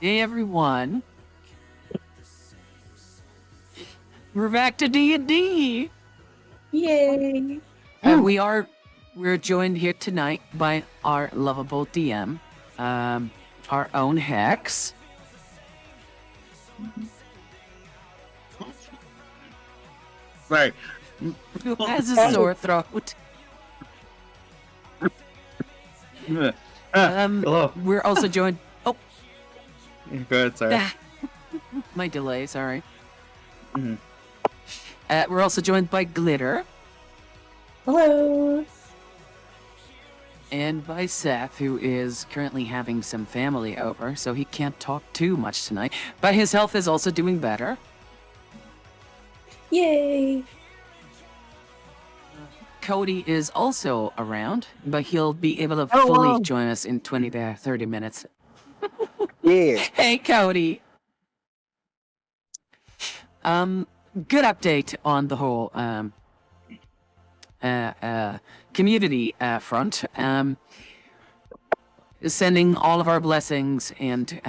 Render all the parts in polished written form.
Hey everyone, we're back to D&D. Yay! We're joined here tonight by our lovable DM, our own Hex. Right. Who has a sore throat. Hello. We're also joined. Oh, Go ahead, sorry. my delay. Sorry. Mhm. We're also joined by Glitter Hello! and by Seth, who is currently having some family over, so he can't talk too much tonight. But his health is also doing better. Yay! Cody is also around, but he'll be able to fully join us in 20 to 30 minutes. Yeah. Hey, Cody. Good update on the whole community front. Sending all of our blessings and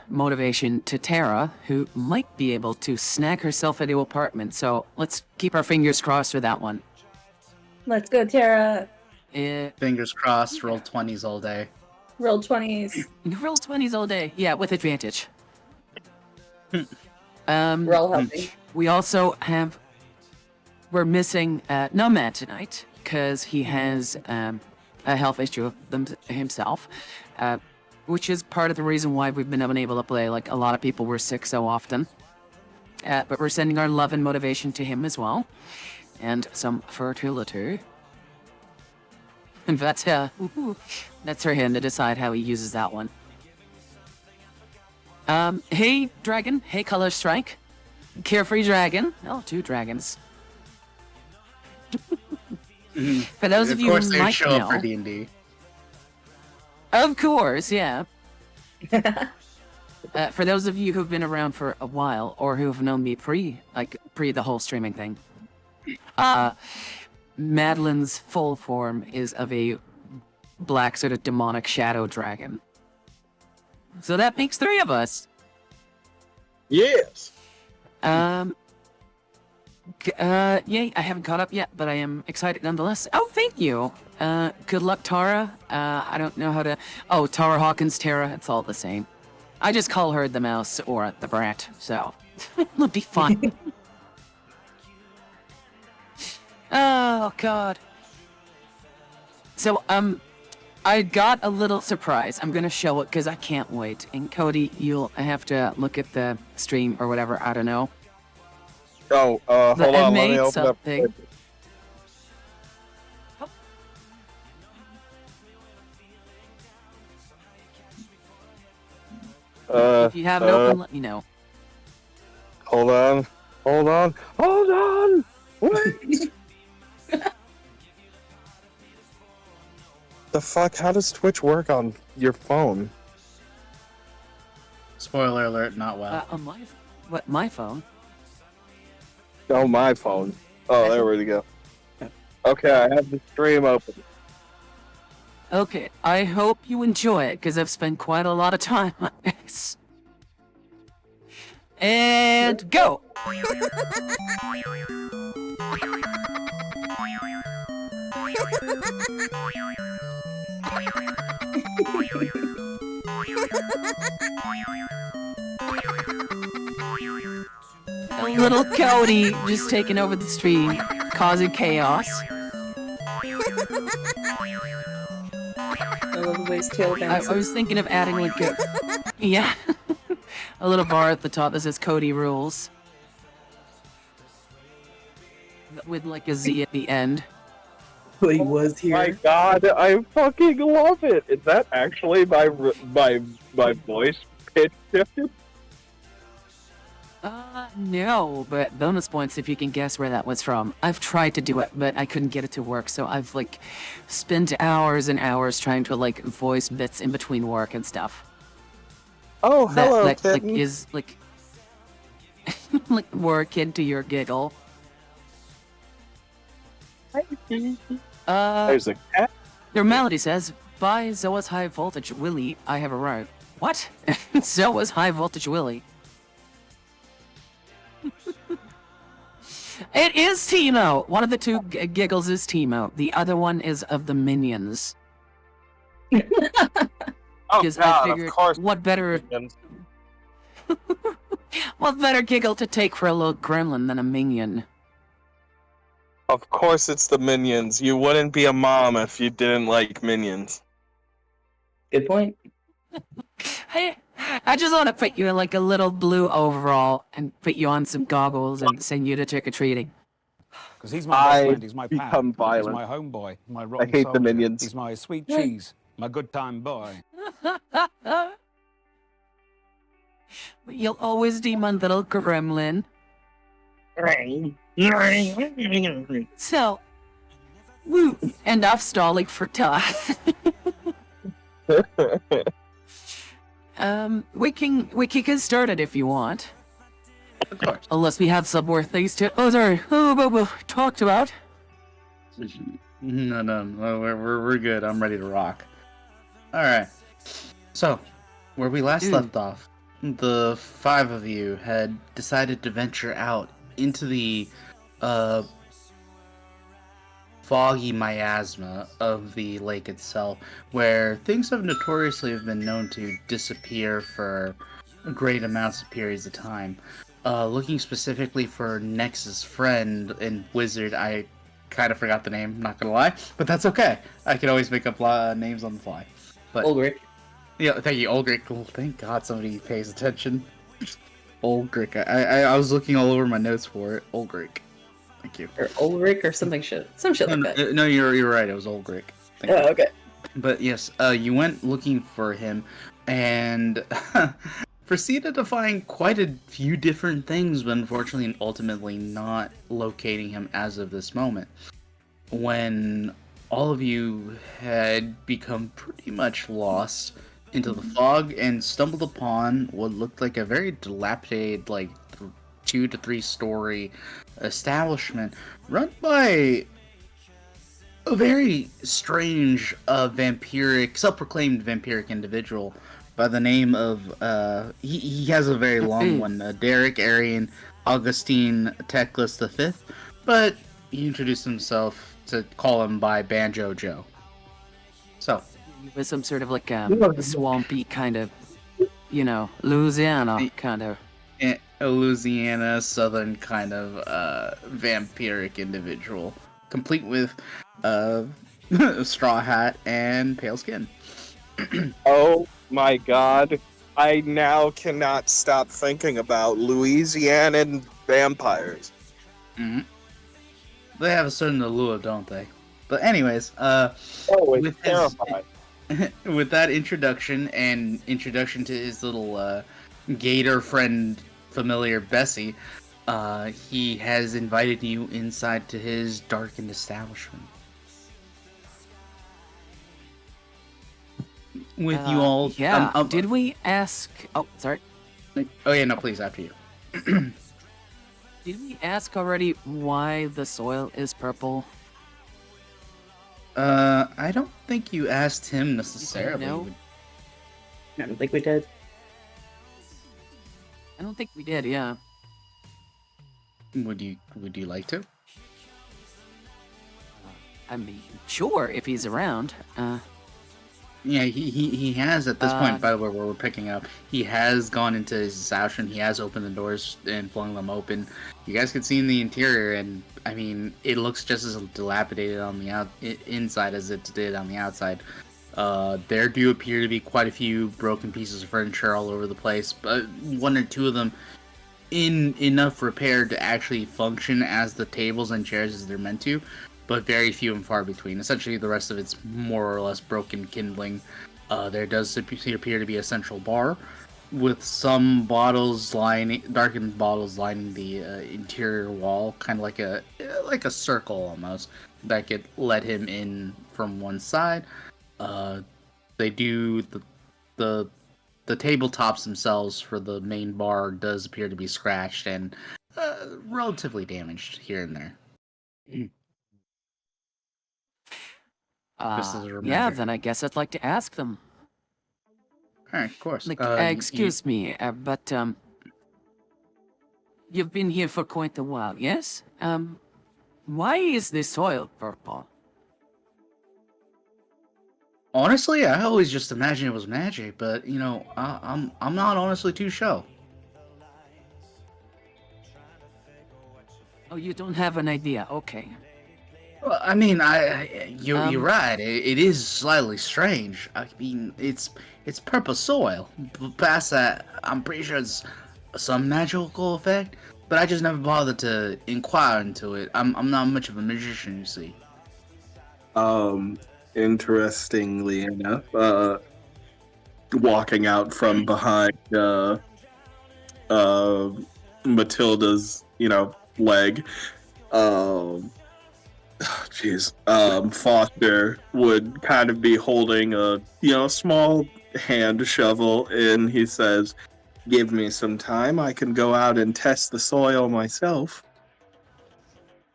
motivation to Tara, who might be able to snag herself a new apartment. So let's keep our fingers crossed for that one. Let's go, Tara. Fingers crossed, roll 20s all day. Roll 20s. Roll 20s all day. Yeah, with advantage. We're all helping. We also have... We're missing Nomad tonight, because he has a health issue himself, which is part of the reason why we've been unable to play. Like, a lot of people were sick so often. But we're sending our love and motivation to him as well. And some fertility. And that's for him to decide how he uses that one. Hey, Dragon. Hey, Color Strike. Carefree Dragon. Oh, 2 dragons. For those of you course who they might show know, up for D&D. of course, yeah. For those of you who've been around for a while, or who have known me pre the whole streaming thing, Madeline's full form is of a black sort of demonic shadow dragon. So that makes 3 of us. Yes. Yay, I haven't caught up yet, but I am excited nonetheless. Oh, thank you. Good luck, Tara. I don't know how to... Oh, Tara Hawkins, Tara, it's all the same. I just call her the mouse or the brat, so it'll be fun. Oh, God. So, I got a little surprise. I'm gonna show it because I can't wait. And Cody, you'll have to look at the stream or whatever, I don't know. Oh, hold I on. Let made me open something. up. If you have it open, let me know. Hold on. Hold on. Hold on. Wait. The fuck? How does Twitch work on your phone? Spoiler alert, not well. On my phone? Oh, my phone. Oh, there we go. Okay, I have the stream open. Okay, I hope you enjoy it, because I've spent quite a lot of time on this. And go! Little Cody just taking over the stream, causing chaos. I love the way his tail I bounces. was thinking of adding like a... Yeah. A little bar at the top that says Cody rules. With like a Z at the end. He was here. My god, I fucking love it. Is that actually my voice pitch shifted? No, but bonus points if you can guess where that was from. I've tried to do it, but I couldn't get it to work, so I've like spent hours and hours trying to like voice bits in between work and stuff. Oh, hello, that like kitten. is like like work into your giggle. There's a cat. Their melody says, "By Zoa's high voltage, Willie, I have arrived." What? So was High Voltage Willie. It is Timo. One of the two giggles is Timo. The other one is of the Minions. Oh Because I God! figured, Of course. what better giggle to take for a little gremlin than a minion? Of course, it's the Minions. You wouldn't be a mom if you didn't like Minions. Good point. I just want to put you in like a little blue overall and put you on some goggles and send you to trick-or-treating. Because he's my best I friend, he's my pal, become he's violent. my homeboy, my I rotten hate the soldier. Minions. He's my sweet cheese, my good time boy. You'll always be my little gremlin. So, woo, enough stalling for time. We can get started if you want. Of course. Unless we have some more things to. Oh, sorry. Oh, but we talked about. No, we're good. I'm ready to rock. All right. So, where we last left off, the 5 of you had decided to venture out into the foggy miasma of the lake itself, where things have notoriously been known to disappear for great amounts of periods of time. Looking specifically for Nex's friend and wizard, I kind of forgot the name, not gonna lie, but that's okay. I can always make up names on the fly. But Ulrich. yeah, thank you, Ulrich. Oh, thank God somebody pays attention. Ulrich. I was looking all over my notes for it. Ulrich. Thank you. Or Ulrich or something some shit like that. No, you're right. It was Ulrich. Thank you. Oh, okay. But yes, you went looking for him, and proceeded to find quite a few different things, but unfortunately and ultimately not locating him as of this moment. When all of you had become pretty much lost into the fog and stumbled upon what looked like a very dilapidated, like 2 to 3 story establishment run by a very strange vampiric, self-proclaimed vampiric individual by the name of he has a very long one, Derek Arian Augustine Teclis V, but he introduced himself to call him by Banjo Joe. So With some sort of like swampy kind of, Louisiana kind of. a Louisiana southern kind of vampiric individual, complete with a straw hat and pale skin. Oh my God. I now cannot stop thinking about Louisianan vampires. Mm-hmm. They have a certain allure, don't they? But anyways, it's with terrifying. with that introduction and introduction to his little gator friend familiar Bessie, he has invited you inside to his darkened establishment. With you all, Yeah. Did we ask? Oh, sorry. Oh yeah, no, please, after you. Did we ask already why the soil is purple? I don't think you asked him necessarily. No. I don't think we did. I don't think we did. Yeah. Would you like to? I mean, sure, if he's around. Yeah, he has at this point, by the way, where we're picking up, he has gone into his establishment, he has opened the doors and flung them open. You guys can see in the interior, and I mean, it looks just as dilapidated on the inside as it did on the outside. There do appear to be quite a few broken pieces of furniture all over the place, but 1 or 2 of them in enough repair to actually function as the tables and chairs as they're meant to, but very few and far between. Essentially, the rest of it's more or less broken kindling. There does appear to be a central bar with some darkened bottles lining the interior wall, kind of like a circle almost that could let him in from one side. They do the tabletops themselves for the main bar does appear to be scratched and relatively damaged here and there. Just as a Yeah, reminder. then I guess I'd like to ask them. All right, of course. Like, excuse me, but you've been here for quite a while, yes? Why is the soil purple? Honestly, I always just imagined it was magic, but you know, I'm not honestly too sure. Oh, you don't have an idea. Okay. Well, I mean, you're right. It is slightly strange. I mean, it's purple soil. Past that, I'm pretty sure it's some magical effect, but I just never bothered to inquire into it. I'm not much of a magician, you see. Interestingly enough, walking out from behind Matilda's, leg, jeez, Foster would kind of be holding a, small hand shovel, and he says, "Give me some time. I can go out and test the soil myself."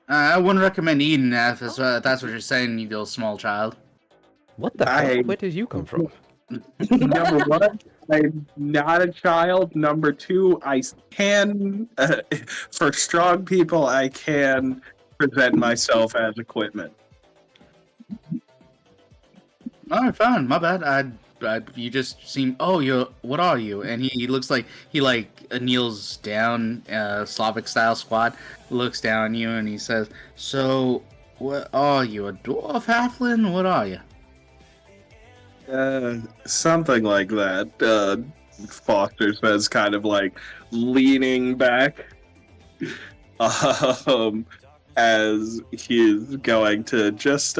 I wouldn't recommend eating that. That's what you're saying, you little small child. What the hell? Where did you come from? Number one, I'm not a child. Number two, I can, for strong people, I can present myself as equipment. All right, fine. My bad. You just seem. Oh, what are you? And he looks like he kneels down, Slavic style squat, looks down on you, and he says, "So, what are you? A dwarf, halfling? What are you?" Something like that. Foster says, kind of like leaning back, as he's going to just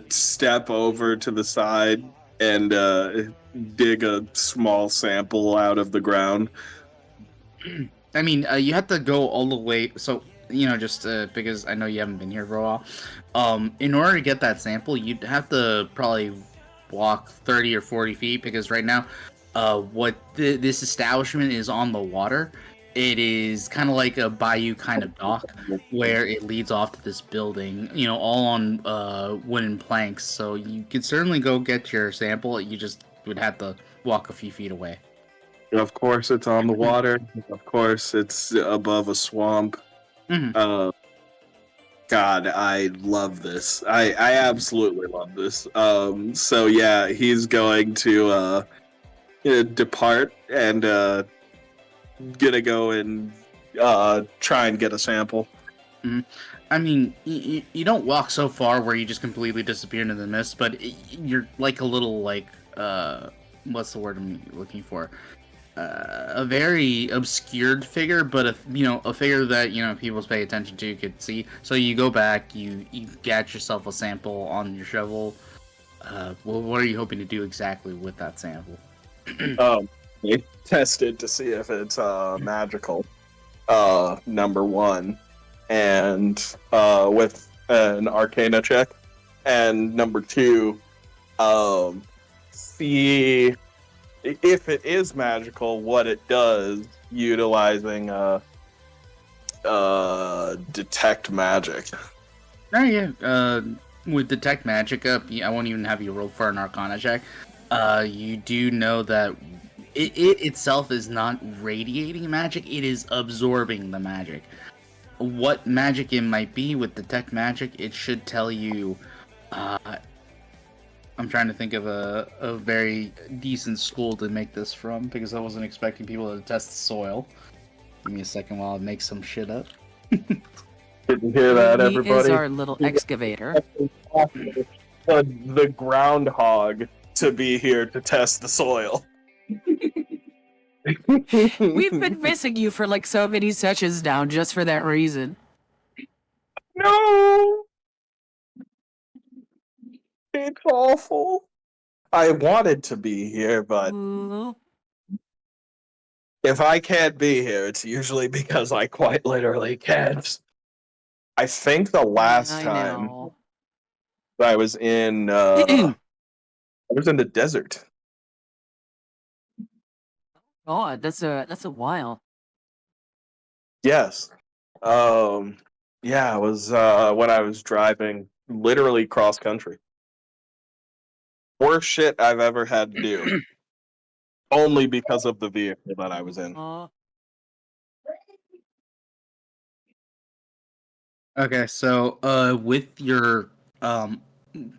step over to the side and dig a small sample out of the ground. I mean, you have to go all the way. So just because I know you haven't been here for a while. In order to get that sample, you'd have to probably walk 30 or 40 feet, because right now, this establishment is on the water. It is kind of like a bayou kind of dock where it leads off to this building, all on wooden planks. So you could certainly go get your sample. You just would have to walk a few feet away. Of course, it's on the water. Of course, it's above a swamp. Mm-hmm. God, I love this. I absolutely love this. So yeah, he's going to depart and gonna go and try and get a sample. Mm-hmm. I mean, you don't walk so far where you just completely disappear into the mist, but you're like a little what's the word I'm looking for? A very obscured figure, but a figure that people pay attention to could see. So you go back, you get yourself a sample on your shovel. What are you hoping to do exactly with that sample? Test it to see if it's magical. Number one, and with an Arcana check, and number two, see if it is magical, what it does, utilizing detect magic. Oh yeah, with detect magic up, I won't even have you roll for an Arcana check. You do know that it itself is not radiating magic; it is absorbing the magic. What magic it might be with detect magic, it should tell you. I'm trying to think of a very decent school to make this from, because I wasn't expecting people to test the soil. Give me a second while I make some shit up. Didn't hear that, everybody. He is our little excavator. The groundhog to be here to test the soil. We've been missing you for like so many sessions now, just for that reason. No! It's awful. I wanted to be here, but if I can't be here, it's usually because I quite literally can't. I think the last time I was in I was in the desert. Oh, that's a while. Yes. Yeah, it was when I was driving literally cross country. Worst shit I've ever had to do. only because of the vehicle that I was in. Okay, so with your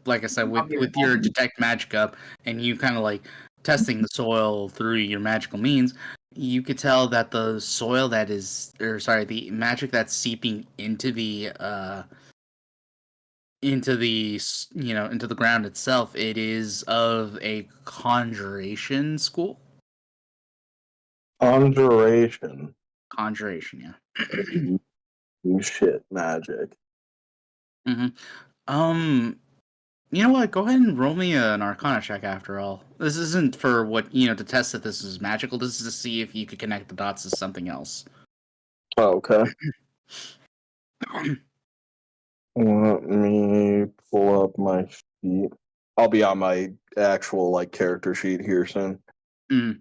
like I said, with your detect magic up, and you kind of like testing the soil through your magical means, you could tell that the soil that is, or sorry, the magic that's seeping into the into the ground itself, it is of a conjuration school. Conjuration. Conjuration, yeah. Shit, magic. Mm-hmm. You know what? Go ahead and roll me an Arcana check. After all, this isn't for what to test that this is magical. This is to see if you could connect the dots to something else. Oh, okay. Let me pull up my sheet. I'll be on my actual character sheet here soon. Mm.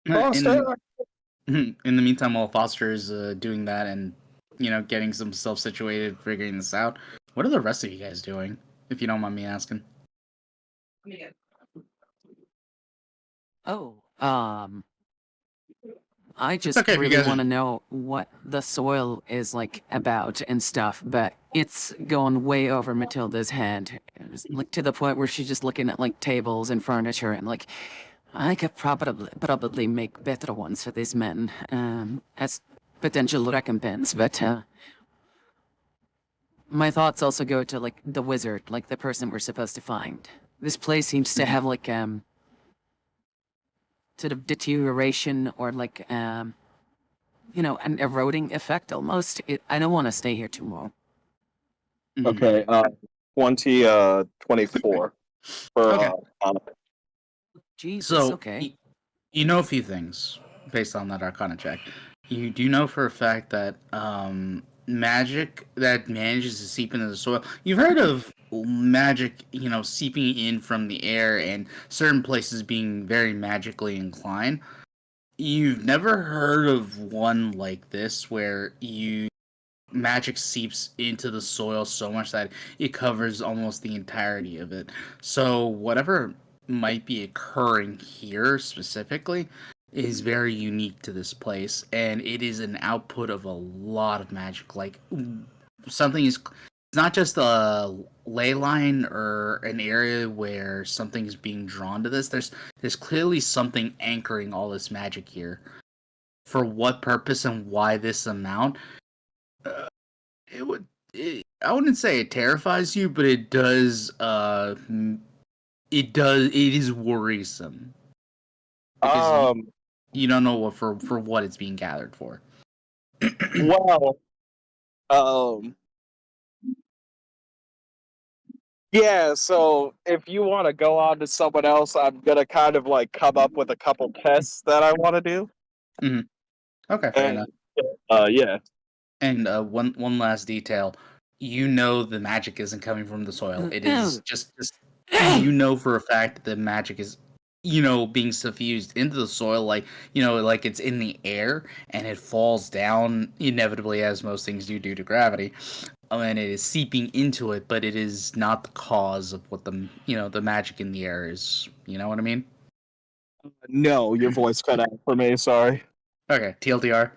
In the meantime, while Foster is doing that and getting himself situated, figuring this out, what are the rest of you guys doing? If you don't mind me asking. Oh, I It's just okay if you really guys want to know what the soil is like about and stuff, but it's going way over Matilda's head. It's, like to the point where she's just looking at like tables and furniture and like, I could probably make better ones for these men as potential recompense, but my thoughts also go to like the wizard, like the person we're supposed to find. This place seems to have like sort of deterioration or like an eroding effect almost. I don't want to stay here too long. Okay, 24 for Okay. Jesus, So okay. you know a few things based on that Arcana check. You do know for a fact that magic that manages to seep into the soil. You've heard of magic, seeping in from the air and certain places being very magically inclined. You've never heard of one like this where magic seeps into the soil so much that it covers almost the entirety of it. So whatever might be occurring here specifically is very unique to this place, and it is an output of a lot of magic. Like something is, it's not just a ley line or an area where something is being drawn to this. There's clearly something anchoring all this magic here. For what purpose and why this amount? I wouldn't say it terrifies you, but it does. It is worrisome because you don't know what for what it's being gathered for. Well, yeah. So if you want to go on to someone else, I'm gonna kind of come up with a couple tests that I want to do. Mm-hmm. Okay, fair enough. Yeah. And one last detail, the magic isn't coming from the soil. It is just for a fact that the magic is being suffused into the soil, like it's in the air and it falls down inevitably, as most things do due to gravity, and it is seeping into it, but it is not the cause of what the magic in the air is. You know what I mean? No, your voice cut out for me. Sorry. Okay, TLDR.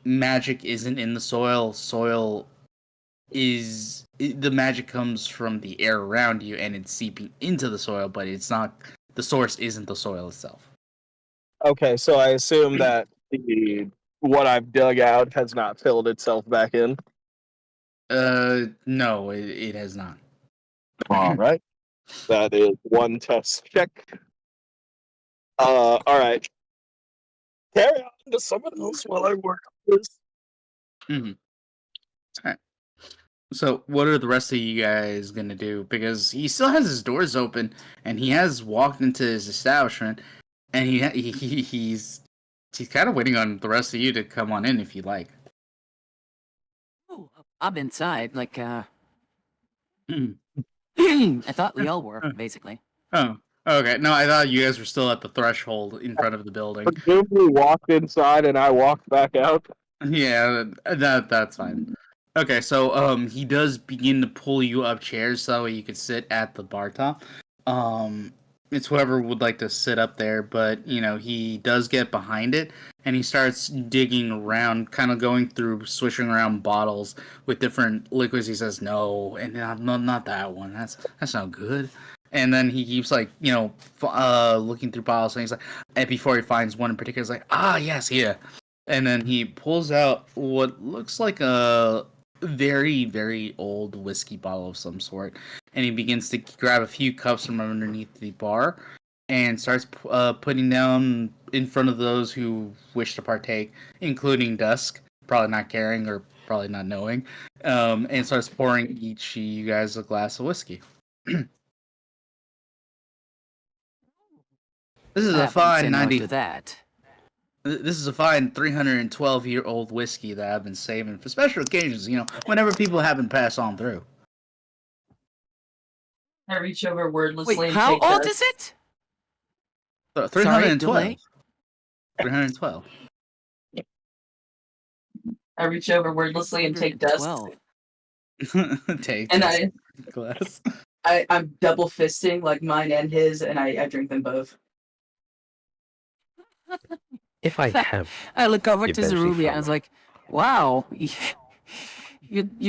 Magic isn't in the soil. The magic comes from the air around you, and it's seeping into the soil, but it's not. The source isn't the soil itself. Okay, so I assume that what I've dug out has not filled itself back in. No, it has not. All right, that is one test check. All right. Carry on to someone else while I work on this. Mm-hmm. All right. So, what are the rest of you guys gonna do? Because he still has his doors open, and he has walked into his establishment, and he's kind of waiting on the rest of you to come on in if you like. Oh, I'm inside. Like, Hmm. I thought we all were, basically. Oh, okay. No, I thought you guys were still at the threshold in front of the building. Presumably walked inside and I walked back out. Yeah, that's fine. Okay, so he does begin to pull you up chairs so you could sit at the bar top. It's whoever would like to sit up there, but he does get behind it and he starts digging around, kind of going through, swishing around bottles with different liquids. He says, "No, and not that one. That's not good." And then he keeps looking through bottles, and he's like, and before he finds one in particular, he's like, "Ah, yes, yeah." And then he pulls out what looks like a very, very old whiskey bottle of some sort, and he begins to grab a few cups from underneath the bar and starts putting down in front of those who wish to partake, including Dusk, probably not caring or probably not knowing, and starts pouring each of you guys a glass of whiskey. This is I a haven't fine said no 90. to that. This is a fine 312-year-old whiskey that I've been saving for special occasions. Whenever people happen to pass on through. I reach over wordlessly Wait, and how take old the- is it? 312. delay? 312. I reach over wordlessly and take Dusk. 112. Take And this glass. I'm double fisting like mine and his, and I drink them both. If I have I look over to eventually Zerubbia and I found was like, wow, you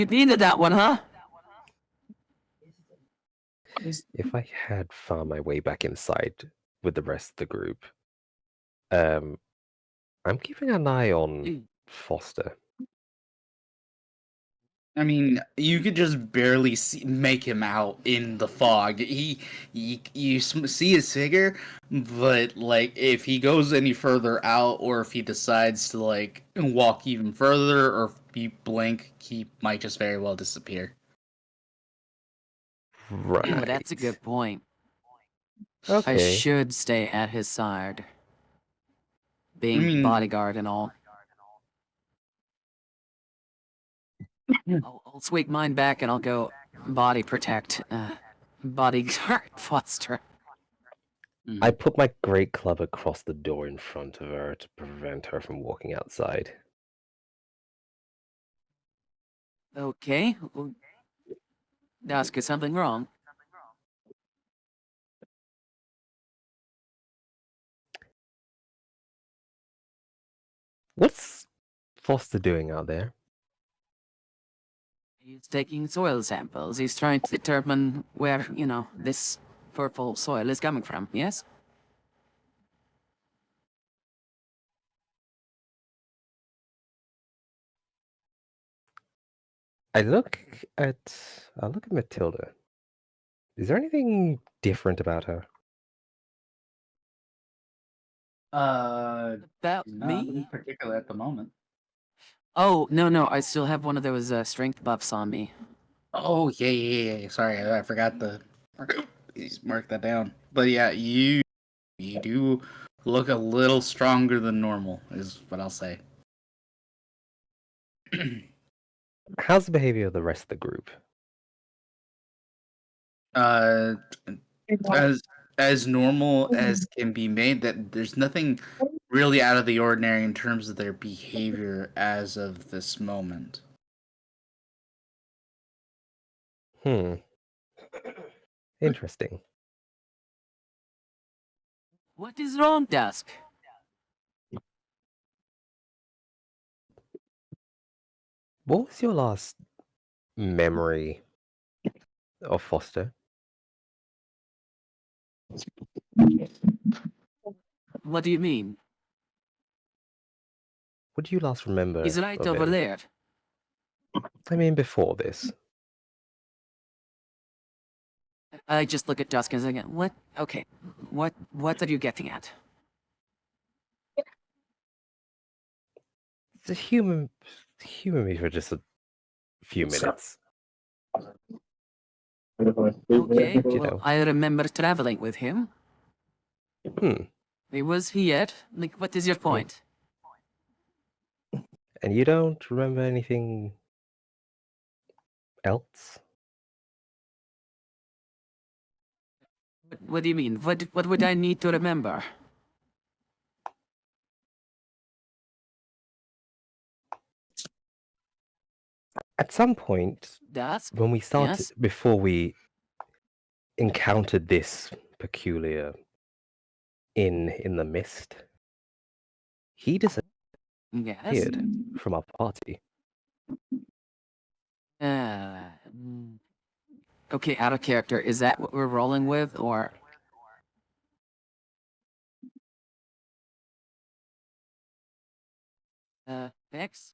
needed that one, huh? if I had found my way back inside with the rest of the group, I'm keeping an eye on Foster. I mean, you could just barely make him out in the fog. You see his figure, but if he goes any further out, or if he decides to walk even further, or if you blink, he might just very well disappear. Right. Oh, that's a good point. Okay. I should stay at his side, being bodyguard and all. I'll sweep mine back and I'll go body protect, bodyguard Foster. I put my great club across the door in front of her to prevent her from walking outside. Okay. Well, Dusk, is something wrong? What's Foster doing out there? He's taking soil samples. He's trying to determine where, this purple soil is coming from, yes? I look at Matilda. Is there anything different about her? About Not me? in particular at the moment. Oh, no, I still have one of those strength buffs on me. Oh yeah. Sorry, I forgot to mark that down. But yeah, you do look a little stronger than normal, is what I'll say. How's the behavior of the rest of the group? As normal as can be made. That there's nothing really out of the ordinary in terms of their behavior as of this moment. Interesting. What is wrong, Dusk? What was your last memory of Foster? What do you mean? What do you last remember? He's right of over him? there. I mean, before this. I just look at Dusk and say, what? Okay. What are you getting at? It's a human me for just a few minutes. Okay, You well, know. I remember traveling with him. He was here. What is your point? And you don't remember anything else? What do you mean? What would I need to remember? At some point, Dusk? when we started, Yes? before we encountered this peculiar in the mist. He disappeared Yes. from our party. Mm. Okay, out of character. Is that what we're rolling with, or? Next?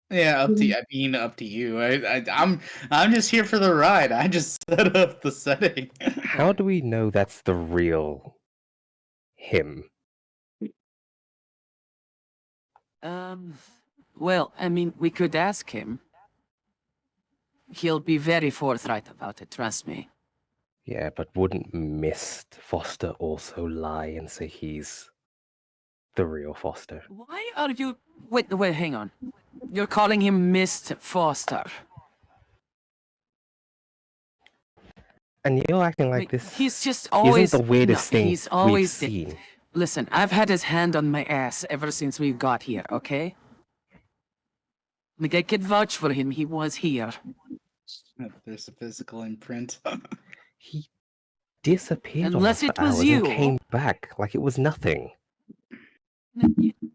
Yeah, up to you. I mean, up to you. I'm just here for the ride. I just set up the setting. How do we know that's the real him? Well, I mean, we could ask him. He'll be very forthright about it, trust me. Yeah, but wouldn't Mist Foster also lie and say he's the real Foster? Why are you... Wait, hang on. You're calling him Mist Foster. And you're acting like Wait, this he's just always... isn't the weirdest thing he's always we've seen. Listen, I've had his hand on my ass ever since we got here, okay? Like, I could vouch for him, he was here. There's a physical imprint. He disappeared Unless on us it for was hours you. and came back like it was nothing.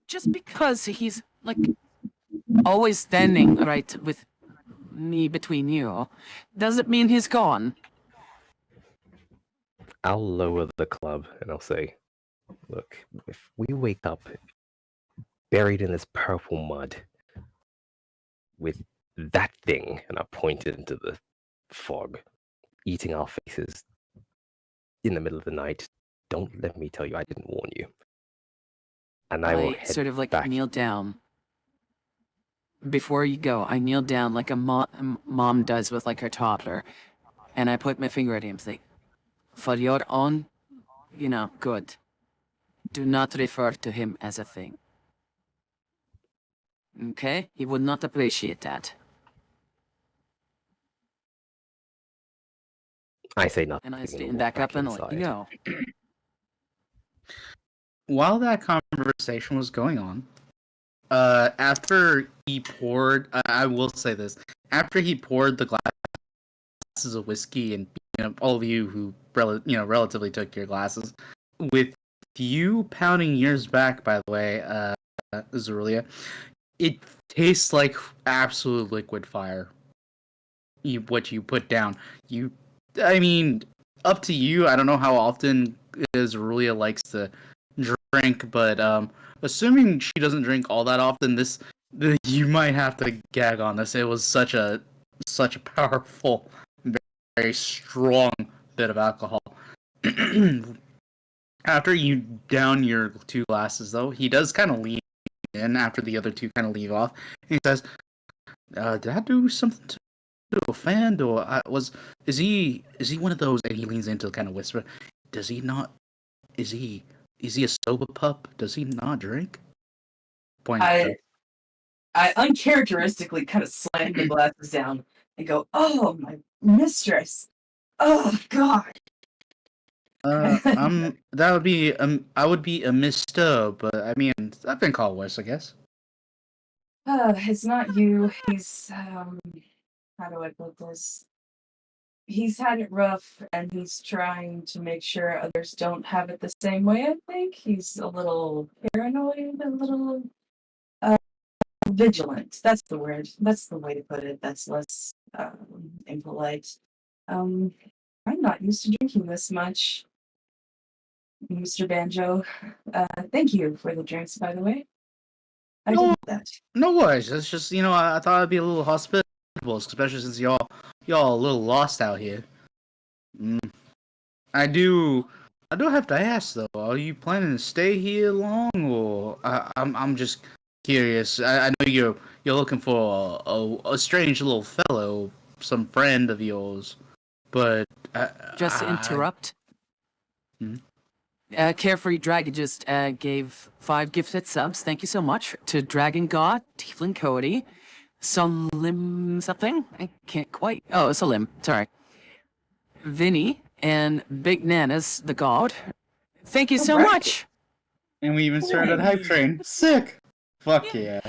Just because he's, like, always standing right with me between you, doesn't mean he's gone. I'll lower the club and I'll say, look, if we wake up buried in this purple mud with that thing, and I pointed into the fog, eating our faces in the middle of the night, don't let me tell you I didn't warn you. And I will head sort of like back. kneel down. Before you go, I kneel down like a mom does with like her toddler. And I put my finger at him and say, for your own, good. Do not refer to him as a thing. Okay? He would not appreciate that. I say nothing. And I and stand walk back up and let you inside. go. While that conversation was going on, after he poured, I will say this: after he poured the glasses of whiskey, and all of you who relatively took your glasses, with you pounding yours back, by the way, Zerulia, it tastes like absolute liquid fire. What you put down, I mean, up to you. I don't know how often Zerulia likes to drink, but assuming she doesn't drink all that often, you might have to gag on this. It was such a powerful, very strong bit of alcohol. After you down your two glasses, though, he does kind of lean in after the other two kind of leave off. He says, "Did I do something to offend, or is he one of those?" And he leans into kind of whisper, "Does he not? Is he a sober pup? Does he not drink?" I uncharacteristically kind of slam the glasses down and go, "Oh, my mistress! Oh, God!" That would be I would be a Mister, but I mean, I've been called worse, I guess. It's not you. He's how do I put this? He's had it rough, and he's trying to make sure others don't have it the same way. I think he's a little paranoid, a little vigilant. That's the word. That's the way to put it. That's less impolite. I'm not used to drinking this much, Mr. Banjo. Thank you for the drinks, by the way. I did that. No worries. It's just I thought I'd be a little hospitable, especially since y'all a little lost out here. I do have to ask though. Are you planning to stay here long, or I'm just curious. I know you're looking for a strange little fellow, some friend of yours, but Just to interrupt. Hmm? Carefree Dragon just gave 5 gifted subs. Thank you so much to Dragon God, Tieflin Cody, Solim something. I can't quite. Oh, Solim. Sorry. Vinny and Big Nanas, the God. Thank you so much. And we even started Hype Train. Sick. Fuck yeah.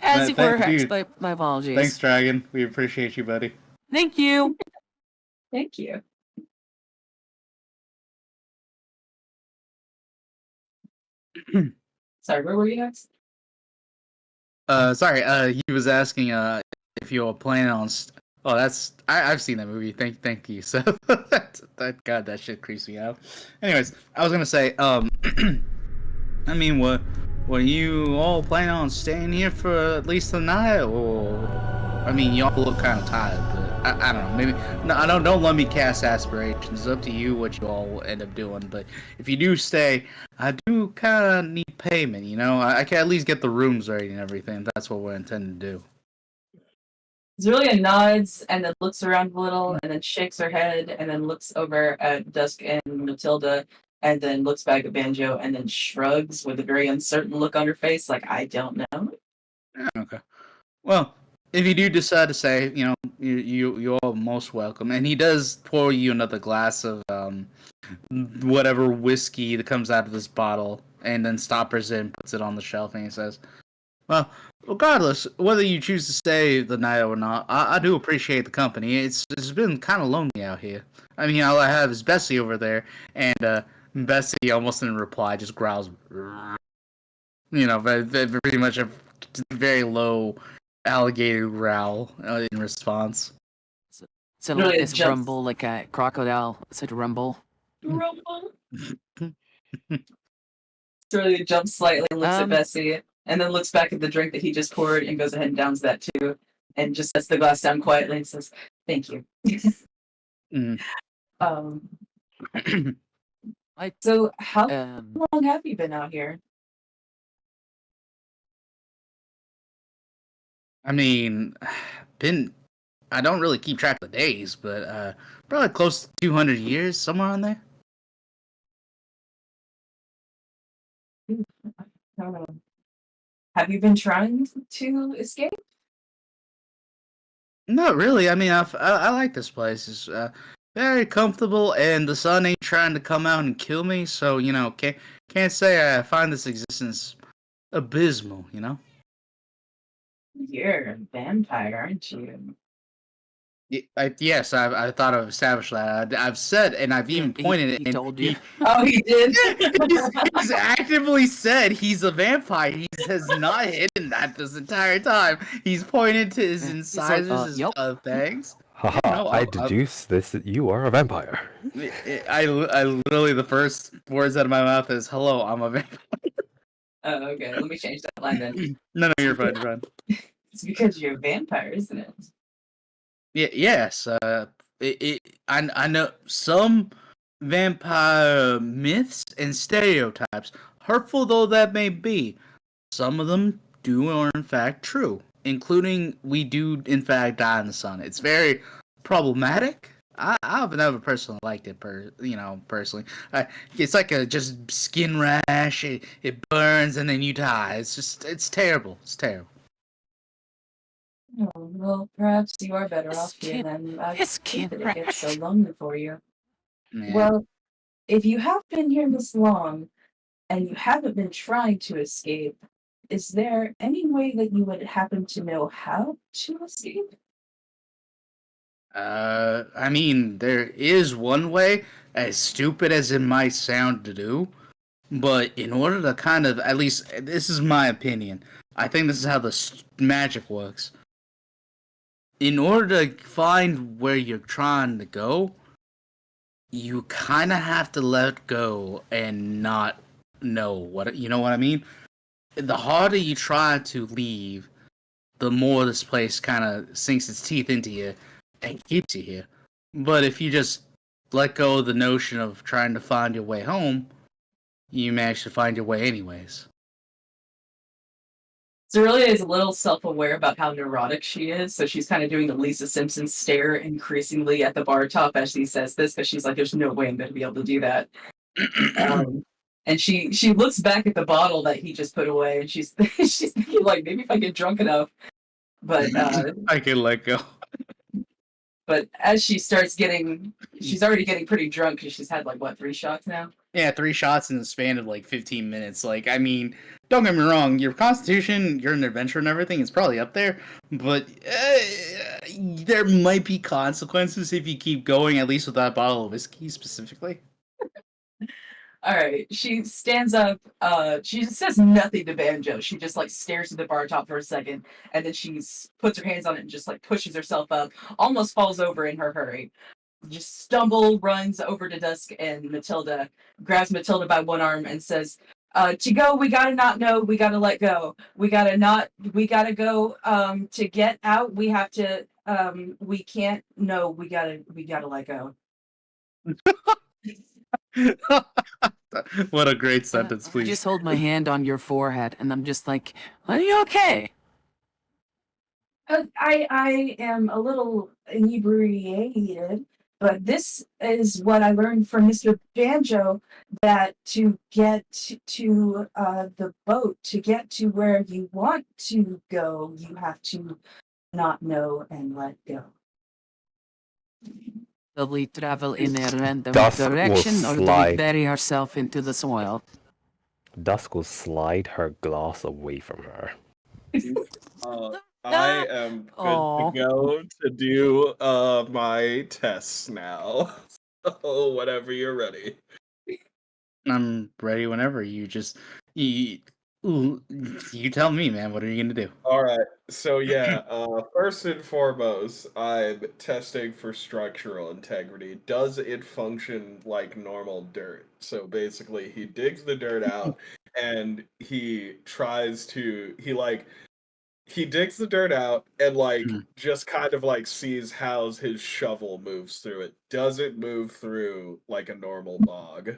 As it were, dude. my apologies. Thanks, Dragon. We appreciate you, buddy. Thank you. Thank you. Sorry, where were you next? Sorry. He was asking if you were planning on. Oh, I've seen that movie. Thank you, Seth. God, that shit creeps me out. Anyways, I was gonna say, I mean, were you all planning on staying here for at least the night, or? I mean, y'all look kind of tired, but I don't know. Maybe no. I don't let me cast aspirations. It's up to you what you all end up doing. But if you do stay, I do kind of need payment. You know, I can at least get the rooms ready and everything. That's what we're intending to do. Zerulia nods and then looks around a little and then shakes her head and then looks over at Dusk and Matilda and then looks back at Banjo and then shrugs with a very uncertain look on her face, like, I don't know. Okay. Well, if you do decide to stay, you know, you're most welcome. And he does pour you another glass of whatever whiskey that comes out of this bottle, and then stoppers it and puts it on the shelf, and he says, "Well, regardless whether you choose to stay the night or not, I do appreciate the company. It's been kind of lonely out here. I mean, all I have is Bessie over there, and Bessie almost in reply just growls, you know, pretty much a very low alligator growl in response." So Really, like it this jumps. rumble, like a crocodile said rumble. Rumble. Zerulia jumps slightly and looks at Bessie and then looks back at the drink that he just poured and goes ahead and downs that too and just sets the glass down quietly and says, thank you. So how long have you been out here? I mean, I don't really keep track of the days, but probably close to 200 years, somewhere on there. Have you been trying to escape? Not really. I mean, I like this place. It's very comfortable, and the sun ain't trying to come out and kill me. So you know, can't say I find this existence abysmal. You know. You're a vampire, aren't you? Yes, I thought I've established that. I've said, and I've even pointed it. He told you. Oh, he did. He's actively said he's a vampire. He has not hidden that this entire time. He's pointed to his incisors, yep. his fangs. Haha, No, I deduce this. You are a vampire. I literally, the first words out of my mouth is, "Hello, I'm a vampire." Oh, okay. Let me change that line then. No, you're fine. You're fine. It's because you're a vampire, isn't it? Yes. I know some vampire myths and stereotypes, hurtful though that may be. Some of them are in fact true, including we do in fact die in the sun. It's very problematic. I've never personally liked it, personally. It's like a just skin rash. It burns and then you die. It's terrible. It's terrible. Oh, well, perhaps you are better off here then. I hate that it gets so lonely for you. Yeah. Well, if you have been here this long and you haven't been trying to escape, is there any way that you would happen to know how to escape? I mean, there is one way, as stupid as it might sound to do, but in order to kind of, at least, this is my opinion, I think this is how the magic works. In order to find where you're trying to go, you kind of have to let go and not know what, you know what I mean? The harder you try to leave, the more this place kind of sinks its teeth into you and keeps you here. But if you just let go of the notion of trying to find your way home, you manage to find your way anyways. Zerulia is a little self-aware about how neurotic she is, so she's kind of doing the Lisa Simpson stare increasingly at the bar top as she says this, because she's like, there's no way I'm going to be able to do that. And she looks back at the bottle that he just put away, and she's thinking, like, maybe if I get drunk enough. But I can let go. But as she starts she's already getting pretty drunk because she's had, like, what, 3 shots now? Yeah, 3 shots in the span of like 15 minutes. Like, I mean, don't get me wrong, your constitution, you're an adventurer and everything, is probably up there, but there might be consequences if you keep going, at least with that bottle of whiskey specifically. All right. She stands up. She says nothing to Banjo. She just like stares at the bar top for a second, and then she puts her hands on it and just like pushes herself up. Almost falls over in her hurry. Just runs over to Dusk and Matilda, grabs Matilda by one arm and says, to go, we gotta not know, we gotta let go. We gotta go, to get out, we have to, we can't, no, we gotta let go. What a great sentence, I please. just hold my hand on your forehead, and I'm just like, "Are you okay?" I am a little inebriated, but this is what I learned from Mr. Banjo, that to get to the boat, to get to where you want to go, you have to not know and let go. Do we travel in a random Dusk will direction, or do we slide. bury ourselves into the soil? Dusk will slide her glass away from her. I am good to go to do my tests now. So whenever you're ready. I'm ready whenever. You tell me, man. What are you gonna do? All right. So yeah, first and foremost, I'm testing for structural integrity. Does it function like normal dirt? So basically, he digs the dirt out and he digs the dirt out and just kind of sees how his shovel moves through it. Does it move through like a normal bog?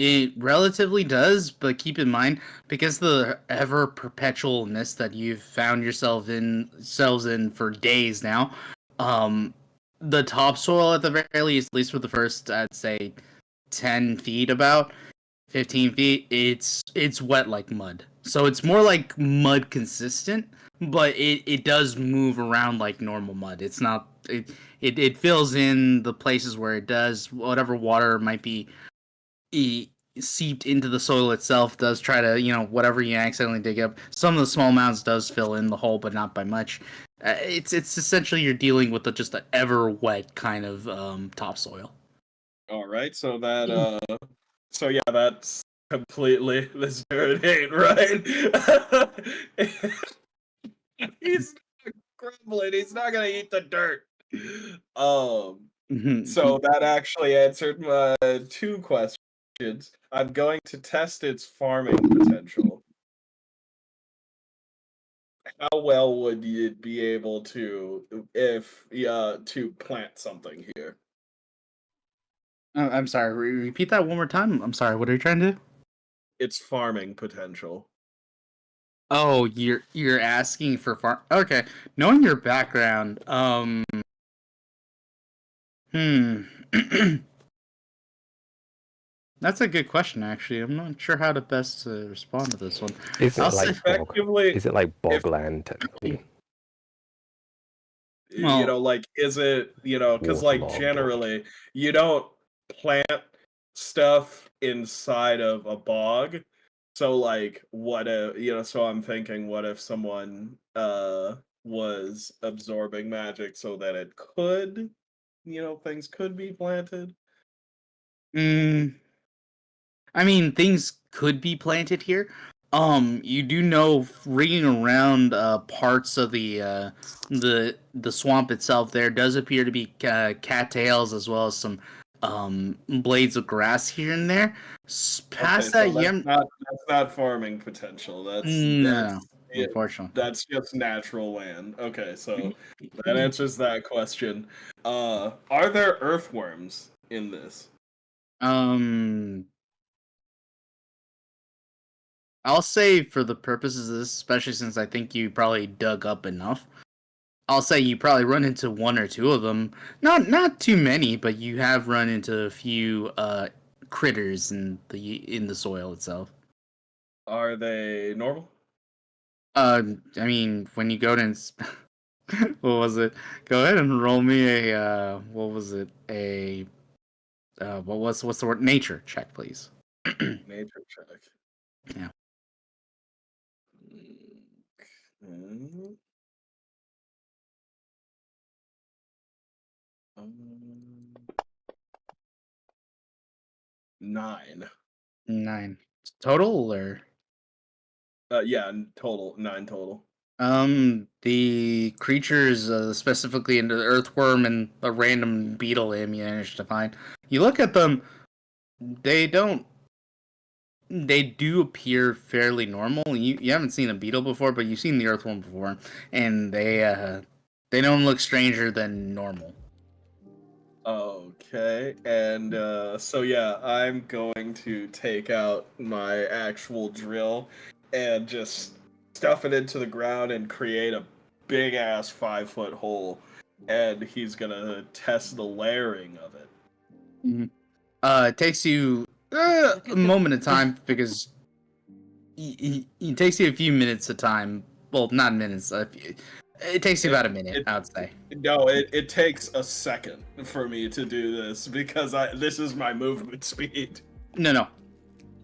It relatively does, but keep in mind, because the ever perpetualness that you've found yourselves in for days now, the topsoil at the very least, at least for the first, I'd say, 10 feet, about 15 feet, it's wet like mud. So it's more like mud consistent, but it does move around like normal mud. It's not it fills in the places where it does. Whatever water might be seeped into the soil itself does try to, whatever you accidentally dig up. Some of the small mounds does fill in the hole, but not by much. It's essentially you're dealing with just an ever wet kind of topsoil. All right, so yeah, that's completely this dirt ain't right. He's not grumbling. He's not gonna eat the dirt. So that actually answered my two questions. I'm going to test its farming potential. How well would you be able to to plant something here? I'm sorry. Repeat that one more time. I'm sorry. What are you trying to do? Its farming potential. Oh, you're asking for farm. Okay, knowing your background, hmm, that's a good question. Actually, I'm not sure how to best respond to this one. Is I'll it say like bog? Effectively, Is it like if bogland technically? Well, is it, because Waterlogged or generally you don't plant stuff inside of a bog. So what if, so I'm thinking, what if someone was absorbing magic so that it could, things could be planted? mm, I mean, things could be planted here. You do know, ringing around parts of the swamp itself, there does appear to be cattails as well as some blades of grass here and there. Okay, Past so that, yeah, that's not farming potential. no, Yeah, unfortunately. that's just natural land. Okay, so that answers that question. Are there earthworms in this? Um, I'll say for the purposes of this, especially since I think you probably dug up enough, I'll say you probably run into one or two of them. Not too many, but you have run into a few critters in the soil itself. Are they normal? I mean, when you go to what was it? Go ahead and roll me a what was it? A what's the word? Nature check, please. Nature check. Yeah. Okay. Um, 9. 9 total, or Yeah, total 9 total. the creatures, specifically into the earthworm and a random beetle they managed to find. You look at them, they don't. They do appear fairly normal. You haven't seen a beetle before, but you've seen the earthworm before, and they don't look stranger than normal. Okay, and so yeah, I'm going to take out my actual drill and just stuff it into the ground and create a big ass 5-foot hole, and he's gonna test the layering of it. It takes you a moment of time because it takes you a few minutes of time. Well, not minutes. It takes you about a minute, I would say. No, it takes a second for me to do this because this is my movement speed. No,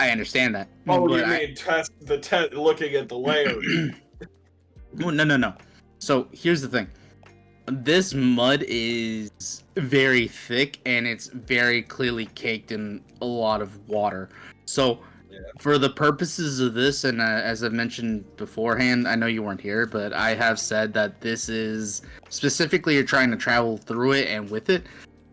I understand that. Oh, but you mean looking at the layering? Well, no. So here's the thing. This mud is very thick and it's very clearly caked in a lot of water. So, for the purposes of this, and as I've mentioned beforehand, I know you weren't here, but I have said that this is specifically you're trying to travel through it, and with it,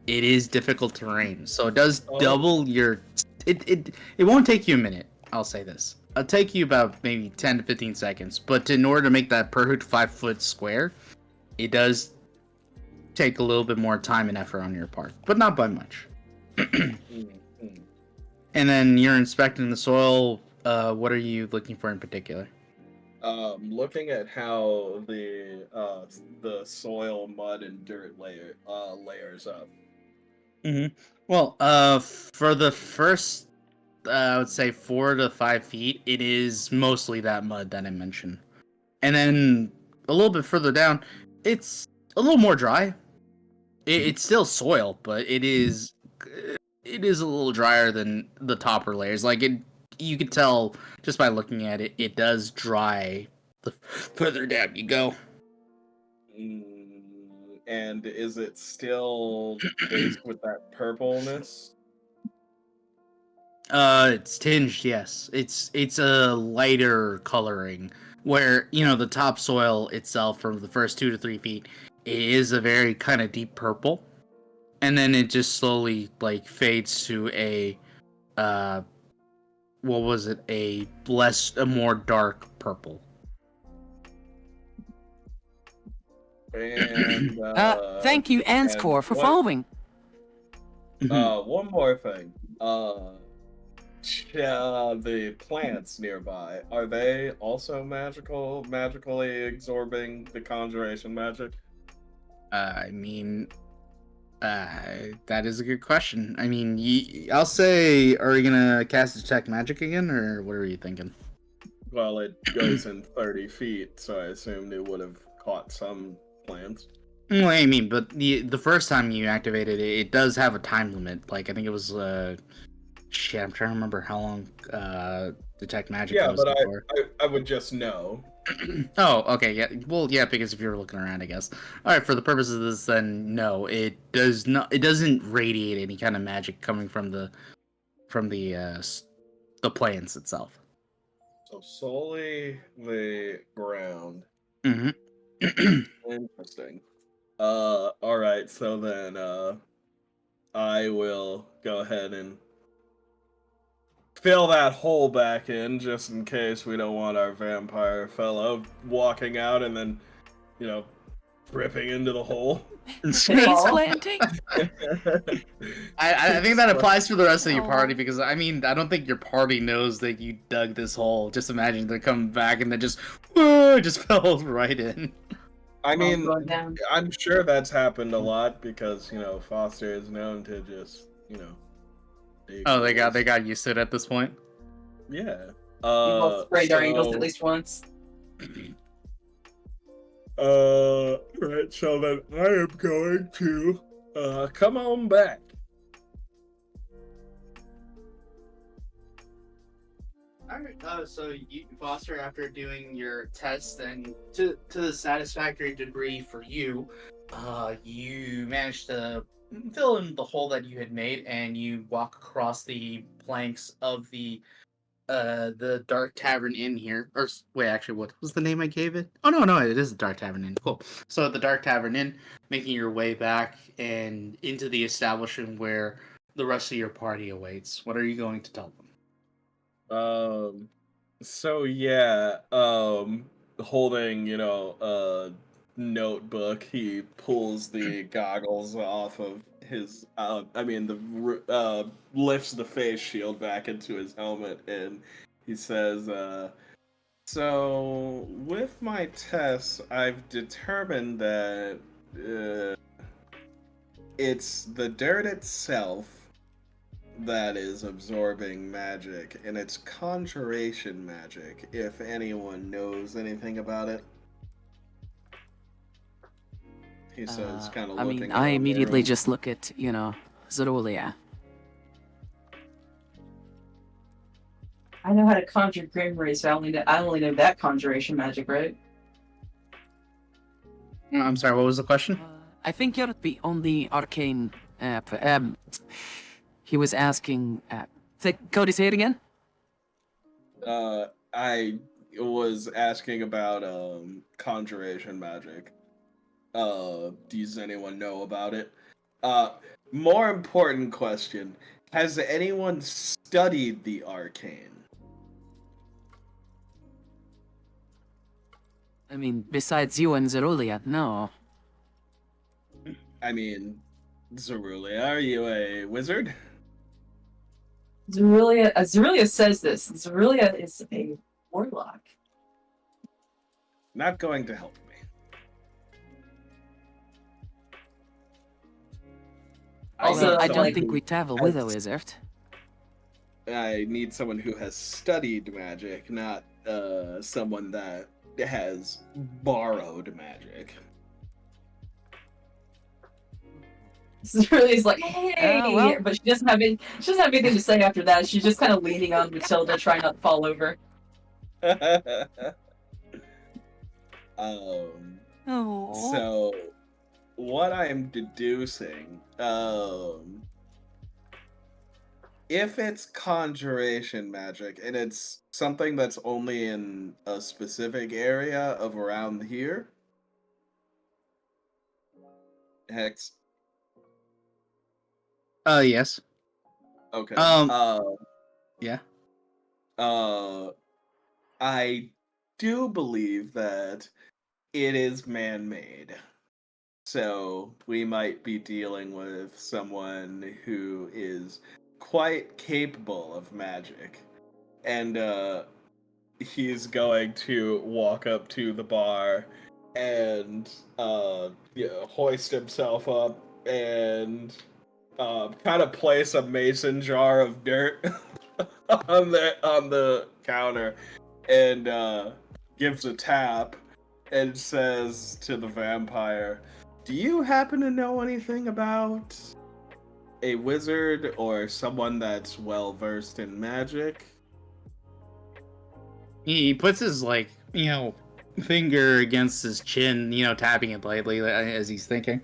it is difficult terrain. So it does double your. It won't take you a minute. I'll say this. It'll take you about maybe 10 to 15 seconds. But in order to make that perfect 5-foot square, it does take a little bit more time and effort on your part, but not by much. And then you're inspecting the soil. What are you looking for in particular? Looking at how the soil, mud, and dirt layers up. Well, for the first, I would say 4 to 5 feet, it is mostly that mud that I mentioned, and then a little bit further down, it's a little more dry. It's still soil, but it is a little drier than the topper layers. Like you could tell just by looking at it, it does dry the further down you go. And is it still based with that purpleness? It's tinged, yes. It's a lighter coloring where, the topsoil itself from the first 2 to 3 feet, it is a very kind of deep purple. And then it just slowly fades to a what was it? A more dark purple. And thank you, Anscor, for following. One more thing. The plants nearby, are they also magically absorbing the conjuration magic? That is a good question. I mean, I'll say, are you gonna cast Detect Magic again, or what are you thinking? Well, it goes in 30 feet, so I assumed it would have caught some plants. Well, I mean, but the first time you activated it, it does have a time limit. Like, I think it was, shit, I'm trying to remember how long, Detect Magic goes for. I would just know. Oh, okay, yeah. Well, yeah, because if you're looking around, I guess. All right, for the purposes of this, then no, it does not. It doesn't radiate any kind of magic coming from the plants itself. So solely the ground. Interesting. All right. So then, I will go ahead and fill that hole back in, just in case we don't want our vampire fellow walking out and then, ripping into the hole. Face planting? I think that applies for the rest of your party, because I don't think your party knows that you dug this hole. Just imagine they're coming back and they just fell right in. I mean, I'm sure that's happened a lot because, Foster is known to just, Oh, they got used to it at this point? Yeah. We both sprayed our eagles at least once. Right, so then I am going to come on back. Alright, so you, Foster, after doing your test, and to the satisfactory degree for you, you managed to fill in the hole that you had made, and you walk across the planks of the Dark Tavern Inn here. Or wait, actually, what was the name I gave it? Oh no, it is the Dark Tavern Inn. Cool. So the Dark Tavern Inn, making your way back and into the establishment where the rest of your party awaits. What are you going to tell them? So yeah, holding, a notebook, he pulls the goggles off of his, lifts the face shield back into his helmet, and he says, so with my tests, I've determined that, it's the dirt itself that is absorbing magic, and it's conjuration magic, if anyone knows anything about it. He says, kind of I looking mean, at I the immediately room. just look at, Zerulia. I know how to conjure Grimray, so I only know that conjuration magic, right? I'm sorry, what was the question? I think you're the only arcane. He was asking. Cody, say it again. I was asking about conjuration magic. Does anyone know about it? More important question: has anyone studied the arcane? I mean, besides you and Zerulia, no. I mean, Zerulia, are you a wizard? Zerulia says this. Zerulia is a warlock. Not going to help me. Also, I don't like, think we travel with a wizard. I need someone who has studied magic, not someone that has borrowed magic. Zerulia's like, hey, well. but she doesn't have anything to say after that. She's just kind of leaning on Matilda, trying not to fall over. So what I'm deducing, if it's conjuration magic and it's something that's only in a specific area of around here, Hex. Yes. Okay. Yeah. I do believe that it is man-made. So we might be dealing with someone who is quite capable of magic. And he's going to walk up to the bar and hoist himself up and kind of place a mason jar of dirt on the counter and gives a tap and says to the vampire, "Do you happen to know anything about a wizard or someone that's well versed in magic?" He puts his finger against his chin, tapping it lightly as he's thinking.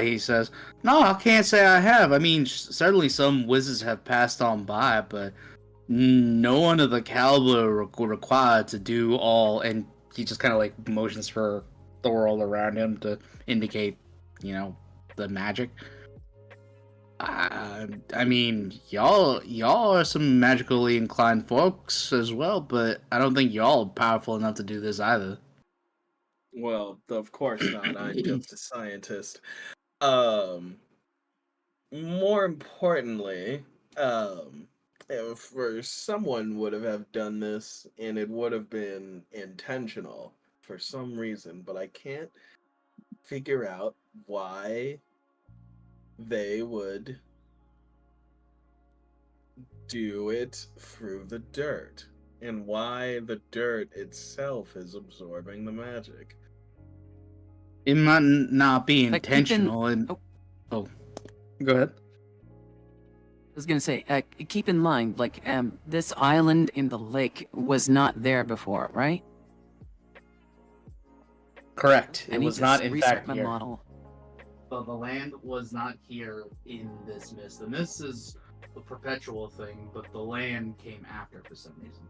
He says, "No, I can't say I have. I mean, certainly some wizards have passed on by, but no one of the caliber required to do all." And he just kind of motions for the world around him to indicate, the magic. I mean, y'all are some magically inclined folks as well, but I don't think y'all are powerful enough to do this either. Well, of course not. I'm just a scientist. More importantly, if someone would have done this and it would have been intentional for some reason, but I can't figure out why they would do it through the dirt and why the dirt itself is absorbing the magic. It might not be Like, keep in- intentional. And oh, go ahead. was gonna say, keep in mind, like, this island in the lake was not there before, right? Correct. I It need was to not in reset fact my here. model. So the land was not here in this mist. The mist is a perpetual thing, but the land came after for some reason.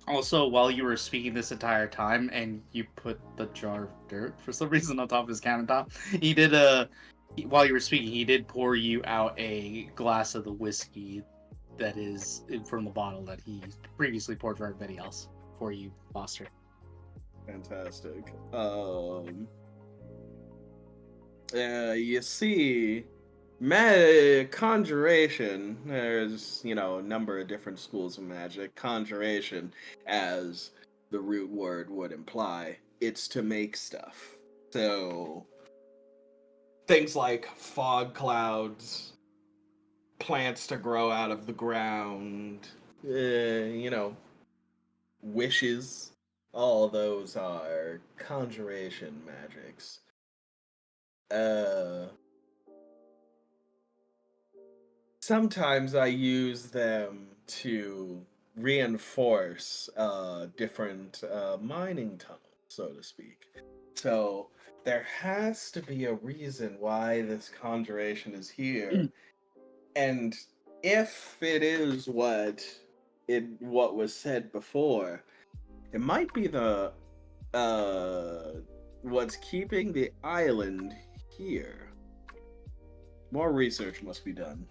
Also, while you were speaking this entire time, and you put the jar of dirt for some reason on top of his countertop, he did while you were speaking, he did pour you out a glass of the whiskey that is from the bottle that he previously poured for everybody else for you, Foster. Fantastic. You see, conjuration. There's a number of different schools of magic. Conjuration, as the root word would imply, it's to make stuff. So things like fog clouds, plants to grow out of the ground, wishes. All those are conjuration magics. Sometimes I use them to reinforce different mining tunnels, so to speak. So there has to be a reason why this conjuration is here. And if it is what was said before, it might be the what's keeping the island here. More research must be done.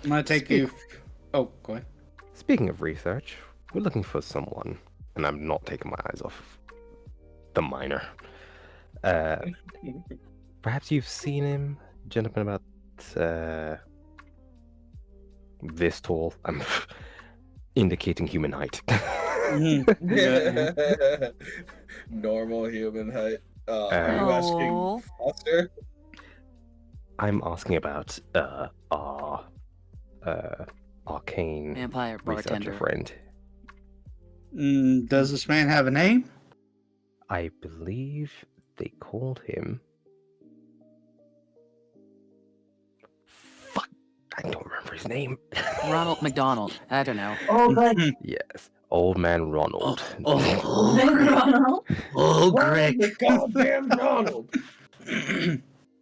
I'm gonna take you. Oh, go ahead. Speaking of research, we're looking for someone, and I'm not taking my eyes off the miner. Perhaps you've seen him, gentleman about this tall. I'm indicating human height. Normal human height. Are you asking Foster? I'm asking about our arcane Vampire researcher bartender. friend. Does this man have a name? I believe they called him. Fuck, I don't remember his name. Ronald McDonald. I don't know. Oh, like Yes, Old Man Ronald. Ronald. Oh, Greg. Goddamn Ronald.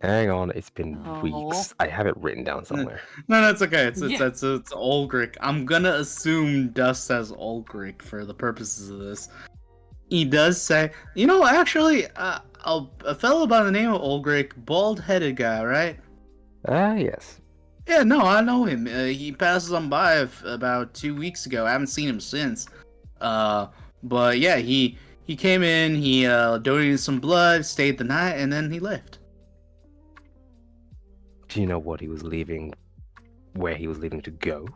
Hang on, it's been Oh. weeks. I have it written down somewhere. No, that's okay. It's Yeah. it's Ulgrich. I'm gonna assume Dusk says Ulgrich for the purposes of this. He does say, actually, a fellow by the name of Ulgrich, bald-headed guy, right? Yes. Yeah, no, I know him. He passes on by about 2 weeks ago. I haven't seen him since. But yeah, he came in, he donated some blood, stayed the night, and then he left. Do you know what he was leaving? Where he was leaving to go?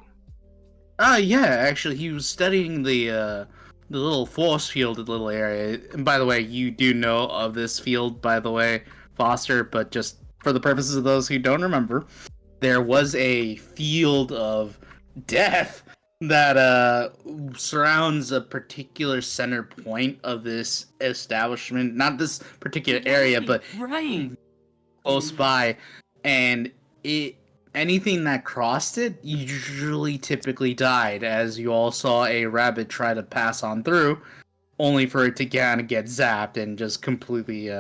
Yeah, actually, he was studying the little force field, the little area. And by the way, you do know of this field, by the way, Foster, but just for the purposes of those who don't remember, there was a field of death that surrounds a particular center point of this establishment. Not this particular area, but Right. close by. And anything that crossed it usually typically died, as you all saw a rabbit try to pass on through, only for it to kind of get zapped and just completely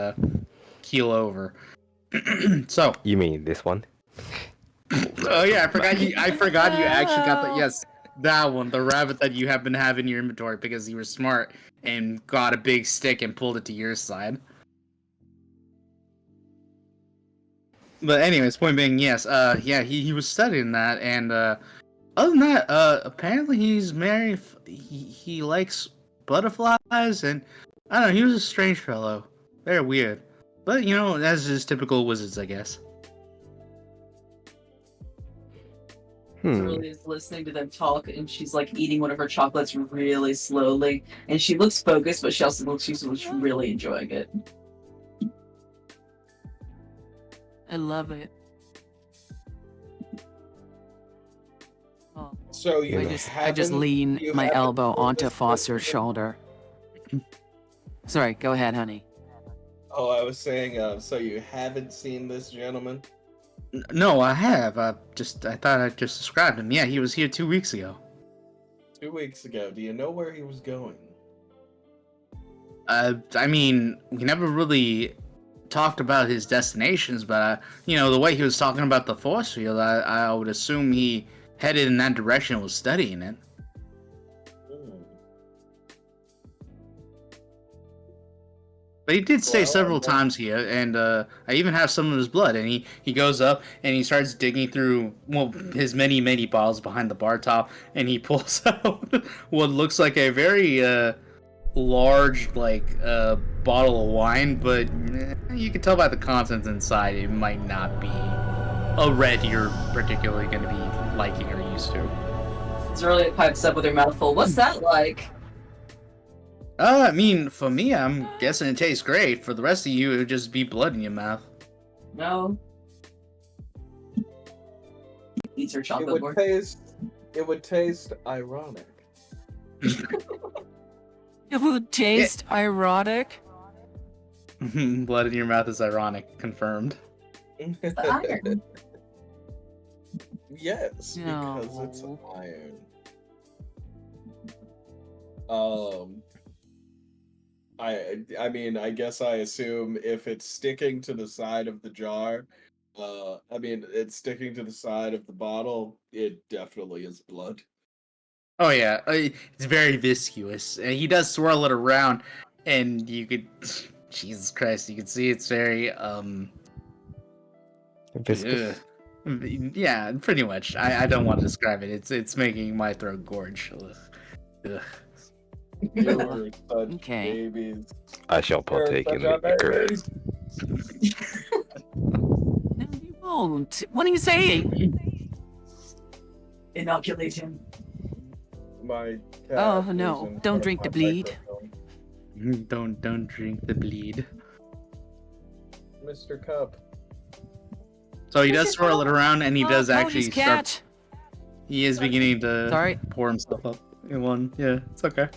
keel over. So You mean this one? oh yeah, I forgot you actually got that. Yes, that one, the rabbit that you happen to have in your inventory because you were smart and got a big stick and pulled it to your side. But anyways, point being, yes, he was studying that, and other than that, apparently he's married. He likes butterflies, and I don't know. He was a strange fellow, very weird, but as is typical wizards, I guess. Really is listening to them talk, and she's like eating one of her chocolates really slowly, and she looks focused, but she also looks she's really enjoying it. I love it. Oh. So you I just lean my elbow onto Foster's shoulder. Sorry, go ahead, honey. Oh, I was saying, so you haven't seen this gentleman? No, I have. I thought I just described him. Yeah, he was here 2 weeks ago. 2 weeks ago. Do you know where he was going? I mean, we never really talked about his destinations, but the way he was talking about the force field, I would assume he headed in that direction and was studying it. But he did stay several times here, and I even have some of his blood. And he goes up and he starts digging through his many bottles behind the bar top, and he pulls out what looks like a very large bottle of wine, but you can tell by the contents inside it might not be a red you're particularly going to be liking or used to. Zorlia pipes up with her mouth full. What's that like? I mean, for me, I'm guessing it tastes great. For the rest of you, it would just be blood in your mouth. No. Eats her chocolate bar. It would taste ironic. It would taste ironic. Blood in your mouth is ironic. Confirmed. Iron. Yes, No. because it's iron. I mean, I guess I assume if it's sticking to the side of the jar, it's sticking to the side of the bottle, it definitely is blood. Oh yeah, it's very viscous, and he does swirl it around, and you could, Jesus Christ, you can see it's very Viscous. yeah, pretty much. I don't want to describe it. It's making my throat gorge. Ugh. You're such Okay. babies. I shall partake in the liquor. No, you won't. What are you saying? Inoculate him. My cat Oh is no! in Don't front of drink my the bleed. microphone. Don't drink the bleed. Mr. Cup. So he does swirl it around, and he does actually Pony's start. cat. He is beginning to Sorry. pour himself up in one. Yeah, it's okay.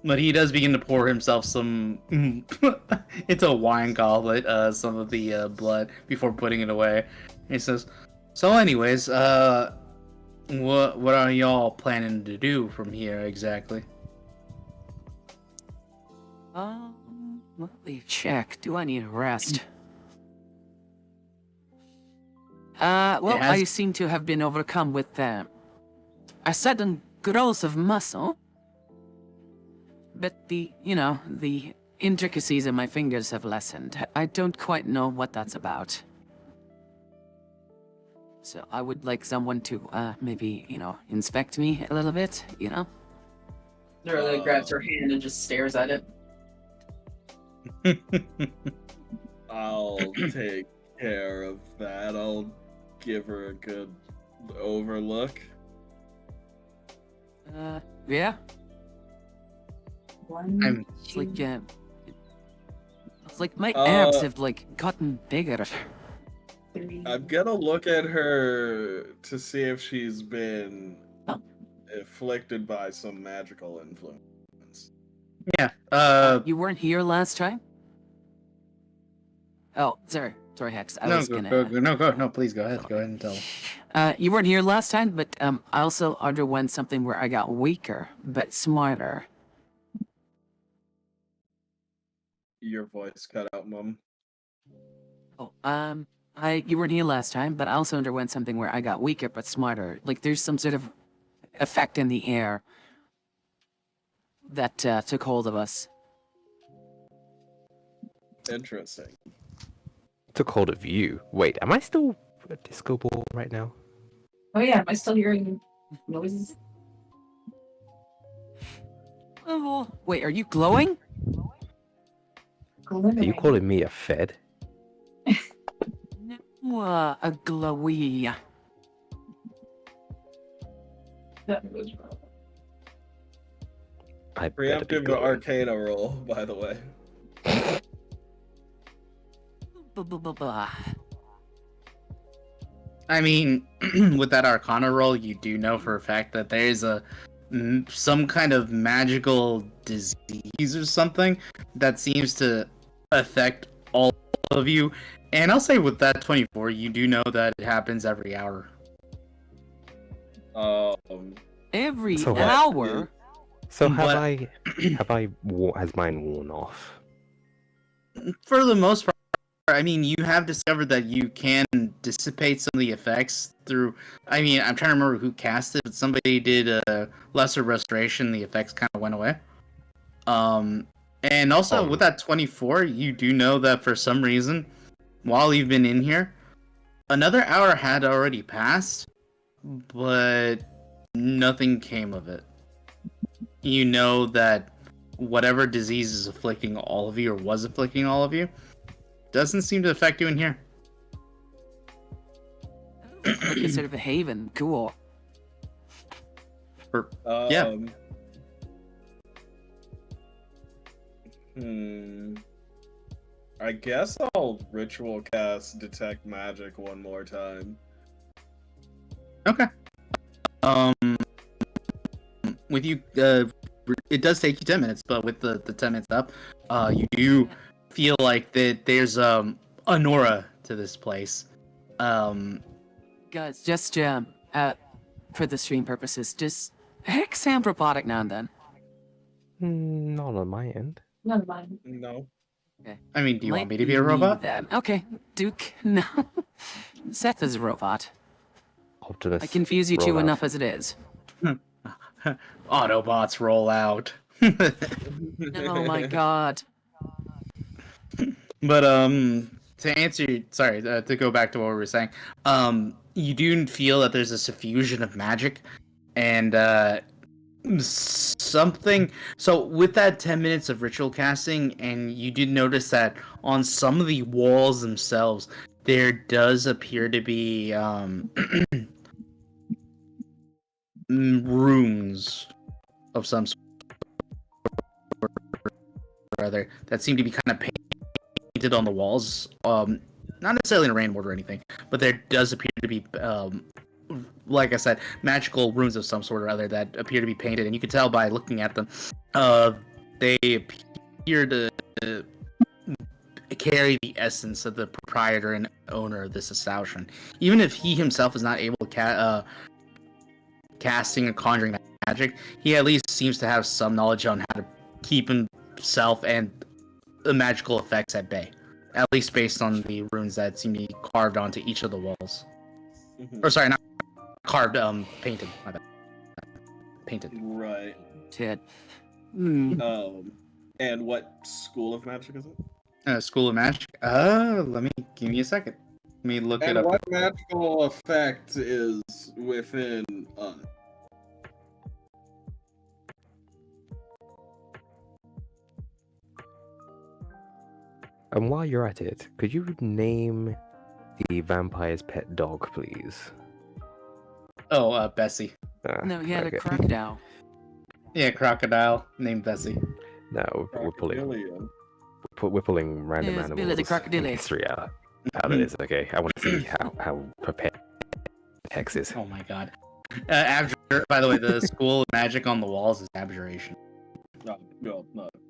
But he does begin to pour himself some into a wine goblet, some of the blood before putting it away. And he says, "So, anyways, what are y'all planning to do from here exactly?" Let me check. Do I need a rest? Well, It has- I seem to have been overcome with a sudden growth of muscle. But the intricacies of my fingers have lessened. I don't quite know what that's about. So I would like someone to, maybe, inspect me a little bit, Zorlia grabs her hand and just stares at it. I'll take care of that. I'll give her a good overlook. Yeah? One, It's like my abs have, gotten bigger. three. I'm gonna look at her to see if she's been afflicted by some magical influence. Yeah. You weren't here last time? Oh, sorry, Hex. I was gonna... No, please go ahead. Go ahead and tell. You weren't here last time, but I also underwent something where I got weaker, but smarter. Your voice cut out, Mum. Oh, you weren't here last time, but I also underwent something where I got weaker, but smarter. Like, there's some sort of effect in the air that took hold of us. Interesting. Took hold of you. Wait, am I still a disco ball right now? Oh yeah, am I still hearing noises? Oh, wait, are you glowing? Are you Glimmering. calling me a fed? No, a glowy. That was wrong. I better be Preemptive to glowing. Arcana roll, by the way. Blah. I mean, with that Arcana roll, you do know for a fact that there is a some kind of magical disease or something that seems to affect all of you. And I'll say with that 24, you do know that it happens every hour. Every So what? hour? So But- has mine worn off? For the most part, I mean, you have discovered that you can dissipate some of the effects through. I mean, I'm trying to remember who cast it, but somebody did a lesser restoration. The effects kind of went away. And also with that 24, you do know that for some reason, while you've been in here, another hour had already passed, but nothing came of it. You know that whatever disease is afflicting all of you, or was afflicting all of you, doesn't seem to affect you in here. Like a sort of a haven. Cool. Yeah. I guess I'll ritual cast detect magic one more time. Okay. With you, it does take you 10 minutes, but with the 10 minutes up, you do feel like that there's an aura to this place. Guys, just for the stream purposes, just heck sound robotic now and then. Not on my end. None of mine. No. Okay. I mean, do you want Might me to be a robot? Then. Okay, Duke. No. Seth is a robot. Optimus. I confuse you roll two out. enough as it is. Autobots roll out. Oh my god. But to answer, sorry, to go back to what we were saying, you do feel that there's a suffusion of magic, and something. So with that 10 minutes of ritual casting, and you did notice that on some of the walls themselves, there does appear to be runes of some sort or other that seem to be kind of painted on the walls. Not necessarily in a rain order or anything, but there does appear to be, like I said, magical runes of some sort or other that appear to be painted, and you can tell by looking at them, they appear to carry the essence of the proprietor and owner of this establishment. Even if he himself is not able to casting and conjuring magic, he at least seems to have some knowledge on how to keep himself and the magical effects at bay. At least based on the runes that seem to be carved onto each of the walls. Or sorry, not carved, painted. My bad. Painted. Right. Ted. And what school of magic is it? School of Magic. Give me a second. Let me look it And up. what magical effect is within And while you're at it, could you name the vampire's pet dog, please? Oh, Bessie. No, he had okay. a crocodile. Yeah, crocodile named Bessie. No, we're pulling random Yes, animals. Billy the crocodile. History out of this. Okay, I want to see how prepared Hex is. Oh my god. By the way, the School of Magic on the walls is abjuration. no,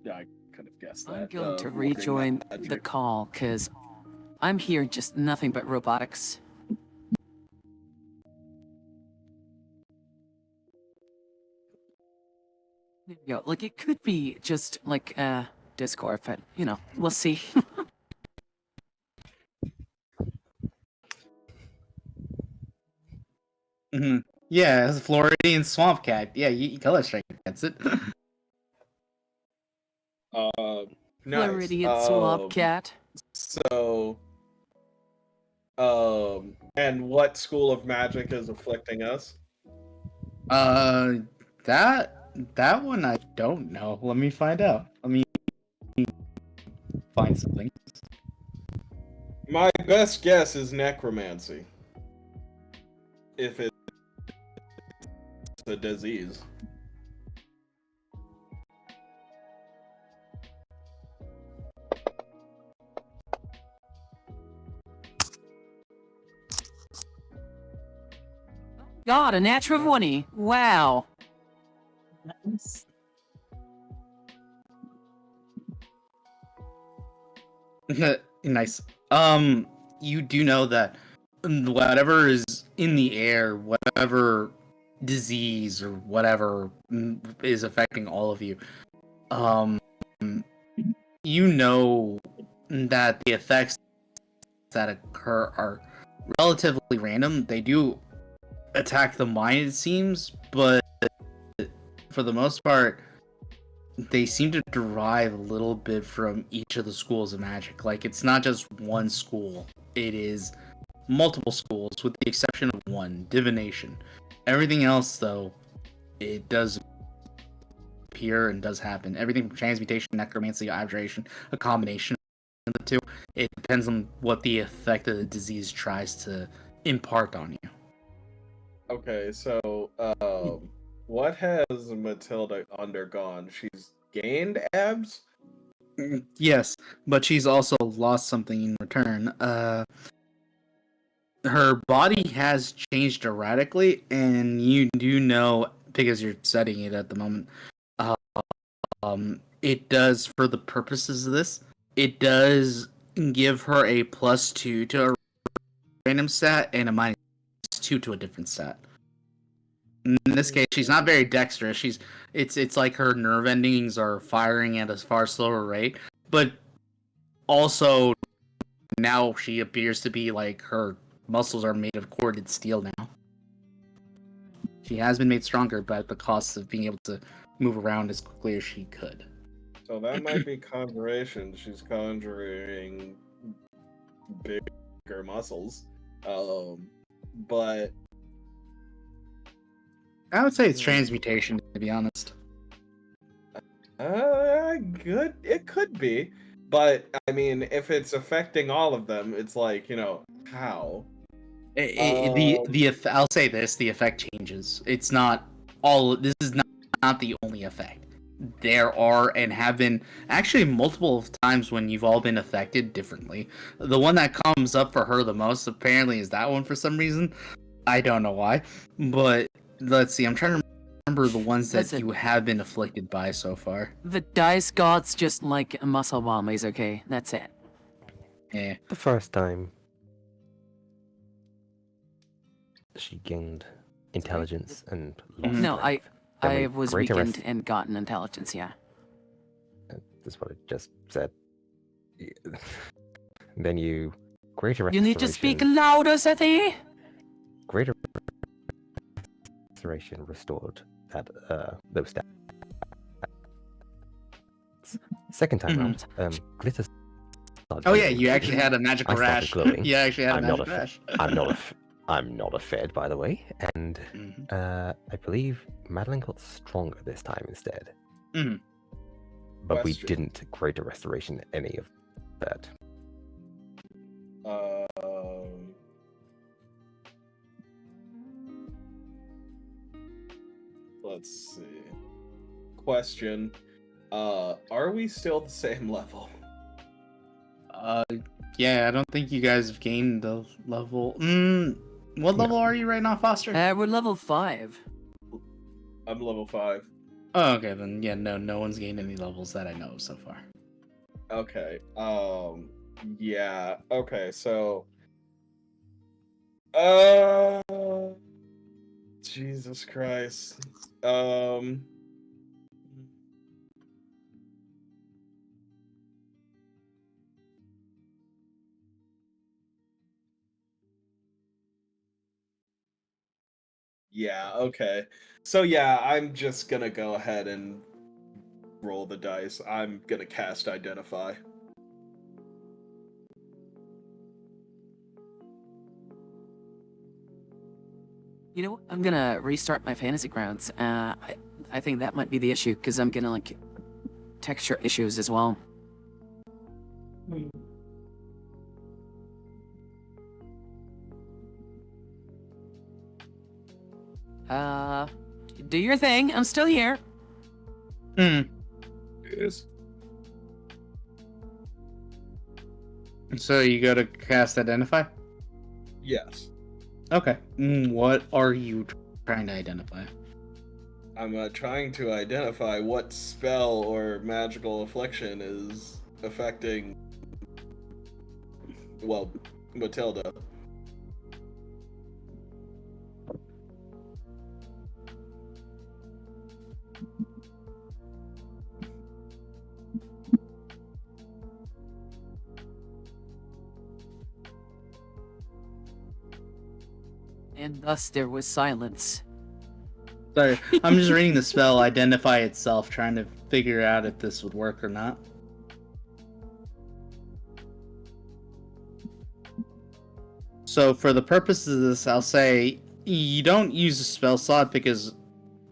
yeah, I could have guessed that. I'm going to warding rejoin magic. the call, because I'm hearing just nothing but robotics. There you go. Like, it could be just, like, Discord, but, you know, we'll see. Mm-hmm. Yeah, it's a Floridian swamp cat. Yeah, you color strike gets it. Nice. Floridian swamp cat. So, and what school of magic is afflicting us? That one I don't know. Let me find out. Let me find something. My best guess is necromancy. If it's a disease. God, a natural 20. Wow. Nice. You do know that whatever is in the air, whatever disease or whatever is affecting all of you, um, you know that the effects that occur are relatively random. They do attack the mind, it seems, but for the most part, they seem to derive a little bit from each of the schools of magic. Like, it's not just one school, it is multiple schools, with the exception of one, divination. Everything else, though, it does appear and does happen. Everything from transmutation, necromancy, abjuration, a combination of the two. It depends on what the effect of the disease tries to impart on you. Okay, so what has Matilda undergone? She's gained abs? Yes, but she's also lost something in return. Her body has changed erratically, and you do know, because you're studying it at the moment, it does, for the purposes of this, it does give her a +2 to a random stat and a -2 to a different stat. In this case, she's not very dexterous. It's like her nerve endings are firing at a far slower rate, but also now she appears to be like her muscles are made of corded steel now. She has been made stronger, but at the cost of being able to move around as quickly as she could. So that might be conjuration. She's conjuring bigger muscles. But I would say it's transmutation, to be honest. good. It could be. But I mean, if it's affecting all of them, it's like, how? I'll say this: the effect changes. It's not all. This is not the only effect. There are and have been actually multiple times when you've all been affected differently. The one that comes up for her the most apparently is that one for some reason. I don't know why, but let's see. I'm trying to remember the ones that Listen. you have been afflicted by so far. The dice god's just like a muscle bomb. He's okay. That's it. Yeah. The first time she gained intelligence and lost No, strength. Then I we was greater weakened rest- and gotten intelligence. Yeah. That's what I just said. Then you greater You need to speak restoration- louder, Sethy. Greater restoration restored that those stats. Second time round, glitter. Oh yeah, you actually had a magical I started rash. glowing. You actually had a I'm not magical a- rash. I'm not a fed, by the way, and Mhm. I believe Madeline got stronger this time instead. Mhm. But we Question. didn't greater restoration any of that. Let's see. Question. Are we still the same level? Yeah, I don't think you guys have gained the level. What level are you right now, Foster? We're level 5. I'm level 5. Oh, okay, then yeah, no one's gained any levels that I know of so far. Okay. Yeah. Okay, so Jesus Christ. Yeah, okay. So yeah, I'm just gonna go ahead and roll the dice. I'm gonna cast Identify. You know what? I'm gonna restart my fantasy grounds. I think that might be the issue because I'm gonna like texture issues as well. Do your thing. I'm still here. Yes. So you go to cast Identify? Yes. Okay. What are you trying to identify? I'm trying to identify what spell or magical affliction is affecting, well, Matilda. And thus there was silence. Sorry, I'm just reading the spell identify itself, trying to figure out if this would work or not. So for the purposes of this, I'll say you don't use a spell slot because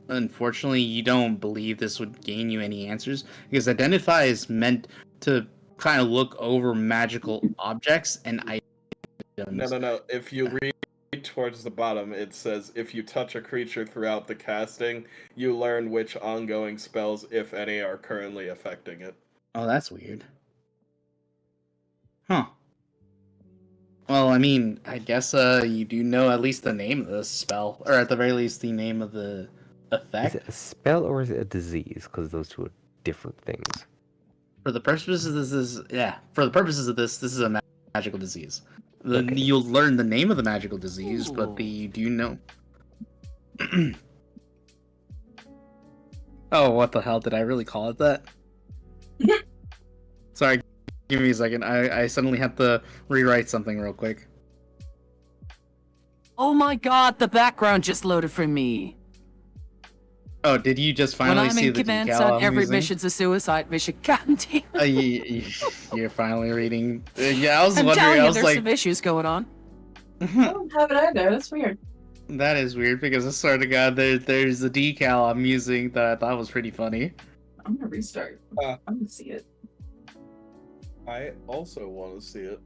unfortunately you don't believe this would gain you any answers, because identify is meant to kind of look over magical objects and items. No. If you read towards the bottom, it says if you touch a creature throughout the casting, you learn which ongoing spells, if any, are currently affecting it. Oh, that's weird. Huh. Well, I mean, I guess you do know at least the name of the spell, or at the very least the name of the Is effect. it a spell or is it a disease? Because those two are different things. For the purposes of this is a magical disease. Okay. You'll learn the name of the magical disease, but Ooh. you do know. Oh, what the hell? Did I really call it that? Sorry, give me a second. I suddenly have to rewrite something real quick. Oh my god, the background just loaded for me. Oh, did you just When finally I'm see in the command, decal son, I'm every using? mission's a suicide mission. God damn. You're finally reading. Yeah, I was I'm wondering. telling I you, was there's like, some issues going on. I don't have it either. That's weird. that is weird because I swear to God, there's a decal I'm using that I thought was pretty funny. I'm gonna restart. I'm gonna see it. I also want to see it.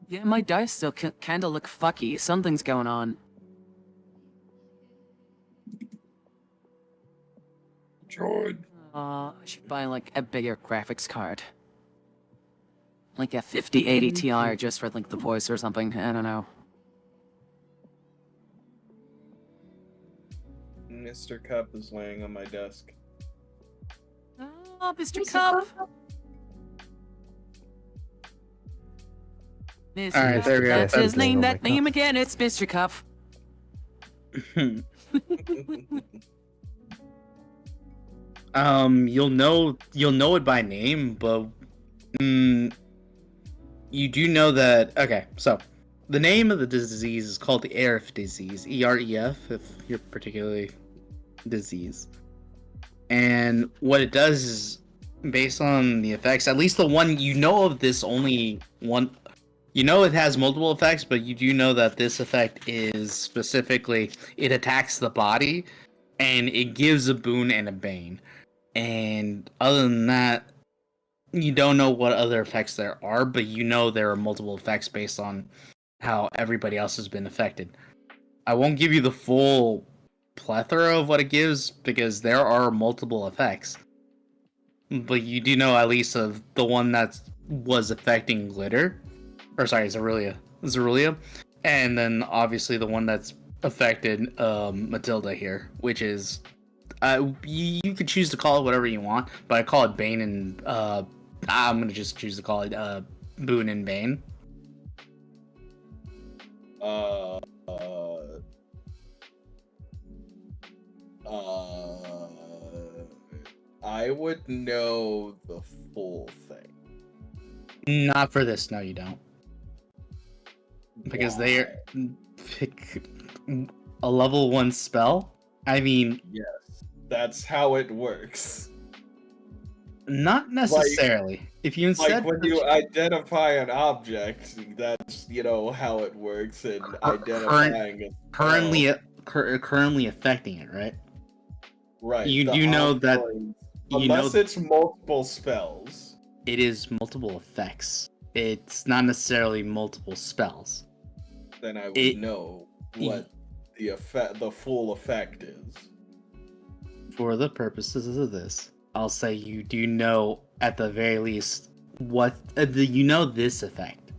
Yeah, my dice still kinda look fucky. Something's going on. I should buy like a bigger graphics card. Like a 5080 Ti just for like the voice or something. I don't know. Mr. Cup is laying on my desk. Oh, Mr. Cup. Mr. All right, Cup, there we go. that's his That's name. on my That name cup. again. It's Mr. Cup. You'll know it by name, but you do know that. Okay, so the name of the disease is called the ERF disease, EREF, if you're particularly disease. And what it does is, based on the effects, at least the one you know of, this only one. You know it has multiple effects, but you do know that this effect is specifically it attacks the body, and it gives a boon and a bane. And other than that, you don't know what other effects there are, but you know there are multiple effects based on how everybody else has been affected. I won't give you the full plethora of what it gives because there are multiple effects. But you do know at least of the one that was affecting Glitter. Or sorry, Zerulia. And then obviously the one that's affected Matilda here, which is you could choose to call it whatever you want, but I call it Bane and I'm gonna just choose to call it Boon and Bane. I would know the full thing. Not for this, no, you don't. Because Why? they pick a level 1 spell. I mean, Yes, that's how it works. not necessarily. If you instead Like when you identify an object, that's how it works in identifying a spell. currently affecting it, right? Right. You the do know that ongoing- you know unless it's multiple spells. it is multiple effects. It's not necessarily multiple spells. Then I would know what the full effect is. For the purposes of this, I'll say you do know at the very least what you know this effect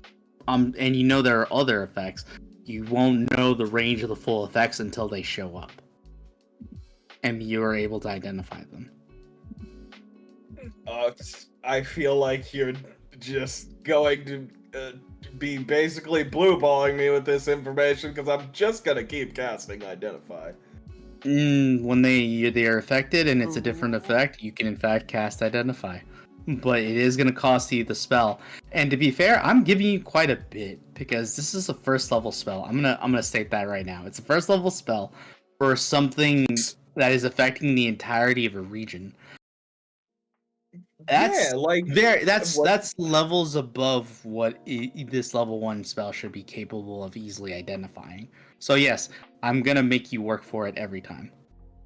and you know there are other effects, you won't know the range of the full effects until they show up, and you are able to identify them. I feel like you're just going to be basically blue balling me with this information because I'm just gonna keep casting Identify. When they are affected and it's a different effect, you can in fact cast Identify, but it is going to cost you the spell. And to be fair, I'm giving you quite a bit because this is a first level spell. I'm gonna state that right now. It's a first level spell for something that is affecting the entirety of a region. That's that's levels above what this level 1 spell should be capable of easily identifying. So yes, I'm gonna make you work for it every time.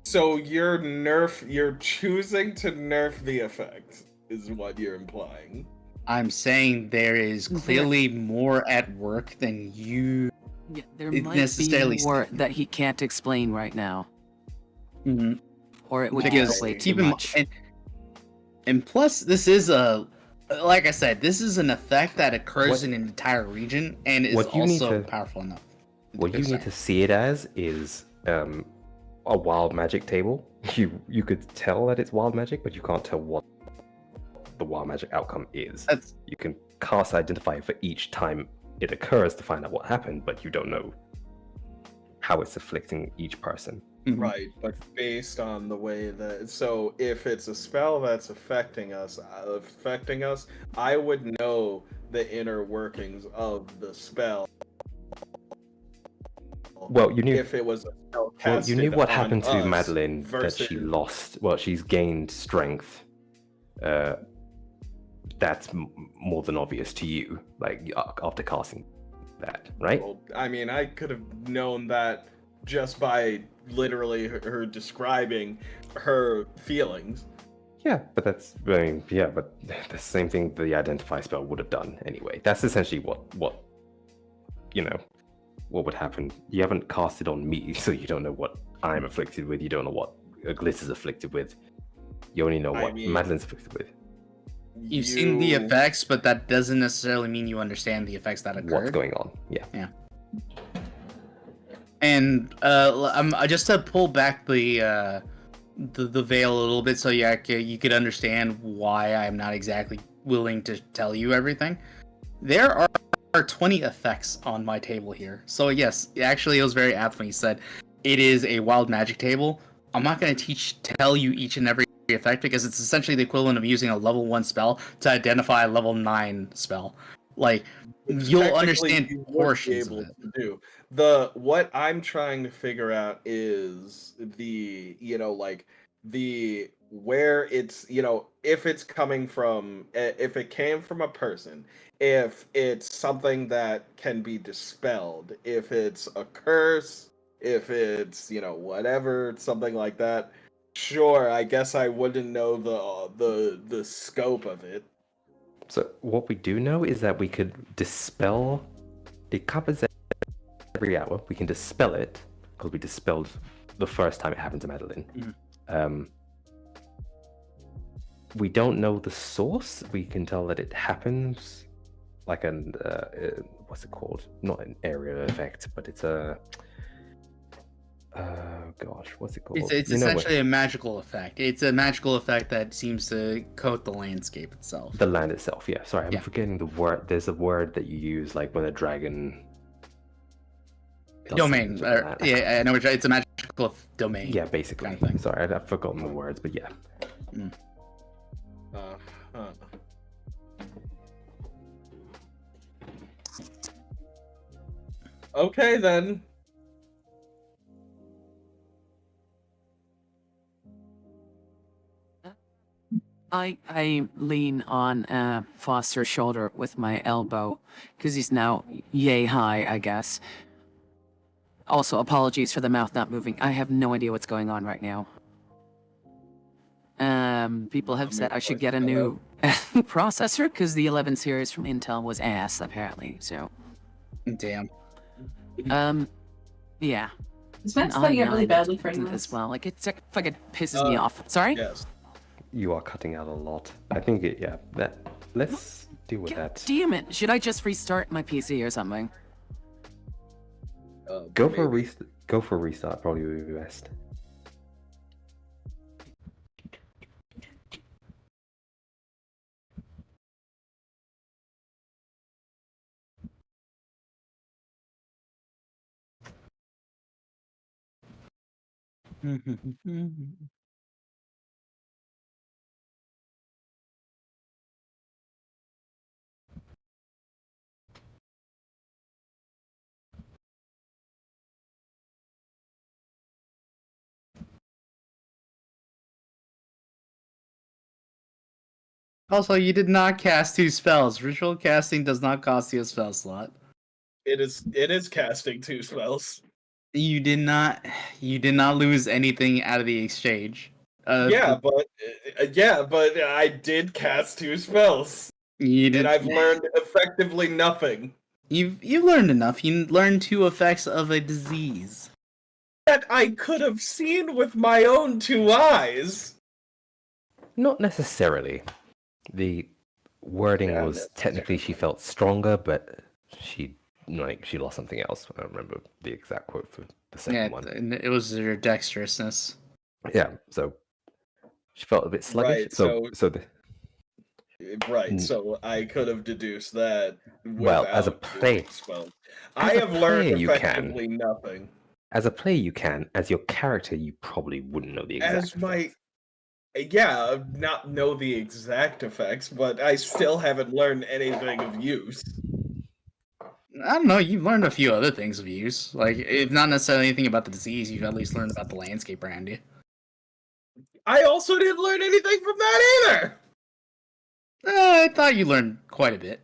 So you're choosing to nerf the effect, is what you're implying. I'm saying there is clearly more at work than you. Yeah, there might be more that he can't explain right now. Mm-hmm. Or it would give away too much. And plus, this is like I said, this is an effect that occurs in an entire region and is also powerful enough. What you need to see it as is a wild magic table. You could tell that it's wild magic, but you can't tell what the wild magic outcome is. You can cast Identify for each time it occurs to find out what happened, but you don't know how it's afflicting each person. Right, but based on the way that... So if it's a spell that's affecting us, I would know the inner workings of the spell. Well, you knew if it was a spell casted you knew what happened to us Madeline, versus... that she lost. Well, she's gained strength. That's more than obvious to you, like after casting that, right? Well, I mean, I could have known that just by literally her describing her feelings. Yeah, but that's but the same thing the Identify spell would have done anyway. That's essentially what would happen. You haven't cast it on me, so you don't know what I'm afflicted with. You don't know what Gliss is afflicted with. You only know what Madeline's afflicted with. You've seen the effects, but that doesn't necessarily mean you understand the effects that occurred. What's going on? Yeah. And just to pull back the veil a little bit, so you could understand why I'm not exactly willing to tell you everything. There are 20 effects on my table here. So yes, actually, it was very apt when you said it is a wild magic table. I'm not going to tell you each and every effect because it's essentially the equivalent of using a level 1 spell to identify a level 9 spell. Like, you'll understand portions of it. What I'm trying to figure out is where it's, if it's coming from, if it came from a person, if it's something that can be dispelled, if it's a curse, if it's, whatever, something like that. Sure, I guess I wouldn't know the scope of it. So what we do know is that we could dispel. It happens every hour. We can dispel it because we dispelled the first time it happened to Madeline. We don't know the source. We can tell that it happens like what's it called? Not an area effect, but it's a... gosh, what's it called? It's essentially a magical effect. It's a magical effect that seems to coat the landscape itself. The land itself, yeah. Sorry, I'm forgetting the word. There's a word that you use, like when a dragon... Domain. I know it's a magical domain. Yeah, basically. Kind of thing. Sorry, I've forgotten the words, but yeah. Okay, then. I lean on Foster's shoulder with my elbow, because he's now yay high, I guess. Also, apologies for the mouth not moving. I have no idea what's going on right now. People have said I should get a new processor, because the 11 series from Intel was ass, apparently, so... Damn. Yeah. Is Matt's playing it really badly for you as well? Like, it fucking pisses me off. Sorry? Yes. You are cutting out a lot. I think let's Deal with God that. damn it! Should I just restart my PC or something? Go for a Maybe. go for a restart. Probably would be best. Also, you did not cast 2 spells. Ritual casting does not cost you a spell slot. It is casting 2 spells. You did not lose anything out of the exchange. Yeah, but I did cast 2 spells, You did. and I've learned effectively nothing. You've learned enough. You learned 2 effects of a disease. That I could have seen with my own 2 eyes. Not necessarily. The wording Not was technically she felt stronger, but she lost something else. I don't remember the exact quote for the second one. And it was your dexterousness. Yeah, so she felt a bit sluggish. Right, So Right, so I could have deduced that well, as a without play- doing spells. as I a have learned player, you can. effectively nothing. as a player you can. As your character, you probably wouldn't know the exact As my effects. Yeah, not know the exact effects, but I still haven't learned anything of use. I don't know. You've learned a few other things of use. Like, if not necessarily anything about the disease, you've at least learned about the landscape around you. I also didn't learn anything from that either. I thought you learned quite a bit.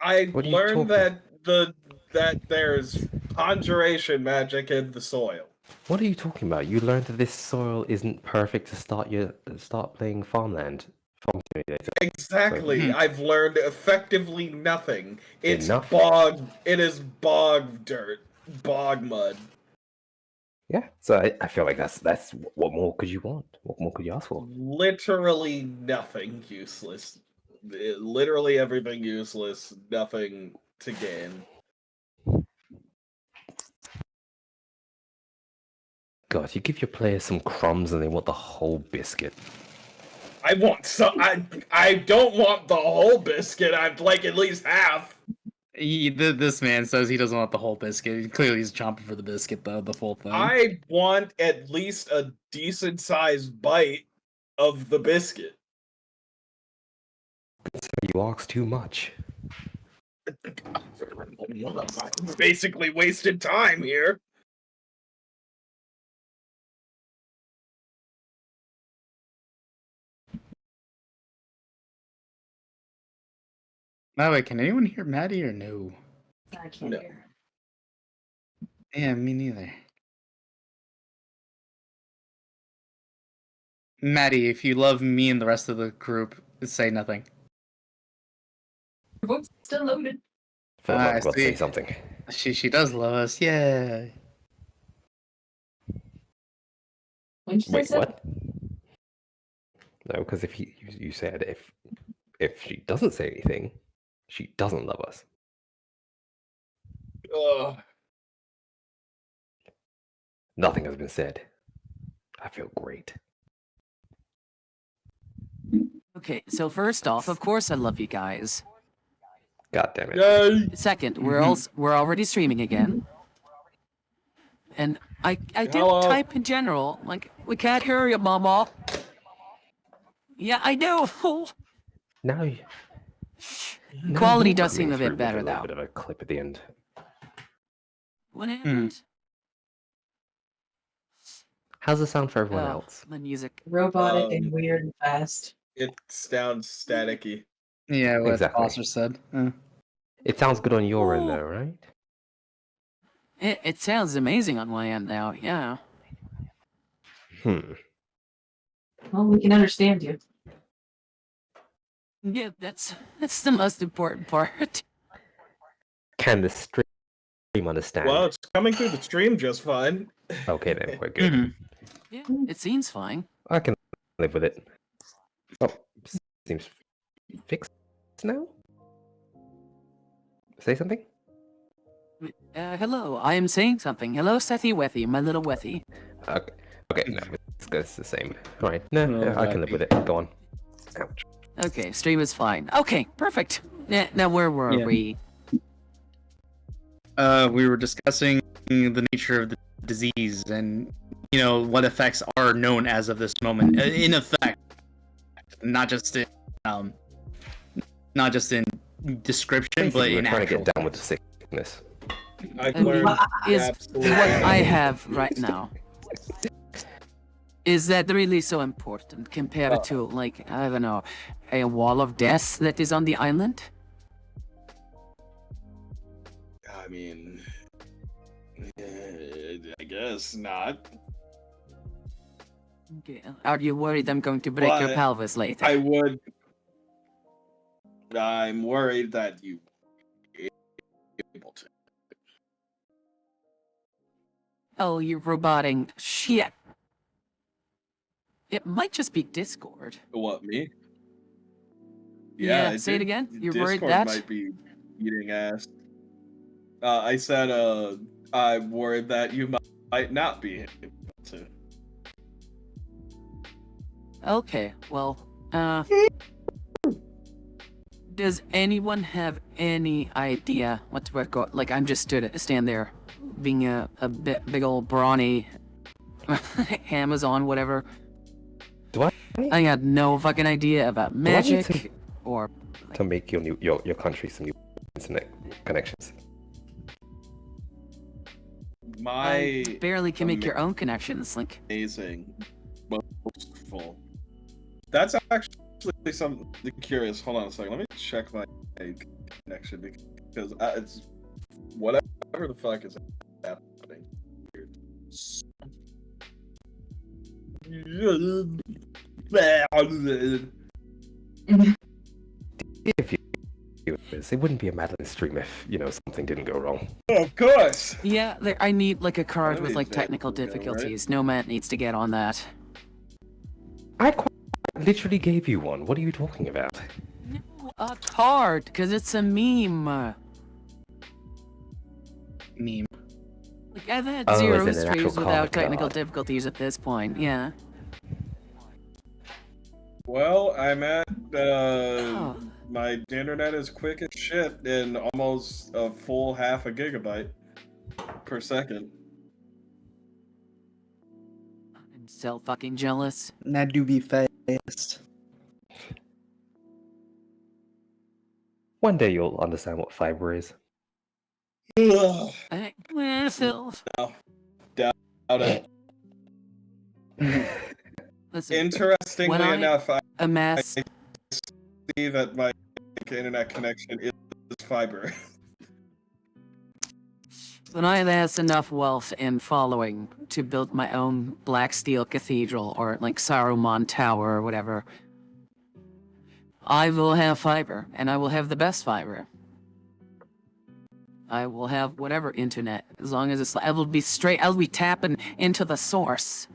I What are you learned talking- that there's conjuration magic in the soil. What are you talking about? You learned that this soil isn't perfect to start playing farmland. Farm simulator. Exactly. So- I've learned effectively nothing. It's Enough? It is bog dirt, bog mud. Yeah, so I feel like that's what more could you want? What more could you ask for? Literally nothing useless. Literally everything useless. Nothing to gain. God, you give your players some crumbs and they want the whole biscuit. I want some. I don't want the whole biscuit. I'd like at least half. This man says he doesn't want the whole biscuit. Clearly, he's chomping for the biscuit, though, the full thing. I want at least a decent sized bite of the biscuit. You ask too much. Basically wasted time here. By the way, can anyone hear Maddie or no? I can't No. hear. Yeah, me neither. Maddie, if you love me and the rest of the group, say nothing. Your voice still loaded. Felt like I was about to say see. something. She does love us, yeah. When did you say Wait, so? what? No, because if you said if she doesn't say anything, she doesn't love us. Ugh. Nothing has been said. I feel great. Okay, so first off, of course I love you guys. God damn it. Yay! Second, we're already streaming again. And I didn't Hello. type in general. Like, we can't hear you, Mama. Yeah, I know. Now you. Quality you does coming seem a through bit with better, a little though. bit of a clip at the end. What happened? How's the sound for everyone Oh, else? the music. Robotic and Um, weird and fast. It sounds staticky. Yeah, what Exactly. Foster said. It sounds good on your end, Oh. though, right? It sounds amazing on my end now, yeah. Well, we can understand you. Yeah, that's the most important part. Can the stream understand? Well, it's coming through the stream just fine. Okay, then we're good. Mhm. Yeah, it seems fine. I can live with it. Oh, seems fixed now. Say something? Hello, I am saying something. Hello, Sethy Wethy, my little Wethy. Okay. Okay, no, it's the same. All right, no, No, I can live with it. Go on. Ouch. Okay, stream is fine. Okay, perfect. Yeah, now where were Yeah. we? We were discussing the nature of the disease and what effects are known as of this moment. In effect, not just in description, but Basically, we're in trying to actual get down with the facts. sickness. I've I mean, learned is absolutely what I nothing. have right now. Is that really so important compared to, like, I don't know, a wall of death that is on the island? I mean, I guess not. Okay. Are you worried I'm going to break your But pelvis later? I would. I'm worried that you able to. Oh, you roboting shit. It might just be Discord. What, me? Yeah, say it again? You're worried Discord that? might be eating ass. I said, I'm worried that you might not be able to. Okay, well, does anyone have any idea what to work on? Like, I'm just stand there, being a big old brawny Amazon, whatever. Do I I got no fucking idea about I need to- magic or. to make your country some new internet connections? My I barely can make your own connections. Like, amazing, boastful. That's actually something curious. Hold on a second. Let me check my connection because it's whatever the fuck is happening. If you it wouldn't be a Madeline stream if something didn't go wrong. Of course. yeah, I need like a card Let with me like check technical this out, right? difficulties. Nomad needs to get on that. I quite literally gave you one. What are you talking about? No, a card, because it's a meme. Meme. Like, I've had Oh, zero as in an actual streams without comic technical card. difficulties at this point, yeah. Well, I'm at Oh. my internet is quick as shit and almost a full half a gigabyte per second. I'm so fucking jealous. That do be fast. One day you'll understand what fiber is. Ugh, Phil, doubt it. listen, Interestingly when I enough, I amass see that my internet connection is fiber. when I amass enough wealth and following to build my own black steel cathedral or like Saruman Tower or whatever, I will have fiber, and I will have the best fiber. I will have whatever internet, as long as I will be straight. I'll be tapping into the source.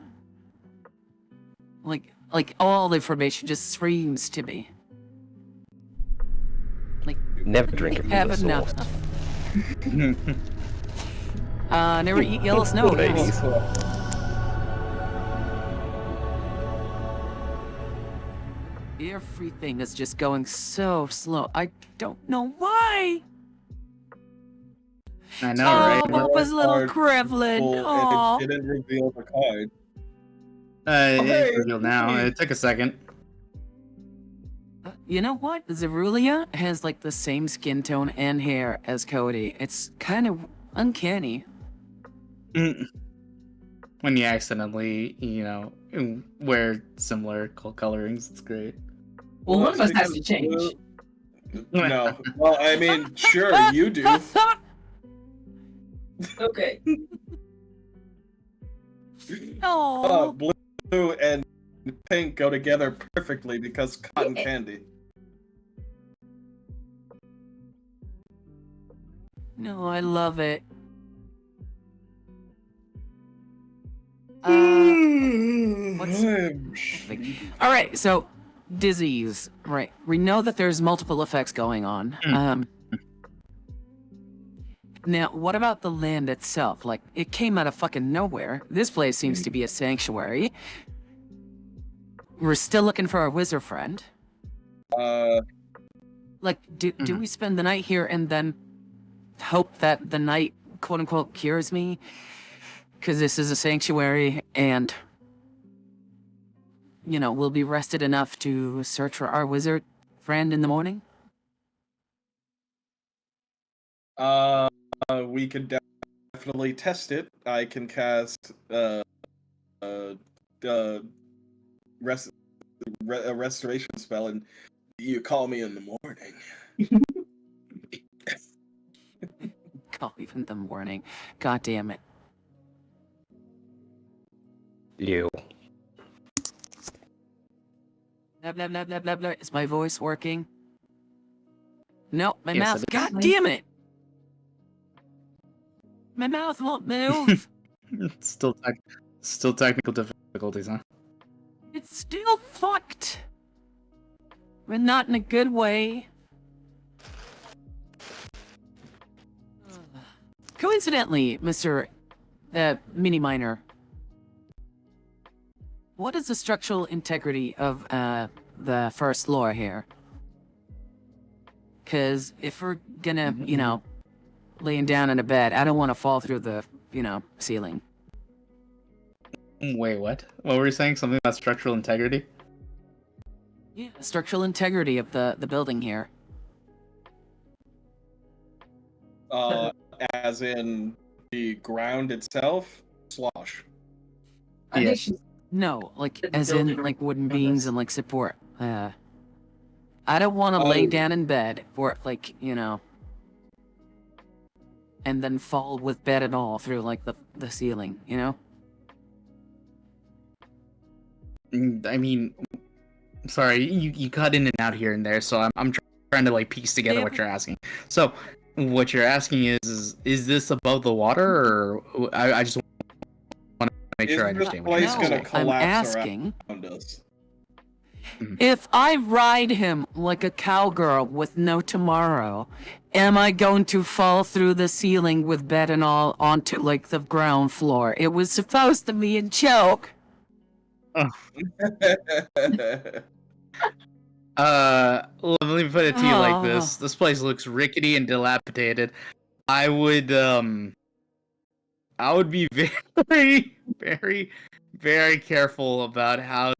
Like all the information just screams to me. Like, Never drink it from have the enough. source. Never eat yellow snow. Ladies. Everything is just going so slow. I don't know why. I know, Oh, right? what was little Card Krevlin? full, Oh, and it didn't reveal the card. It's hey, revealed now. It took a second. you know what? Zerulia has like the same skin tone and hair as Cody. It's kind of uncanny. When you accidentally, wear similar colorings, it's great. Well, one of us that's has to change. No. Well, I mean, sure, you do. Okay. Oh, Blue and pink go together perfectly because cotton candy. no, I love it. What's all right? So, disease. Right. We know that there's multiple effects going on. Now, what about the land itself? Like, it came out of fucking nowhere. This place seems to be a sanctuary. We're still looking for our wizard friend. Like, do we spend the night here and then hope that the night, quote unquote, cures me? Because this is a sanctuary and, you know, we'll be rested enough to search for our wizard friend in the morning? We could definitely test it. I can cast a restoration spell, and you call me in the morning. Call me in the morning. God damn it. You. Blah, blah, blah, blah, blah, blah. Is my voice working? No, my Yes, mouth. it is. God damn it! My mouth won't move. Still technical difficulties, huh? It's still fucked. But not in a good way. Coincidentally, Mr. Mini Miner, what is the structural integrity of the first floor here? Because if we're gonna, you know, laying down in a bed, I don't want to fall through the, you know, ceiling. Wait, what? What were you saying? Something about structural integrity? Yeah, structural integrity of the building here. As in the ground itself, slosh. I Yeah. think she's No, like The as in building like wooden around beams us. and like support. I don't want to lay Oh. down in bed or like, you know, and then fall with bed and all through like the ceiling, you know? I mean, sorry, you cut in and out here and there, so I'm trying to like piece together Yeah, what but- you're asking. So, what you're asking is this above the water, or I just want to make sure I Is this understand what you're place No, gonna asking. I'm collapse asking around us? if I ride him like a cowgirl with no tomorrow, am I going to fall through the ceiling with bed and all onto like the ground floor? It was supposed to be a joke. Let me put it to you like this: Oh. this place looks rickety and dilapidated. I would be very, very, very careful about how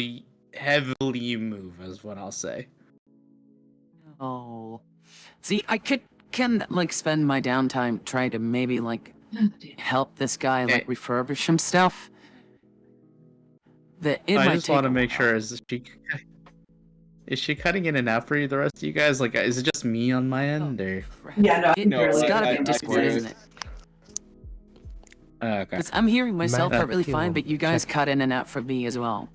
heavily you move, is what I'll say. Oh. See, I can like spend my downtime trying to maybe like help this guy like refurbish some stuff. That it I might just take want a to make while. sure is she cutting in and out for you, the rest of you guys? Like, is it just me on my end, or? Yeah, no, No, It's I- gotta I- be Discord, I- isn't it? Okay. Because I'm hearing myself Matt, perfectly fine, you but you guys check- cut in and out for me as well.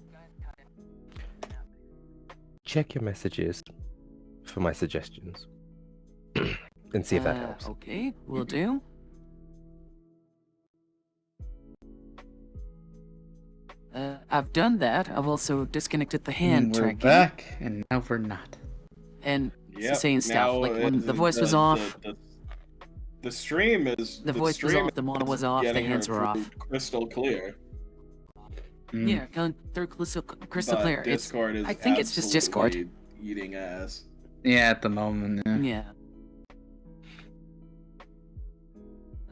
Check your messages for my suggestions. And see if that helps. Okay, will do. I've done that. I've also disconnected the hand We're tracking back, and now we're not. and Yep, saying stuff. now, Like when the voice was the- off, the stream is the voice was stream off, the mono was off, the getting her hands were off. through crystal clear. Yeah, going through crystal But clear. It's Discord is I think it's just Discord. absolutely eating ass. Yeah, at the moment. Yeah. yeah.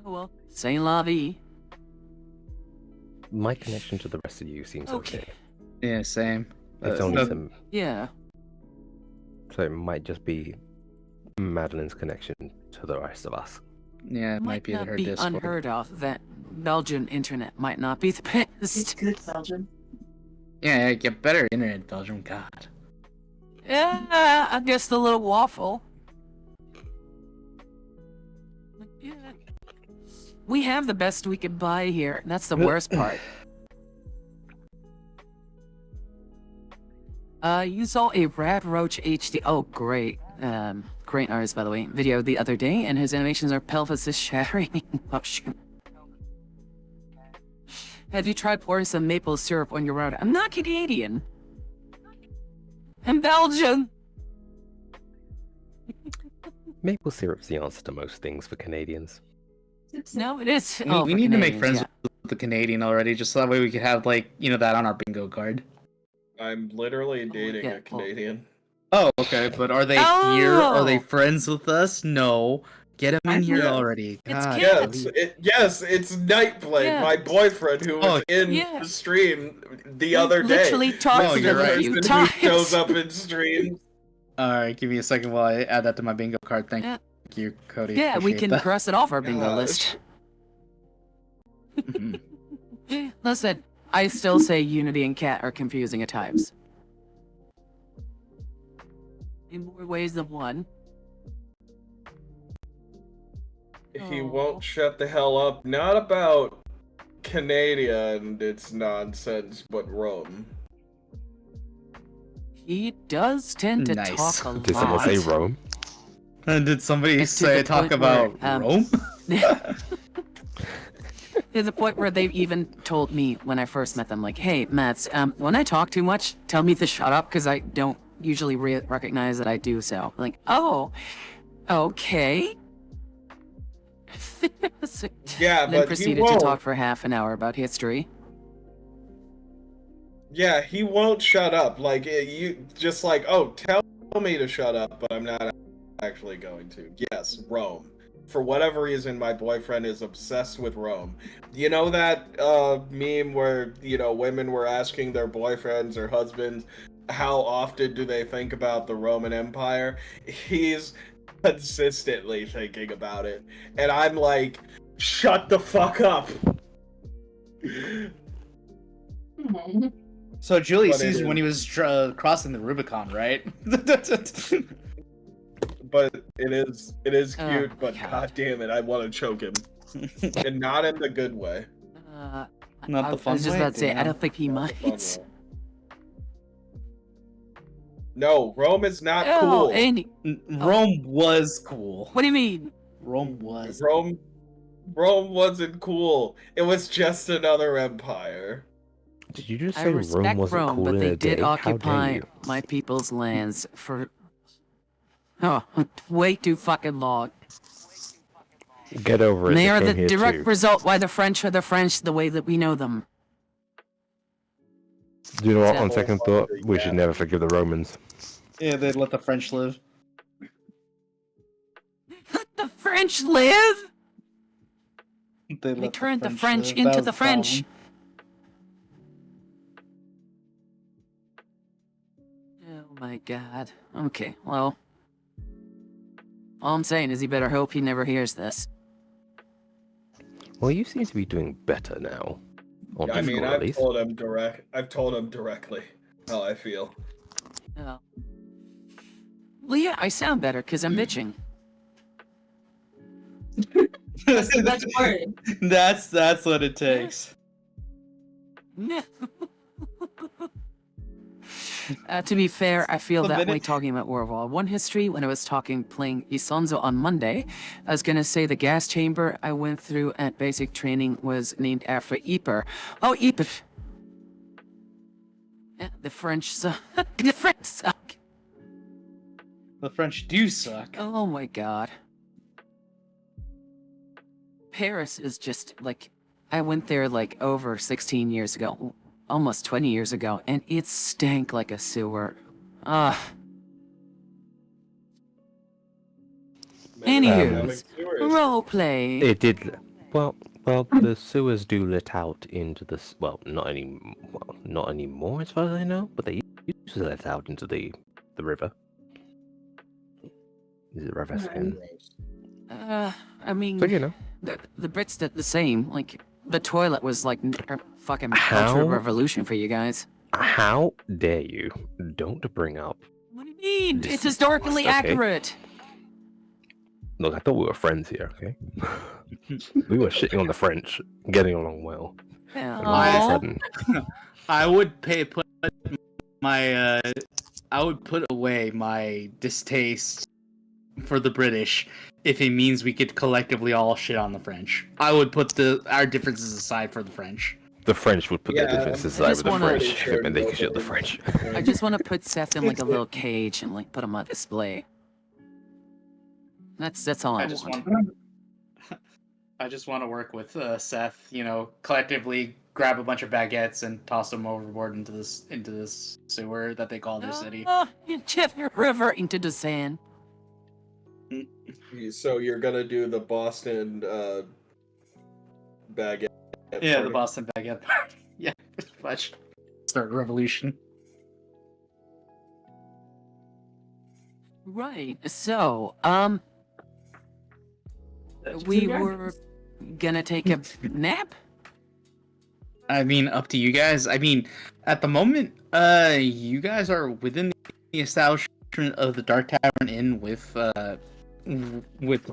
Oh well, c'est la vie. My connection to the rest of you seems okay. Okay. Yeah, same. It's Uh, only no- some, Yeah. so it might just be Madeline's connection to the rest of us. Yeah, it might Might be not her be Discord. unheard of that Belgian internet might not be the It's best. good, Belgium. Yeah, get better internet, Belgium. God. Yeah, I guess the little waffle. Yeah. We have the best we could buy here. And that's the worst part. You saw a Rad Roach HD. Oh, great. Great artist, by the way. Video the other day, and his animations are pelvis is shattering. Oh, shoot. Have you tried pouring some maple syrup on your router? I'm not Canadian. I'm Belgian. Maple syrup's the answer to most things for Canadians. No, it is. We, Oh, we for need to make Canadians, friends yeah. with the Canadian already, just so that way we could have like that on our bingo card. I'm literally dating yeah, a Canadian. Oh, okay, but are they here? Are they Oh! friends with us? No. Get them in here Yes. already. It's God, Cat. Yes, it's Nightblade, Yeah. my boyfriend, who was in yeah. the stream the We other day. literally talked Oh, to you're them a right. few Person times. who shows up in streams. Alright, give me a second while I add that to my bingo card. Thank Yeah. you, Cody. Yeah, we Appreciate can that. cross it off our bingo Gosh. list. Mhm. Listen, I still say Unity and Cat are confusing at times. In more ways than one. He Aw. won't shut the hell up. Not about Canada and its nonsense, but Rome. He does tend to Nice. talk a Did someone lot. say Rome? And did somebody It's to say the talk point where, about Rome? There's a point where they've even told me when I first met them, like, hey, Mats, when I talk too much, tell me to shut up, because I don't usually recognize that I do so. Like, oh, okay. Yeah, Then but he proceeded to won't. talk for half an hour about history. Yeah, he won't shut up. Like, you just like, oh, tell me to shut up, but I'm not actually going to. Yes, Rome. For whatever reason, my boyfriend is obsessed with Rome. You know that meme where, women were asking their boyfriends or husbands how often do they think about the Roman Empire? He's consistently thinking about it. And I'm like, shut the fuck up. So Julie But it sees is- when he was crossing the Rubicon, right? But it is Oh, cute, but God. god damn it, I want to choke him. And not in the good way. Not I the fun was just way, about to say, I damn. don't think he Not the fun minds. way. No, Rome is not Oh, cool. Andy, Rome was cool. what do you mean? Rome was. Rome wasn't cool. It was just another empire. Did you just I say Rome respect wasn't Rome, cool but in they a did day? How occupy dare you? my people's lands for way too fucking long. Get over it. And they They are came the here direct too. result why the French are the French the way that we know them. Do you know what? On Exactly. second thought, we should never forgive the Romans. Yeah, they let the French live. Let the French live? They They let turned the French live. That into was the French. problem. Oh my god. Okay, well. All I'm saying is he better hope he never hears this. Well, you seem to be doing better now. On I mean, Discord, at I've least. told him directly how I feel. Oh. Well, yeah, I sound better because I'm bitching. That's the best part. That's what it takes. To be fair, I feel The that way minute- talking about World War I history when I was playing Isonzo on Monday. I was gonna say the gas chamber I went through at basic training was named after Ypres. Oh, Ypres. Yeah, the French suck. The French suck. The French do suck. Oh my god. Paris is just like, I went there like over 16 years ago, almost 20 years ago, and it stank like a sewer. Ugh. Anywho, roleplay. It did. Well, the sewers do let out into the. Not anymore, as far as I know. But they used to let out into the river. Is it River Seine? I mean, So you know. the Brits did the same. Like, the toilet was like a fucking How? cultural revolution for you guys. How dare you? Don't bring up. What do you mean? This It's historically is okay. accurate. Look, I thought we were friends here, okay? We were shitting on the French, getting along well. And all of a Aw. sudden, I would put my I would put away my distaste for the British if it means we could collectively all shit on the French. I would put our differences aside for the French. the French would put their Yeah, differences I aside just with the wanna- French if it meant they could shit the French. I just want to put Seth in like a little cage and like put him on display. That's all I, I just want. want. I just want to work with Seth. Collectively grab a bunch of baguettes and toss them overboard into this sewer that they call their city. You tip your river into the sand. So you're gonna do the Boston baguette? Yeah, the party? Boston baguette party. Yeah, pretty much. Start a revolution. Right. So, we and were gonna take a nap. I mean, up to you guys. I mean, at the moment, you guys are within the establishment of the Dark Tavern Inn with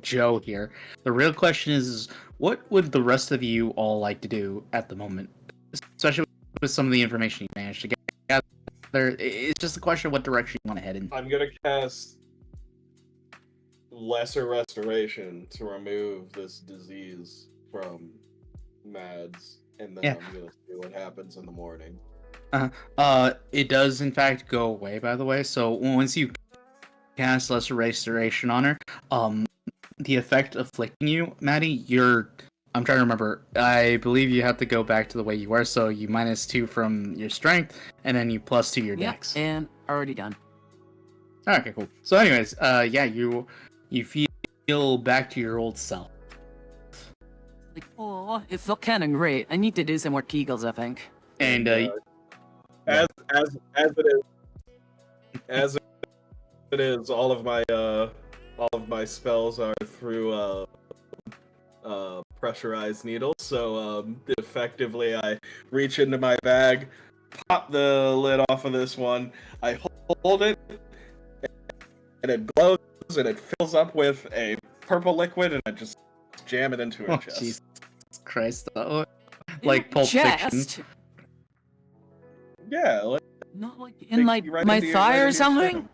Joe here. The real question is, what would the rest of you all like to do at the moment, especially with some of the information you managed to gather? It's just a question of what direction you want to head in. I'm gonna cast Lesser Restoration to remove this disease from Mads, and then Yeah. I'm gonna see what happens in the morning. It does in fact go away, by the way. So once you cast Lesser Restoration on her, the effect afflicting you, Maddie, I'm trying to remember. I believe you have to go back to the way you were. So you -2 from your strength, and then you +2 your Yep, dex. and already done. Okay, cool. So, anyways, yeah, you feel back to your old self. Like, oh, it felt kind of great. I need to do some more Kegels, I think. And as it is, all of my spells are through pressurized needles. So effectively, I reach into my bag, pop the lid off of this one, I hold it, and it glows, and it fills up with a purple liquid, and I just jam it into her chest. Jesus Christ! In Like my Pulp Fiction. chest? Yeah, like, Not like in like right my into your- thigh right or into your something? sternum.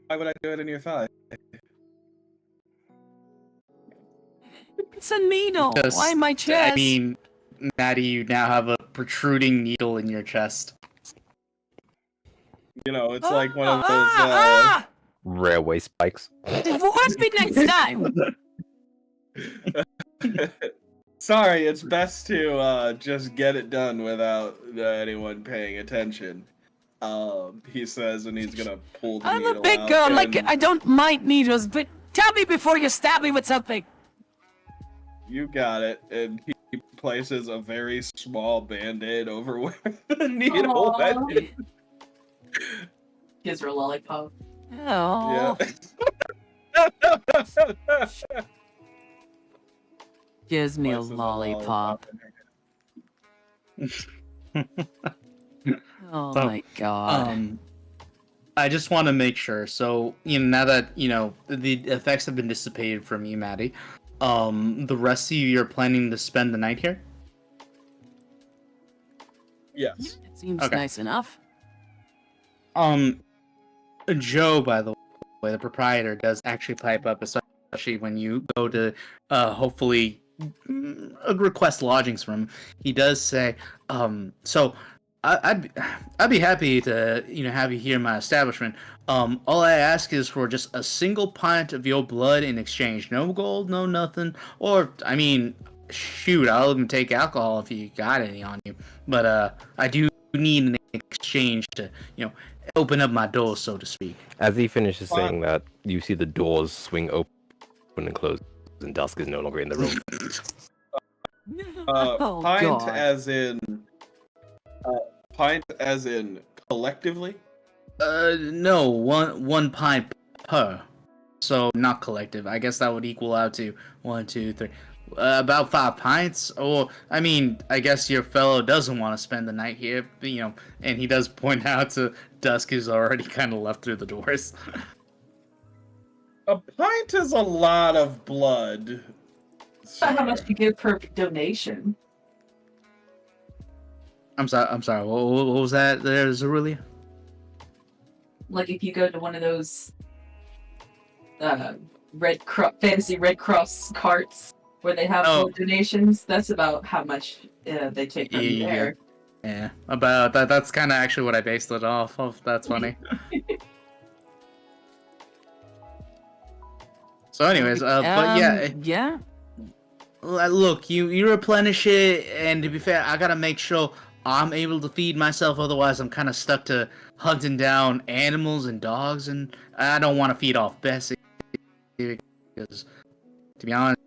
Why would I do it in your thigh? It's a needle. Just- Why my chest? I mean, Maddie, you now have a protruding needle in your chest. You know, it's like one of those. Railway spikes. Divorce me next time. Sorry, it's best to just get it done without anyone paying attention. He says, and he's gonna pull the I'm needle a big out, girl. Like, and I don't mind needles, but tell me before you stab me with something. you got it. And he places a very small band-aid over where the needle Aw. went. Gives her a lollipop. Oh. Yeah. Gives me a Places lollipop. in her- Oh So, my god. I just want to make sure. So, now that the effects have been dissipated from you, Maddie, the rest of you are planning to spend the night here. Yes. It seems okay. nice enough. Joe, by the way, the proprietor, does actually pipe up, especially when you go to hopefully request lodgings from him. He does say, so I'd be happy to have you here in my establishment. All I ask is for just a single pint of your blood in exchange. No gold, no nothing. Or I mean, shoot, I'll even take alcohol if you got any on you. But I do need an exchange to open up my door, so to speak. As he finishes saying that, you see the doors swing open and close, and Dusk is no longer in the room. Oh, pint God. pint as in collectively. No, one pint per. So not collective. I guess that would equal out to 1, 2, 3, about 5 pints. Or I mean, I guess your fellow doesn't want to spend the night here, and he does point out to Dusk, who's already kind of left through the doors. A pint is a lot of blood. How much you give per donation? I'm sorry. What was that there, Zerulia? Like if you go to one of those fantasy Red Cross carts where they have Oh. blood donations, that's about how much they take from you there. Yeah, about that. That's kind of actually what I based it off of. That's funny. So, anyways, but yeah, Yeah. look, you replenish it, and to be fair, I gotta make sure I'm able to feed myself. Otherwise, I'm kind of stuck to hunting down animals and dogs, and I don't want to feed off Bessie because, to be honest,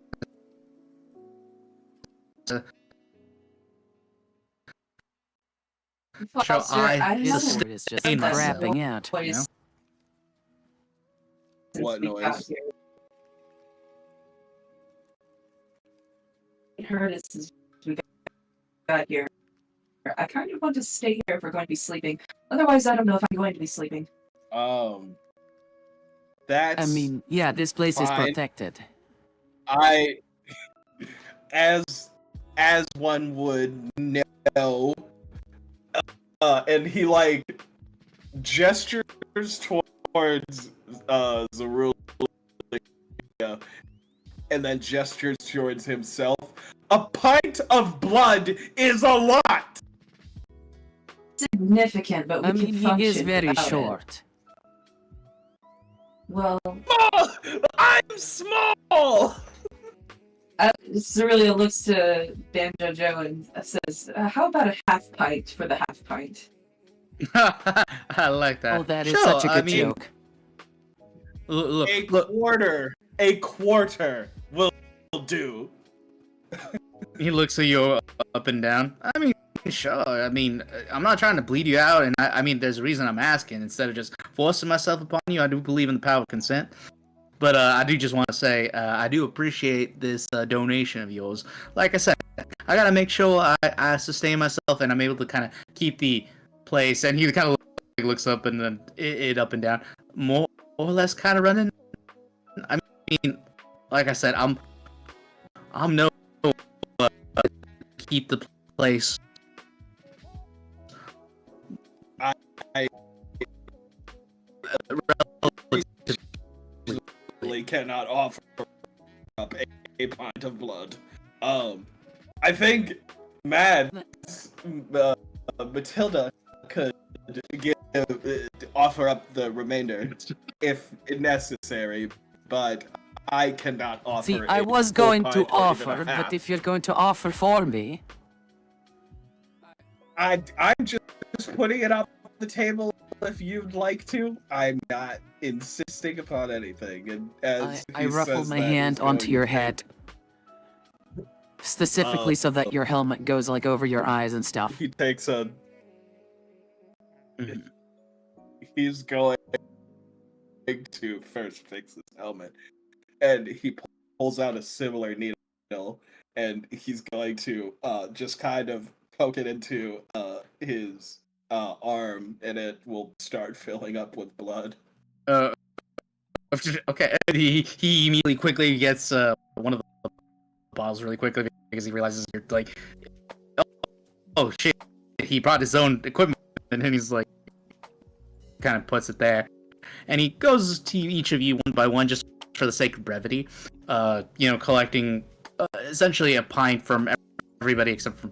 Foster, I His haven't sword is just sustain myself. crapping out. you know? since What we got noise? here. I heard it since we got here. I kind of want to stay here if we're going to be sleeping. Otherwise, I don't know if I'm going to be sleeping. That's I mean, yeah, this place is fine. protected. I as one would know, and he like gestures towards Zerulia, and then gestures towards himself. A pint of blood is a lot. Significant, but we I mean, can he function is very without it. short. Well, I'm small. Cerelia looks to Banjo Joe and says, "How about a half pint for the half pint?" I like that. Oh, that is Sure, such a I good mean, joke. Look, A quarter will do. he looks at you up and down. I mean, sure. I mean, I'm not trying to bleed you out, and I mean, there's a reason I'm asking. Instead of just forcing myself upon you, I do believe in the power of consent. But I do just want to say, I do appreciate this donation of yours. Like I said, I gotta make sure I sustain myself, and I'm able to kind of keep the place. And he kind of looks up and then it up and down, more or less kind of running. I mean, like I said, I'm no keep the place. I really cannot offer up a pint of blood. I think Matilda could offer up the remainder if necessary, but I cannot offer. See, I a was full going to pint or even a offer, half. but if you're going to offer for me, I'm just putting it up on the table if you'd like to. I'm not insisting upon anything. And as I he ruffle says my that, hand he's onto going your to head. Specifically so that your helmet goes like over your eyes and stuff. He takes a. He's going to first fix his helmet, and he pulls out a similar needle, and he's going to just kind of poke it into his arm, and it will start filling up with blood. Okay. He immediately quickly gets one of the bottles really quickly because he realizes you're like, oh shit. He brought his own equipment, and then he's like, kind of puts it there, and he goes to each of you one by one just for the sake of brevity. Collecting essentially a pint from everybody except for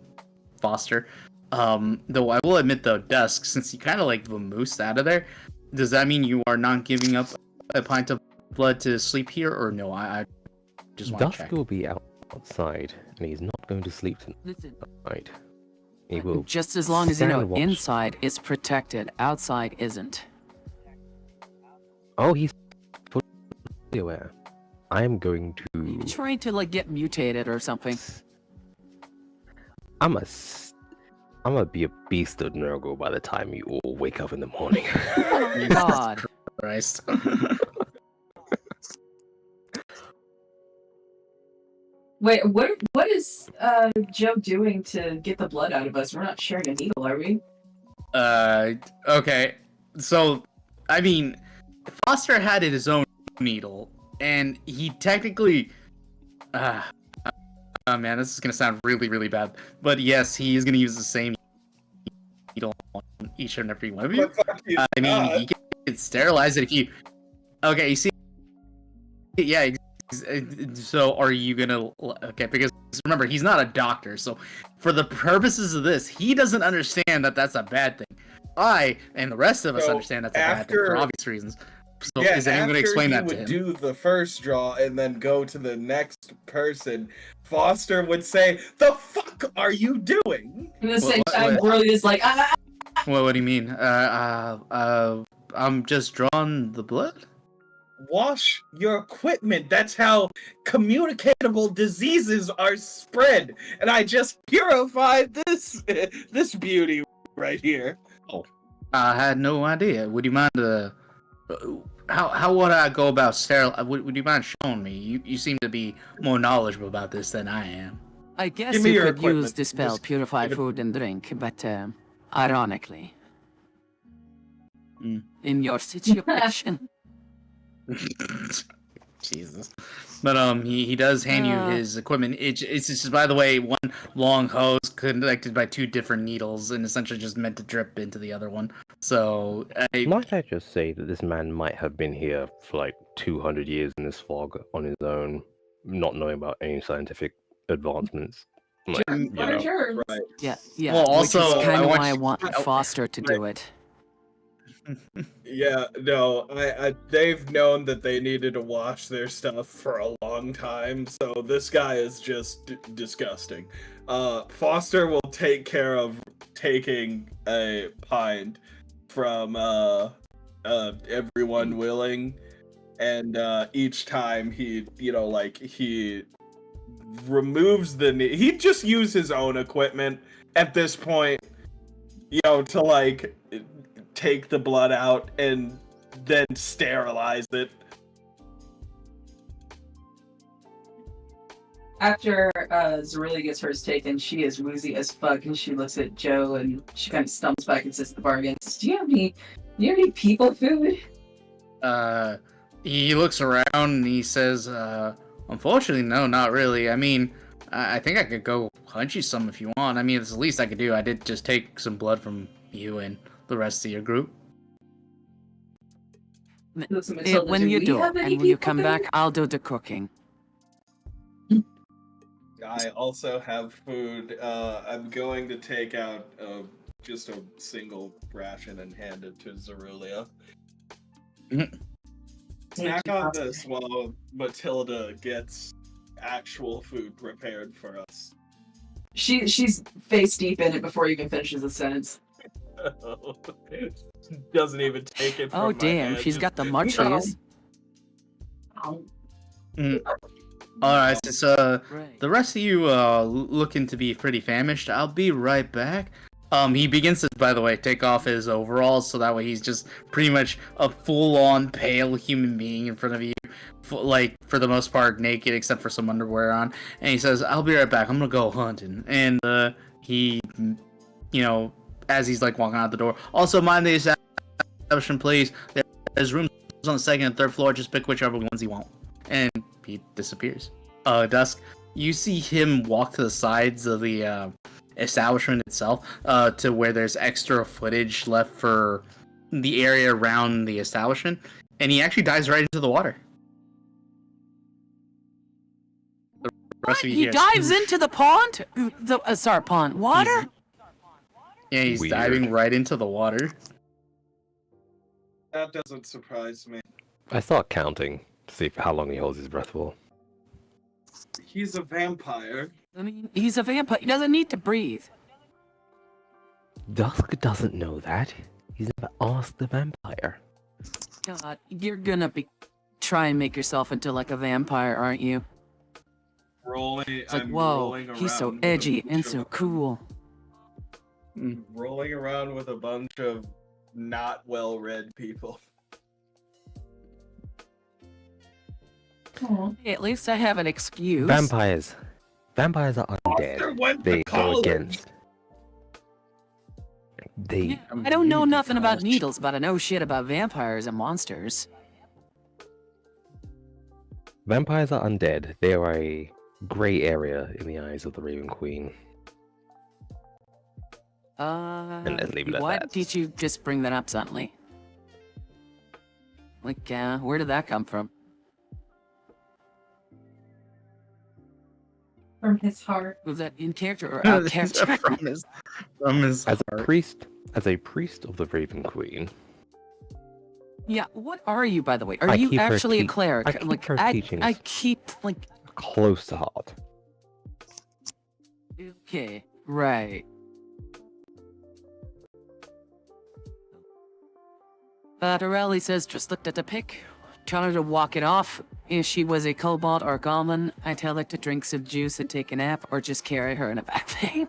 Foster. Though I will admit, though, Dusk, since you kind of like vamoosed out of there, does that mean you are not giving up a pint of blood to sleep here, or no? I just want to Dusk check. will be outside, and he's not going to sleep Listen, tonight. He will just as long as you know, stand watch. inside is protected, outside isn't. Oh, he's fully aware. I am going You're to. trying to like get mutated or something. I'm gonna be a beast of Nurgle by the time you all wake up in the morning. Oh my god. Christ. Wait, what is Joe doing to get the blood out of us? We're not sharing a needle, are we? Okay. So, I mean, Foster had his own needle, and he technically. Oh man, this is gonna sound really, really bad. But yes, he is gonna use the same needle on each and every one of you. I mean, he can sterilize it if you. Okay, you see. Yeah. So, are you gonna? Okay, because remember, he's not a doctor. So, for the purposes of this, he doesn't understand that that's a bad thing. I and the rest of us So, understand that's a bad thing for obvious reasons. So yeah, is anyone going to after explain he that to would him? do the first draw and then go to the next person, Foster would say, "The fuck are you doing?" At the same what- time, what- Burley is like, ah! What do you mean? I'm just drawing the blood. Wash your equipment. That's how communicatable diseases are spread. And I just purified this this beauty right here. I had no idea. Would you mind? How would I go about sterile? Would you mind showing me? You seem to be more knowledgeable about this than I am. I guess Give me you your could use equipment. dispel, Just purify give it- food and drink, but ironically, in your situation, Jesus. But he does hand you his equipment. It's just, by the way, one long hose connected by two different needles and essentially just meant to drip into the other one. So Might I just say that this man might have been here for like 200 years in this fog on his own, not knowing about any scientific advancements. Like, Germs you are know. germs. Right. yeah. Well, which also, is kind I of want why I you- want Foster to do it. Yeah, no, I they've known that they needed to wash their stuff for a long time, so this guy is just disgusting. Foster will take care of taking a pint from everyone willing, and each time he, he removes he just use his own equipment at this point, to like take the blood out and then sterilize it. After Zerulia gets hers taken, she is woozy as fuck, and she looks at Joe and she kind of stumbles back and sits at the bar again. Says, do you have any people food? He looks around and he says, unfortunately, no, not really. I mean, I think I could go hunt you some if you want. I mean, it's the least I could do. I did just take some blood from you and the rest of your group. Looks at Matilda, When you we do, have any and when you people come food? back, I'll do the cooking. I also have food. I'm going to take out just a single ration and hand it to Zerulia. Snack on this while Matilda gets actual food prepared for us. She's face deep in it before you even finishes the sentence. Doesn't even take it from Oh my damn, hand, she's just- got the munchies. Alright, since the Right. rest of you looking to be pretty famished, I'll be right back. He begins to, by the way, take off his overalls so that way he's just pretty much a full-on pale human being in front of you, like for the most part naked except for some underwear on. And he says, "I'll be right back. I'm gonna go hunting." And he, as he's like walking out the door, also mind the establishment, please. There's rooms on the second and third floor. Just pick whichever ones you want. And he disappears. Dusk, you see him walk to the sides of the establishment itself, to where there's extra footage left for the area around the establishment, and he actually dives right into the water. The rest of you He hear- dives into the pond? Pond. Water? Yeah, he's Weird. diving right into the water. That doesn't surprise me. I start counting to see how long he holds his breath for. He's a vampire. I mean, he's a vampire. He doesn't need to breathe. Dusk doesn't know that. He's never asked the vampire. God, you're gonna try and make yourself into like a vampire, aren't you? It's like, whoa, he's so edgy and so cool. Rolling around with a bunch of not well-read people. Hey, at least I have an excuse. Vampires are undead. Went They to go college. against. They. Yeah, I don't know nothing about needles, but I know shit about vampires and monsters. Vampires are undead. They are a grey area in the eyes of the Raven Queen. let's leave it at why that. did you just bring that up suddenly? Like, where did that come from? From his heart. Was that in character or out of character? from his As a heart. priest of the Raven Queen, Yeah, what are you, by the way? Are I you keep her actually a te- cleric? I keep her teachings. I keep, like... Close to heart. Okay, right. Dorelli says, just looked at the pic. Tell her to walk it off. If she was a kobold or goblin, I tell her to drink some juice and take a nap, or just carry her in a backpack.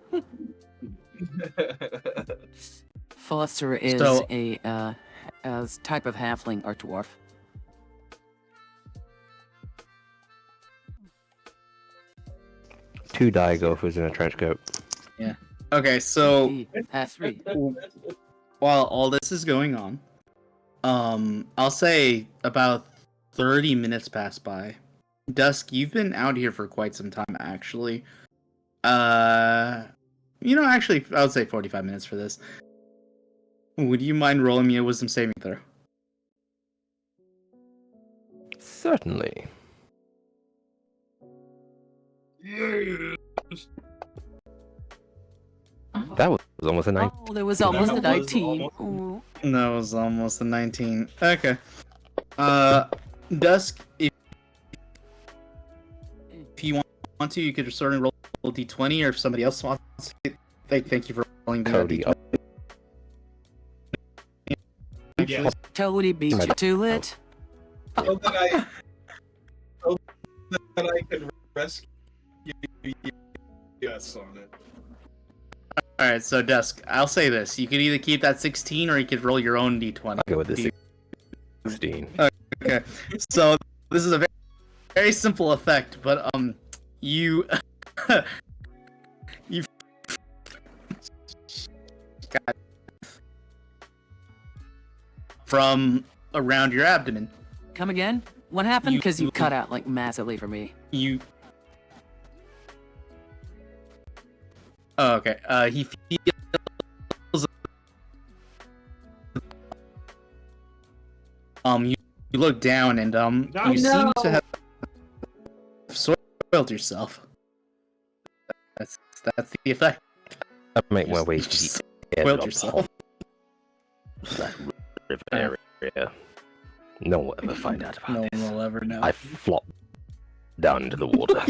Foster is So- a type of halfling or dwarf. 2 Daigo who's in a trench coat. Okay, so 3. while all this is going on, I'll say about 30 minutes pass by. Dusk, you've been out here for quite some time, actually. Actually, I would say 45 minutes for this. Would you mind rolling me a wisdom saving throw? Certainly. That was almost a 9. Oh, there was almost a was 19. almost- Ooh. No, it was almost a 19. Okay. Dusk, if you want to, you could sort of roll a d20, or if somebody else wants to, thank you for rolling that Cody, d20. Yes. Totally beat you to it. So that I can rescue yes on it. Alright, so Dusk, I'll say this. You could either keep that 16 or you could roll your own d20. I'll go with the 16. Okay, so this is a very, very simple effect, but you you got from around your abdomen. Come again? What happened? You- Because you cut out like massively for me. You. Oh, okay. He feels. You look down and you seem to have soiled yourself. That's the effect. That make my Just- way you to just the edge soiled of yourself. that river area. No one will ever find out about No this. one will ever know. I flop down into the water.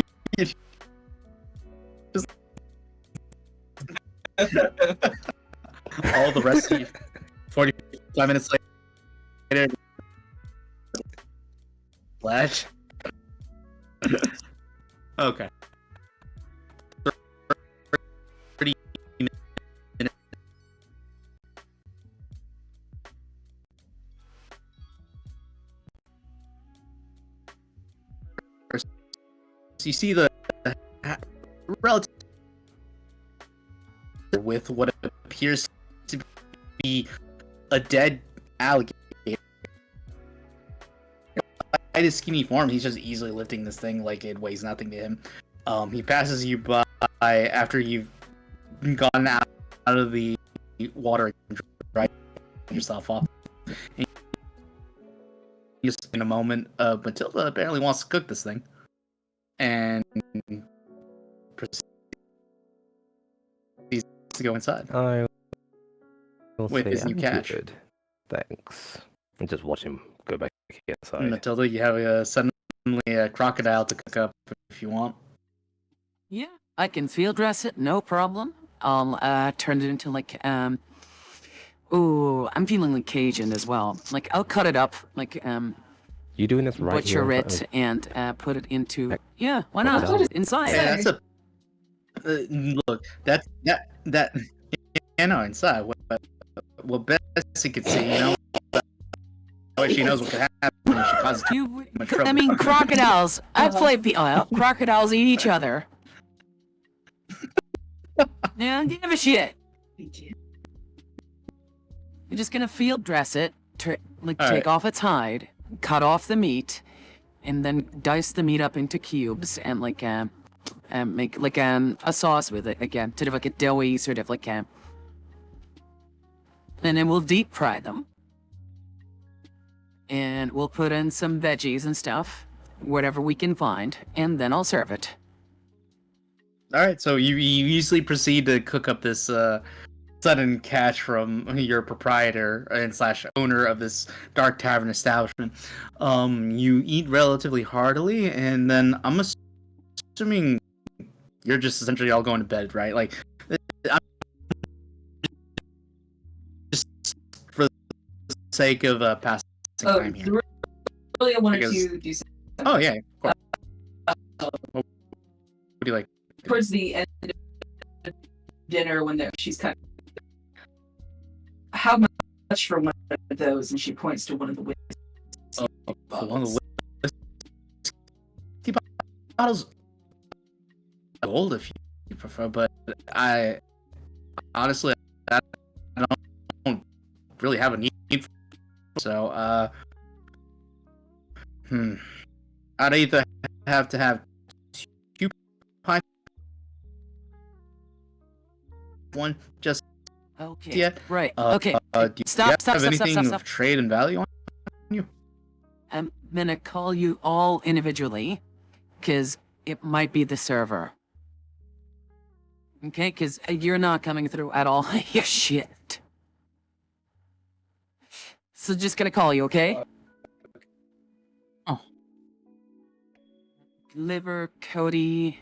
All the rest of you. 45 minutes later. Splash. Okay. 30 minutes. So you see the relative with what appears to be a dead alligator. By his skinny form, he's just easily lifting this thing like it weighs nothing to him. He passes you by after you've gone out of the water and dried yourself off. And just in a moment, Matilda apparently wants to cook this thing. And proceeds to go inside. I will With say his new I'm catch. good. Thanks. And just watch him go back inside. Matilda, you have suddenly a crocodile to cook up if you want. Yeah, I can field dress it, no problem. I'll turn it into like ooh, I'm feeling like Cajun as well. Like I'll cut it up, like You doing this right butcher here in it front and put it into Heck. yeah, why not? Crocodile. Inside. Yeah, that's a look. That yeah, no, inside. What Bessie could see, that way she knows what could happen if she causes too You, much trouble. I mean, crocodiles. I play crocodiles eat each other. Yeah, give a shit. You're just gonna field dress it, take Alright. off its hide, cut off the meat, and then dice the meat up into cubes and make like a sauce with it again, sort of like a doughy sort of like and then we'll deep fry them. And we'll put in some veggies and stuff, whatever we can find, and then I'll serve it. All right, so you easily proceed to cook up this sudden catch from your proprietor and slash owner of this dark tavern establishment. You eat relatively heartily, and then I'm assuming you're just essentially all going to bed, right? Like, I'm just for the sake of passing time here. Really, I wanted to do something. Oh yeah, of course. What do you like? Towards the end of dinner, when she's kind of, how much for one of those? And she points to one of the whiskey One of the whiskey bottles. Gold, if you prefer, but I honestly I don't really have a need for it. So I'd either have to have 2 pints, one just Okay. yet. Right. Do Okay. you Stop. have anything of trade and value on you? I'm gonna call you all individually, because it might be the server. Okay, because you're not coming through at all. You shit. So just gonna call you, okay? Oh. Liver, Cody.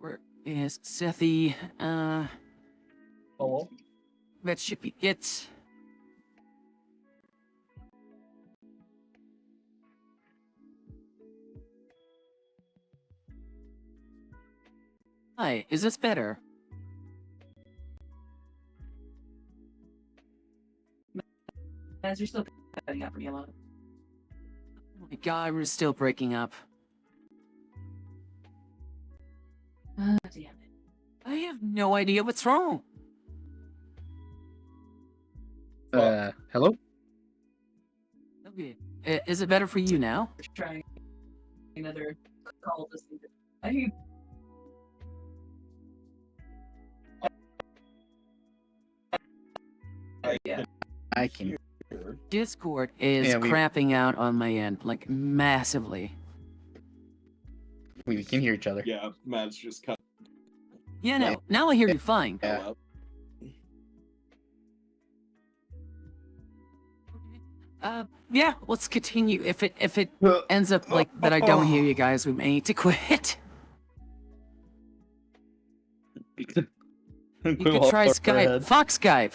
Where is Sethy? Hello? That should be it. Hi, is this better? as you're still cutting out for me a lot. Oh my god, we're still breaking up. Damn it. I have no idea what's wrong. Hello? Okay. Is it better for you now? Trying another call this thing. I hear yeah. I can. Discord is Yeah, crapping out on my end, like massively. We can hear each other. Yeah, Matt's just cut. Yeah, no, now I hear you fine. Yeah. Yeah, let's continue. If it ends up like that, I don't hear you guys, we may need to quit. You could try Skype. Fuck Skype.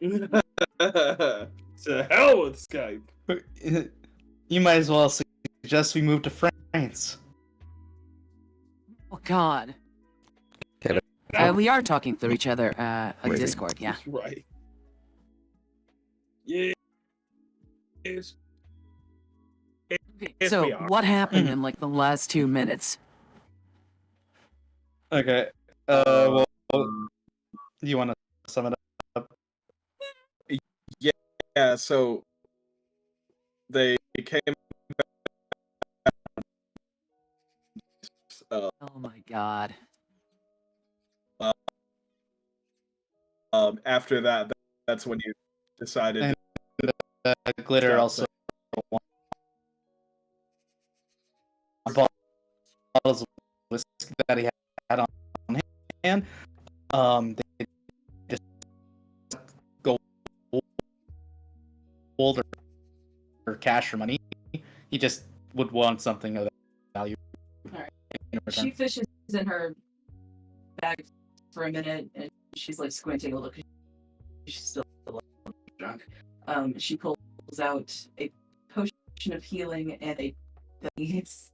To hell with Skype. You might as well suggest we move to France. Oh God. We are talking through each other on Discord. Yeah. That's right. Yeah. Yes. Okay, Yes, so we are. what happened in like the last 2 minutes? Okay. Well, you want to sum it up? Yeah, so they came Oh my God. after that, that's when you decided And Glitter Stop also bottles of whiskey that he had on hand. They just go gold or cash or money. He just would want something of value. Alright. In return. She fishes in her bag for a minute and she's like squinting a look. She's still drunk. She pulls out a potion of healing and a things.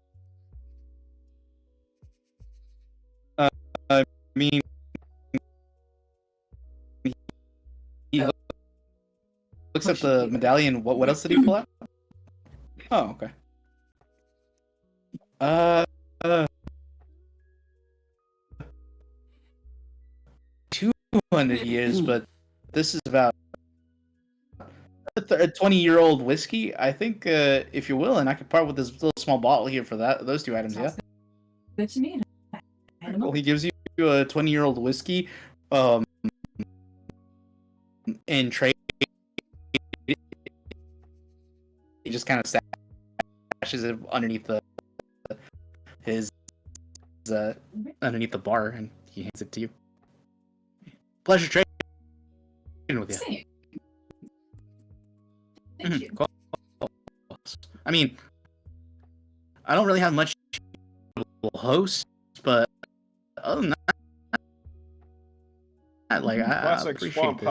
I mean, he looks at the medallion. What else did he pull out? Oh, okay. 200 years, but this is about a 20-year-old whiskey. I think, if you're willing, I could part with this little small bottle here for those 2 items. Yeah. Good to me. Well, he gives you a 20-year-old whiskey, in trade. He just kind of stashes it underneath his underneath the bar, and he hands it to you. Pleasure trading with you. Same. Thank you. Cool. I mean, I don't really have much host, but other than that, like, I Classic appreciate swamp this.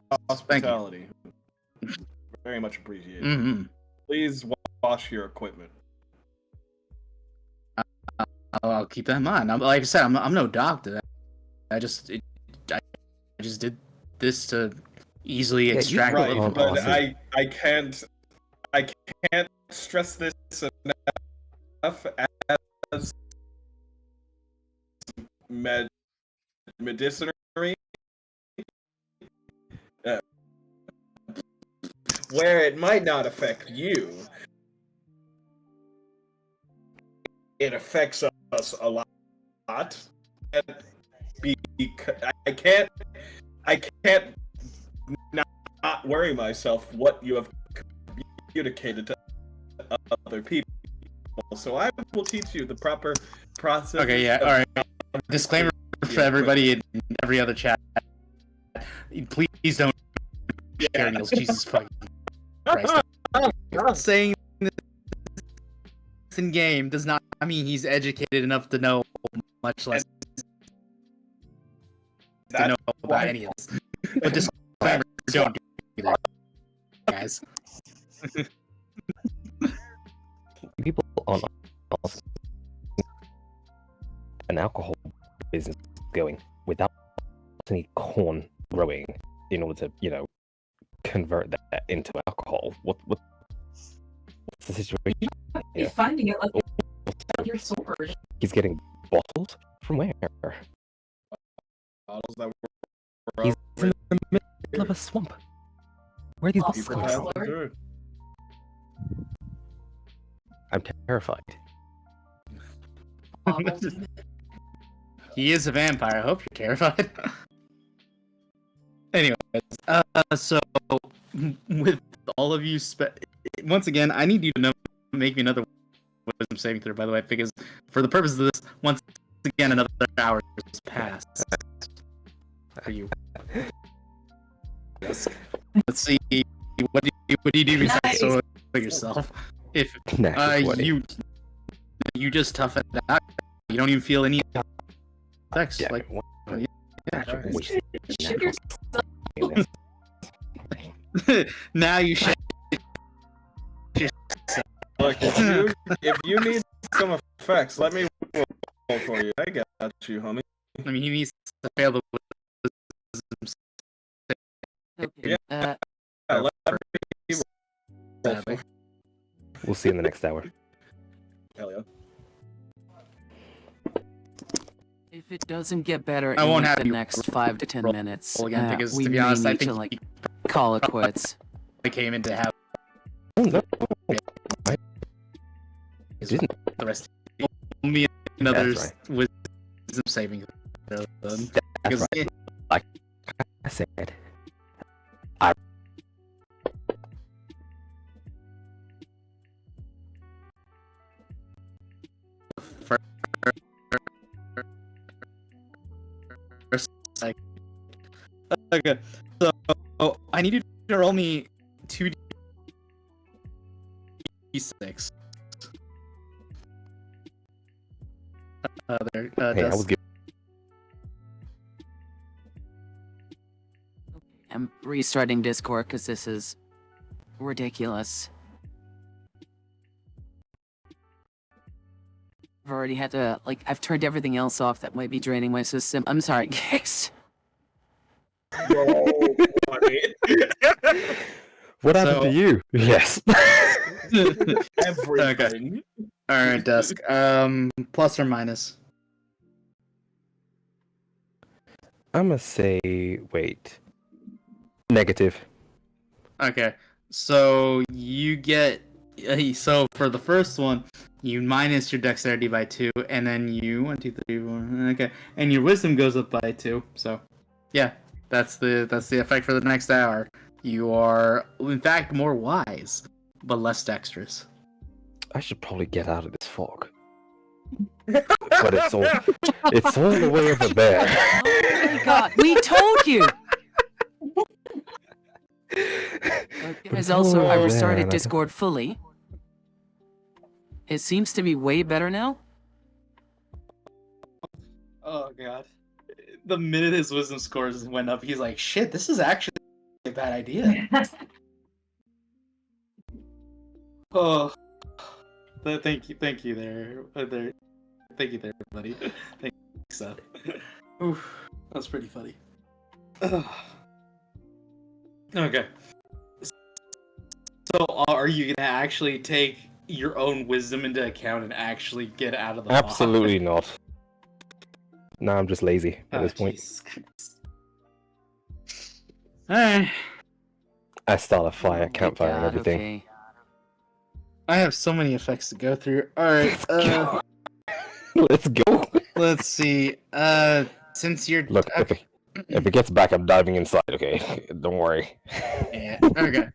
Thank you. hospitality. Very much appreciated. Mm-hmm. Please wash your equipment. I'll keep that in mind. Like I said, I'm no doctor. I just did this to easily Yeah, you- extract Right, a little but awesome. I can't stress this enough as medicinary, where it might not affect you, it affects us a lot. And I can't not worry myself what you have communicated to other people. So I will teach you the proper process. Okay, yeah, of- all right. Disclaimer for everybody in every other chat: please don't share Neil's Jesus fucking Christ. Saying this in game does not mean he's educated enough to know, much less to know about why- any of this. But disclaimer: don't do that, guys. People on an alcohol business going without any corn growing in order to, convert that into alcohol. What's the situation? You're Yeah. finding it like your sword. He's getting bottles from where? bottles that He's in the middle of a swamp. Where are these Lost bottles coming Lord. from? I'm terrified. He is a vampire. I hope you're terrified. Anyways, so with all of you, once again, I need you to make me another wisdom saving throw. By the way, because for the purpose of this, once again, another hour has passed for you. Let's see. What do you do besides Nice. solo yourself? If Natural 20. you just tough it out. You don't even feel any effects. Yeah, Like what- yeah. wasted Ship natural yourself. 20. Now you should. Look, if you need some effects, let me roll for you. I got you, homie. I mean, he needs to fail the wisdom Okay. Yeah, let me roll sadly. for We'll see in the next hour. Hell yeah. If it doesn't get better I in won't like have the you next 5 to 10 minutes, roll again, because, we to be may honest, I need think to like call it quits. They came in to have Oh no! I didn't. the rest. Me and others right. wisdom saving. That's Because right. Like I said, I like, okay, so I need you to roll me 2d6. There, hey, I was Dusk. good. I'm restarting Discord because this is ridiculous. I've already had to, I've turned everything else off that might be draining my system. I'm sorry, guys. What happened So- to you? Yes. Everything. All right, Dusk. Plus or minus? I'm gonna say wait. Negative. Okay, so you get so for the first one, you minus your dexterity by 2, and then you 1, 2, 3, 4. Okay, and your wisdom goes up by 2. So, yeah, that's the effect for the next hour. You are, in fact, more wise, but less dexterous. I should probably get out of this fog. but it's all the way over there. Oh my god, we told you! Guys, also, I restarted Discord fully. It seems to be way better now. Oh god. The minute his wisdom scores went up, he's like, shit, this is actually a bad idea. Oh. Thank you there. Thank you there, buddy. Thank you, Seth. Oof, that was pretty funny. Okay. So, are you gonna actually take your own wisdom into account and actually get out of the box? Absolutely not. No, I'm just lazy at this point. Alright. I start a fire, campfire, and everything. Okay. I have so many effects to go through. Alright, Let's go. let's see. Since you're Look, if it gets back, I'm diving inside. Okay, don't worry. yeah, okay.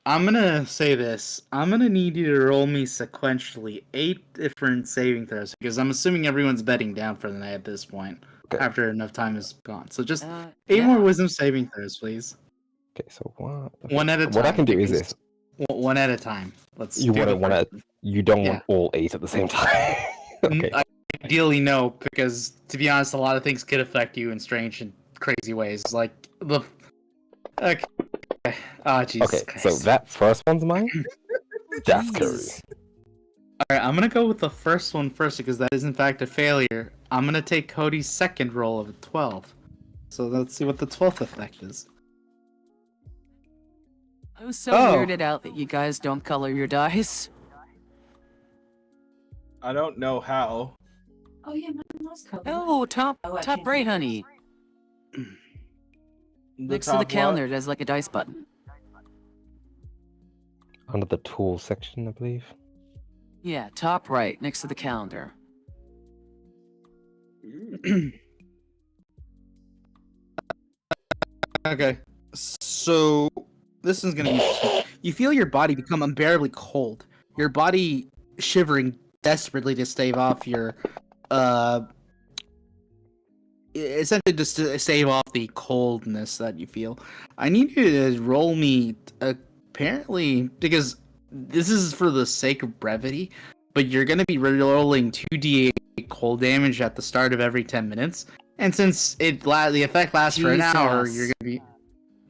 I'm gonna say this. I'm gonna need you to roll me sequentially 8 different saving throws because I'm assuming everyone's bedding down for the night at this point. Okay. After enough time is gone. So just 8 yeah. more wisdom saving throws, please. Okay, so what? One at a time. What I can do is because- this. One at a time. Let's. You do want the to want first to. one. You don't Yeah. want all 8 at the same time. Okay. Ideally, no, because to be honest, a lot of things could affect you in strange and crazy ways. Like the. Okay. Ah, Jesus Okay, Christ. so that first one's mine. That's Curry. Jeez. All right, I'm gonna go with the first one first because that is in fact a failure. I'm gonna take Cody's second roll of a 12. So let's see what the 12th effect is. I was so Oh. weirded out that you guys don't color your dice. I don't know how. Oh yeah, mine was colored. Oh, top Oh, I top changed right, it. honey. Next to the top counter, what? there's like a dice button. Under the tools section, I believe. Yeah, top right, next to the calendar. Okay, so this is gonna be interesting. You feel your body become unbearably cold. Your body shivering desperately to stave off your, essentially just to stave off the coldness that you feel. I need you to roll me, apparently, because this is for the sake of brevity, but you're gonna be rolling 2d8 cold damage at the start of every 10 minutes. And since the effect lasts for an hour, Jesus. you're gonna be,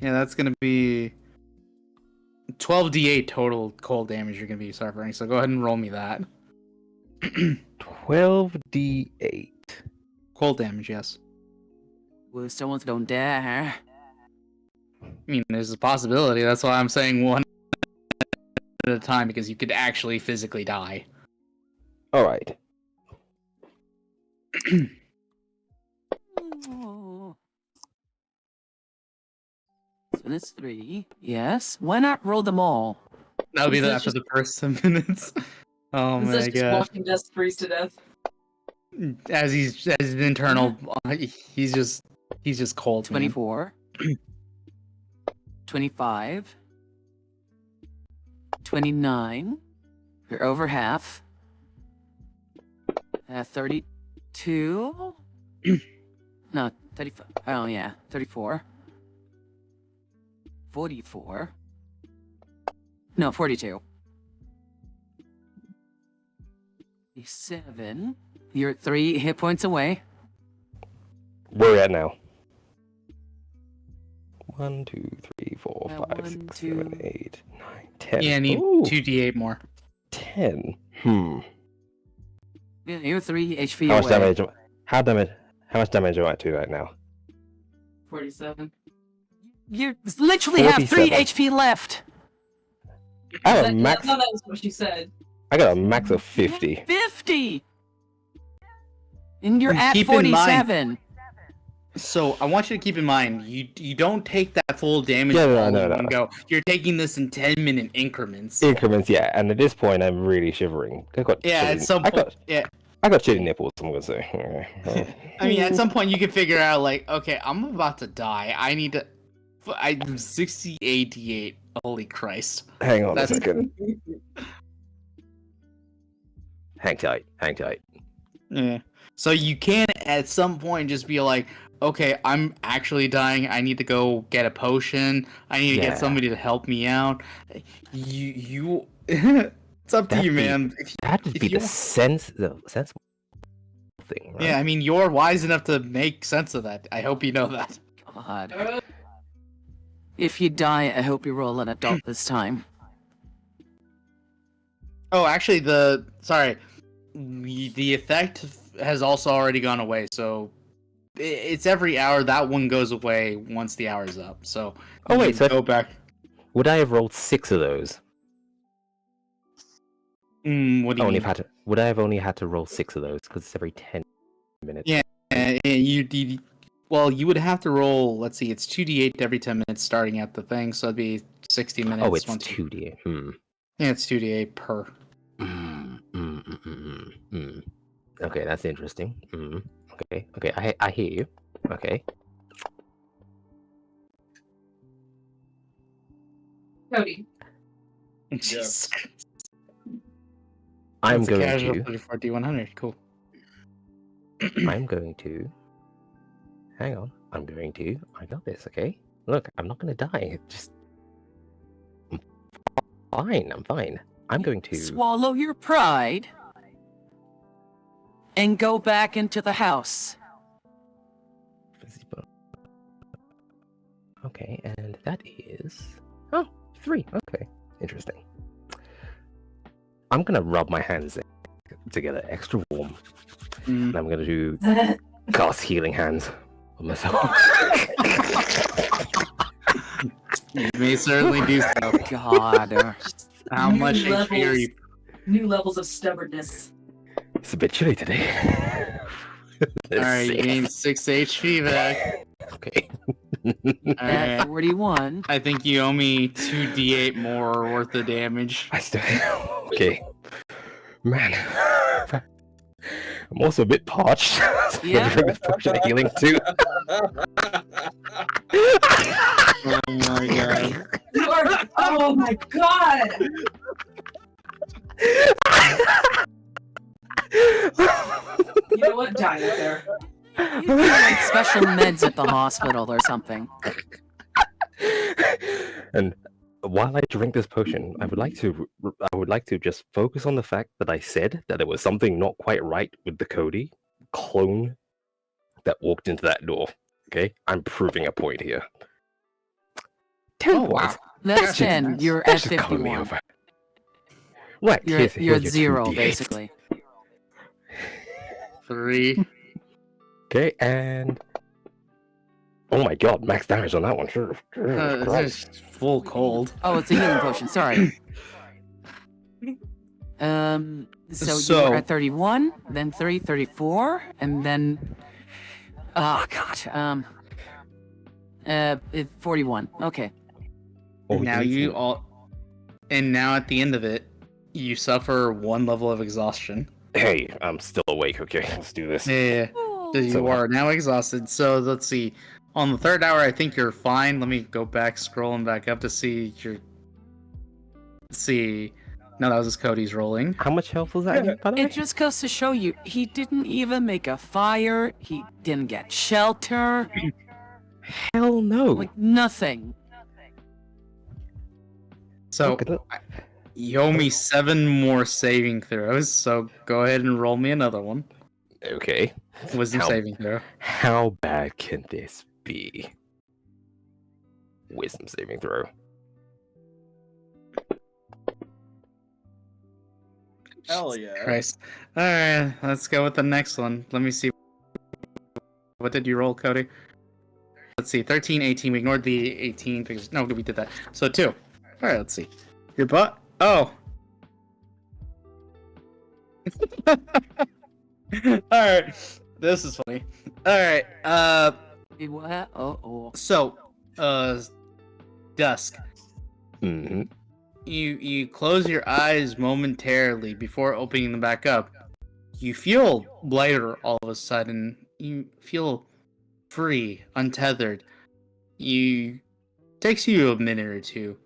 yeah, that's gonna be 12d8 total cold damage you're gonna be suffering. So go ahead and roll me that. 12d8. Cold damage, yes. Well, someone's gonna die. I mean, there's a possibility. That's why I'm saying one at a time because you could actually physically die. All right. Oh. So that's 3. Yes. Why not roll them all? That'll be Is that after the first 10 minutes. Oh Is my this just god! watching Dusk freeze to death? As an internal, he's just cold. man. 24. 25. 29. You're over half. 32. No, 35. Oh, yeah. 34. 44. No, 42. 47. You're 3 hit points away. Where are we at now? 1, 2, 3, 4, 5, 1, 6, 2. 7, 8, 9, 10. Yeah, I need Ooh, 2d8 more. 10. Yeah, you're 3 HP How much away. damage? How much damage am I to right now? 47. You literally have 3 47. HP left. I have a max. No, that was what she said. I got a max of 50. 50. And you're And at keep in mind- 47. So I want you to keep in mind, you don't take that full damage Yeah, no, all no, in no. one go. You're taking this in 10-minute increments. Increments, yeah. And at this point, I'm really shivering. I got Yeah, chilly- at some I point. got, Yeah, I got shitty nipples. I'm gonna say. I mean, at some point you can figure out like, okay, I'm about to die. I need to. I'm 60 Holy Christ! Hang on That's- a second. Hang tight. Hang tight. Yeah. So you can at some point just be like, okay, I'm actually dying. I need to go get a potion. I need to get Yeah. somebody to help me out. You it's up to you, man. That'd be the sensible thing, right? Yeah, I mean, you're wise enough to make sense of that. I hope you know that. God. If you die, I hope you roll an adult this time. Oh, actually, the effect has also already gone away. So it's every hour. That one goes away once the hour is up. So Oh, wait, you so go back. Would I have rolled 6 of those? What do you mean? Would I have only had to roll 6 of those? Because it's every 10 minutes. Yeah, well, you would have to roll. Let's see, it's 2d8 every 10 minutes starting at the thing, so it'd be 60 minutes. Oh, it's 2d8. Yeah, it's 2d8 per. Okay, that's interesting. Okay, I hear you. Okay. Cody. Yes. I'm It's a going casual to. 34 D100. Cool. I'm going to. Hang on. I'm going to. I got this, okay? Look, I'm not going to die. I'm fine. I'm fine. I'm going to. Swallow your pride and go back into the house. Okay, and that is. Oh, 3. Okay, interesting. I'm gonna rub my hands together extra warm. And I'm gonna do cast healing hands on myself. You may certainly do so. God. How New much levels. HP are you? New levels of stubbornness. It's a bit chilly today. Alright, you gain 6 HP back. Okay. At Alright. 41. I think you owe me 2d8 more worth of damage. I still. Okay. Man. I'm also a bit parched. So I'm Yeah. gonna drink this potion of healing too. Oh my god. Oh my god! You know what? Die up there. You need like special meds at the hospital or something. And while I drink this potion, I would like to just focus on the fact that I said that there was something not quite right with the Cody clone that walked into that door. Okay, I'm proving a point here. 10 Oh, points. wow. That's 10. Nice. You're That's at just calling me 51. over. Right, You're here's at your 0, 2d8s. basically. 3. Okay, and oh my god, max damage on that one. Sure. It's just full cold. Oh, it's a healing potion. Sorry. So you So- were at 31, then 34, and then... Oh, God. 41. Okay. Oh, Now he's- you all, and now at the end of it, you suffer 1 level of exhaustion. Hey, I'm still awake. Okay, let's do this. Yeah, so you So- are now exhausted. So let's see. On the 3rd hour, I think you're fine. Let me go back, scrolling back up to see your. See, no, that was just Cody's rolling. How much health was that, by the way? It just goes to show you, he didn't even make a fire. He didn't get shelter. Hell no. Like, nothing. So Look at that. you owe me 7 more saving throws. So go ahead and roll me another one. Okay. Wisdom How- saving throw. How bad can this be? Wisdom saving throw. Hell yeah. Christ. All right, let's go with the next one. Let me see. What did you roll, Cody? Let's see. 13, 18. We ignored the 18 because no, we did that. So 2. All right, let's see. Your butt. Oh. All right. This is funny. All right. What? Oh. So, Dusk. Mm-hmm. You close your eyes momentarily before opening them back up. You feel lighter all of a sudden. You feel free, untethered. Takes you a minute or two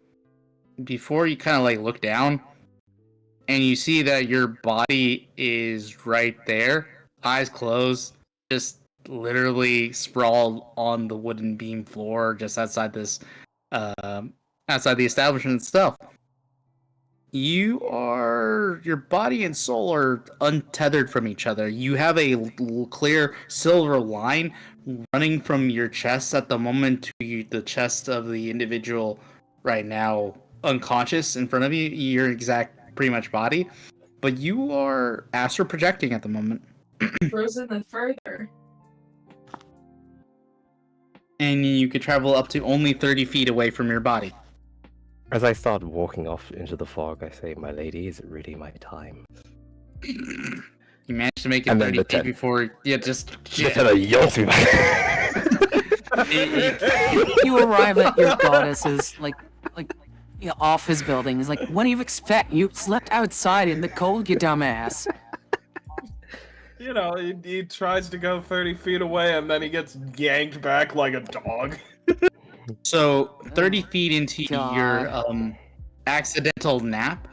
before you kind of like look down and you see that your body is right there, eyes closed, just literally sprawled on the wooden beam floor just outside this, outside the establishment itself. Your body and soul are untethered from each other. You have a clear silver line running from your chest at the moment to the chest of the individual right now unconscious in front of you, your exact pretty much body. But you are astral projecting at the moment. Frozen and further. And you could travel up to only 30 feet away from your body. As I start walking off into the fog, I say, "My lady, is it really my time?" You managed to make it And then 30 the feet 10. before you just... Lieutenant yells me back. You arrive at your goddess's office building. It's like, what do you expect? You slept outside in the cold, you dumbass. You know, he tries to go 30 feet away and then he gets yanked back like a dog. So, 30 feet into God. your accidental nap,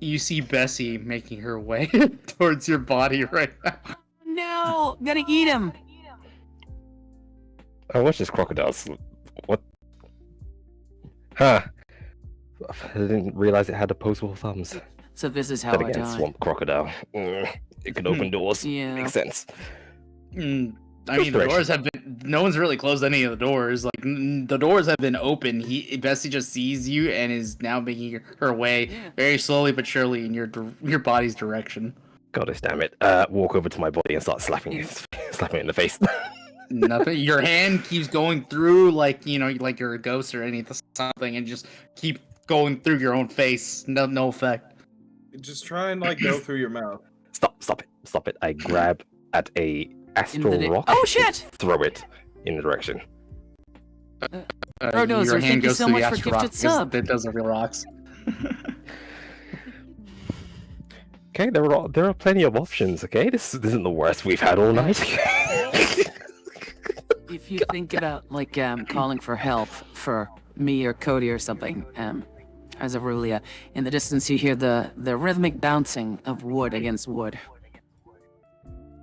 you see Bessie making her way towards your body right now. No, I'm gonna eat him. I watched this crocodile. What? Huh. I didn't realize it had opposable thumbs. So this is how Then I again, die. swamp crocodile. It can open doors. Yeah. Makes sense. I mean, the doors have been... No one's really closed any of the doors. Like, the doors have been open. Bessie just sees you and is now making her way very slowly but surely in your body's direction. Goddess damn it. Walk over to my body and start slapping it in the face. Nothing. Your hand keeps going through like you're a ghost or something, and just keep going through your own face. No effect. Just try and go through your mouth. Stop it. I grab at a astral rock. Oh shit! Throw it in the direction. Oh no, your sir, hand thank you goes so through much the for astral gifted rock because sub. it doesn't real rocks. Okay, there are plenty of options. Okay, this isn't the worst we've had all night. If you think about calling for help for me or Cody or something, as Aurelia, in the distance you hear the rhythmic bouncing of wood against wood.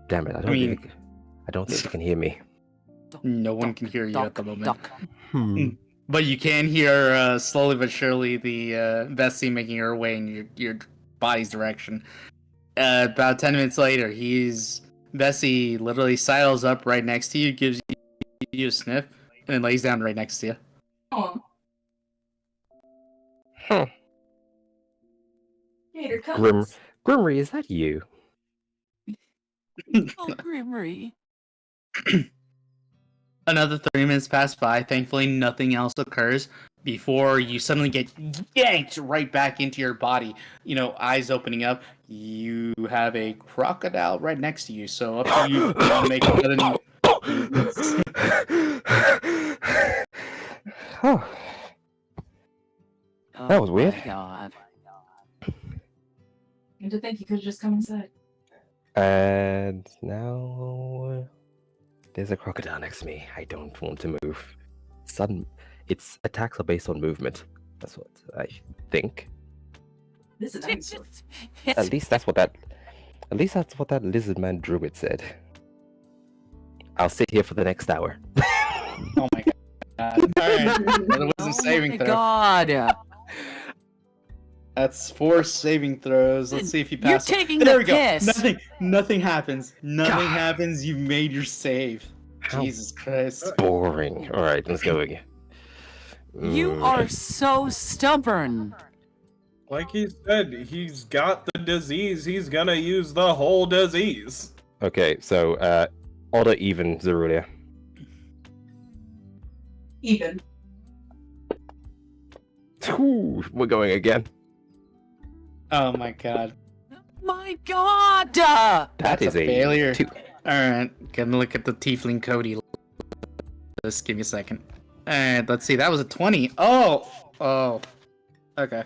Damn it! I don't think you can hear me. No one can hear you at the moment. Duck. But you can hear slowly but surely the Bessie making her way in your body's direction. About 10 minutes later, Bessie literally sidles up right next to you, gives you a sniff, and then lays down right next to you. Oh. Huh. Gator comes. Grimry, is that you? Oh, Grimmery. Another 30 minutes pass by. Thankfully, nothing else occurs before you suddenly get yanked right back into your body. Eyes opening up. You have a crocodile right next to you. So up to you. If you want to make another Oh, that was weird. My God. And to think you could just come inside. And now there's a crocodile next to me. I don't want to move. Its attacks are based on movement. That's what I think. This is nice. At least that's what that lizard man druid said. I'll sit here for the next hour. Oh my god. Alright. That wasn't saving throw. God. That's 4 saving throws. Let's see if you You're pass. taking There the we go. piss. Nothing happens. Nothing God. happens. You made your save. How Jesus Christ. boring. All right, let's go again. You are so stubborn. Like he said, he's got the disease. He's gonna use the whole disease. Okay, so odd or even, Zerulia? Even. Ooh, we're going again. Oh my god. My God. That's is a a failure. 2. Alright, gonna look at the Tiefling Cody list. Give me a second. Alright, let's see. That was a 20. Oh. Okay.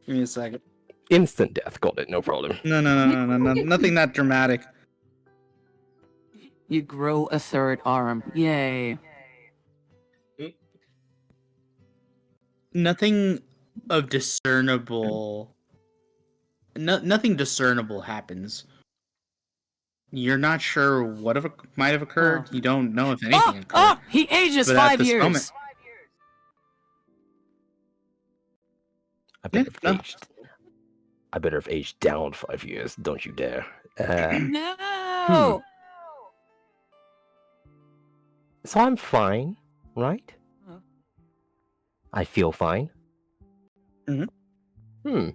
Give me a second. Instant death, got it, no problem. No. Nothing that dramatic. You grow a third arm. Yay. Nothing of discernible. Nothing discernible happens you're not sure what might have occurred. Oh. You don't know if anything occurred. Oh, he ages But at 5 this years. moment- I better Yeah, have no. aged. I better have aged down 5 years. Don't you dare. No. So I'm fine, right? Huh. I feel fine. Mhm. Hmm.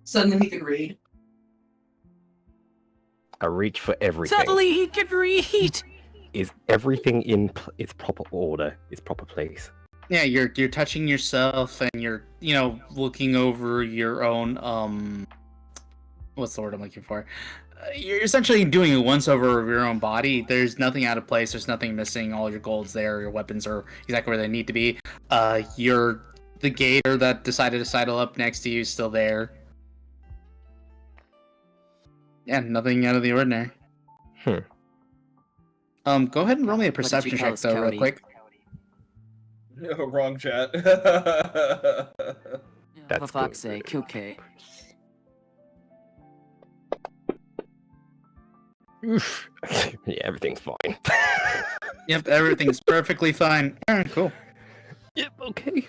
Suddenly he can read. I reach for everything. Suddenly he can read. Is everything in its proper order, its proper place? Yeah, you're touching yourself and you're looking over your own what's the word I'm looking for? You're essentially doing a once over of your own body. There's nothing out of place. There's nothing missing. All your gold's there. Your weapons are exactly where they need to be. The gator that decided to sidle up next to you is still there. Yeah, nothing out of the ordinary. Go ahead and roll me a perception check though, real Cody? quick. Wrong chat. For That's fuck's good. sake, okay. Oof. Yeah, everything's fine. Yep, everything's perfectly fine. Alright, cool. Yep, okay.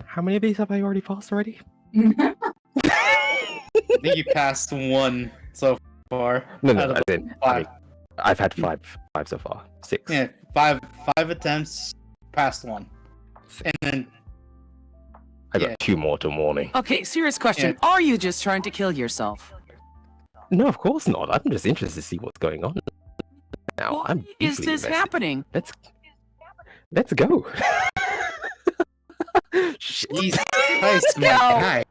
How many of these have I already passed already? I think you passed one so far. No, out of I the didn't. five. I've had five so far. 6. Yeah, five attempts, passed one. And then I got yeah. 2 more till morning. Okay, serious question. Are you just trying to kill yourself? No, of course not. I'm just interested to see what's going on. Now, Why I'm is deeply this invested. happening? Let's go. Shit. Jesus Christ, my guy.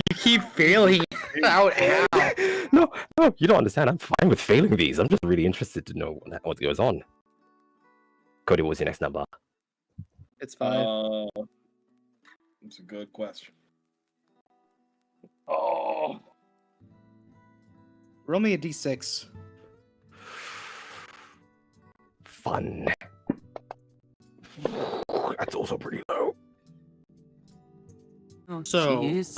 You keep failing out how? No, you don't understand. I'm fine with failing these. I'm just really interested to know what goes on. Cody, what's your next number? It's 5. It's a good question. Oh. Roll me a d6. Fun. That's also pretty low. Oh, So, jeez.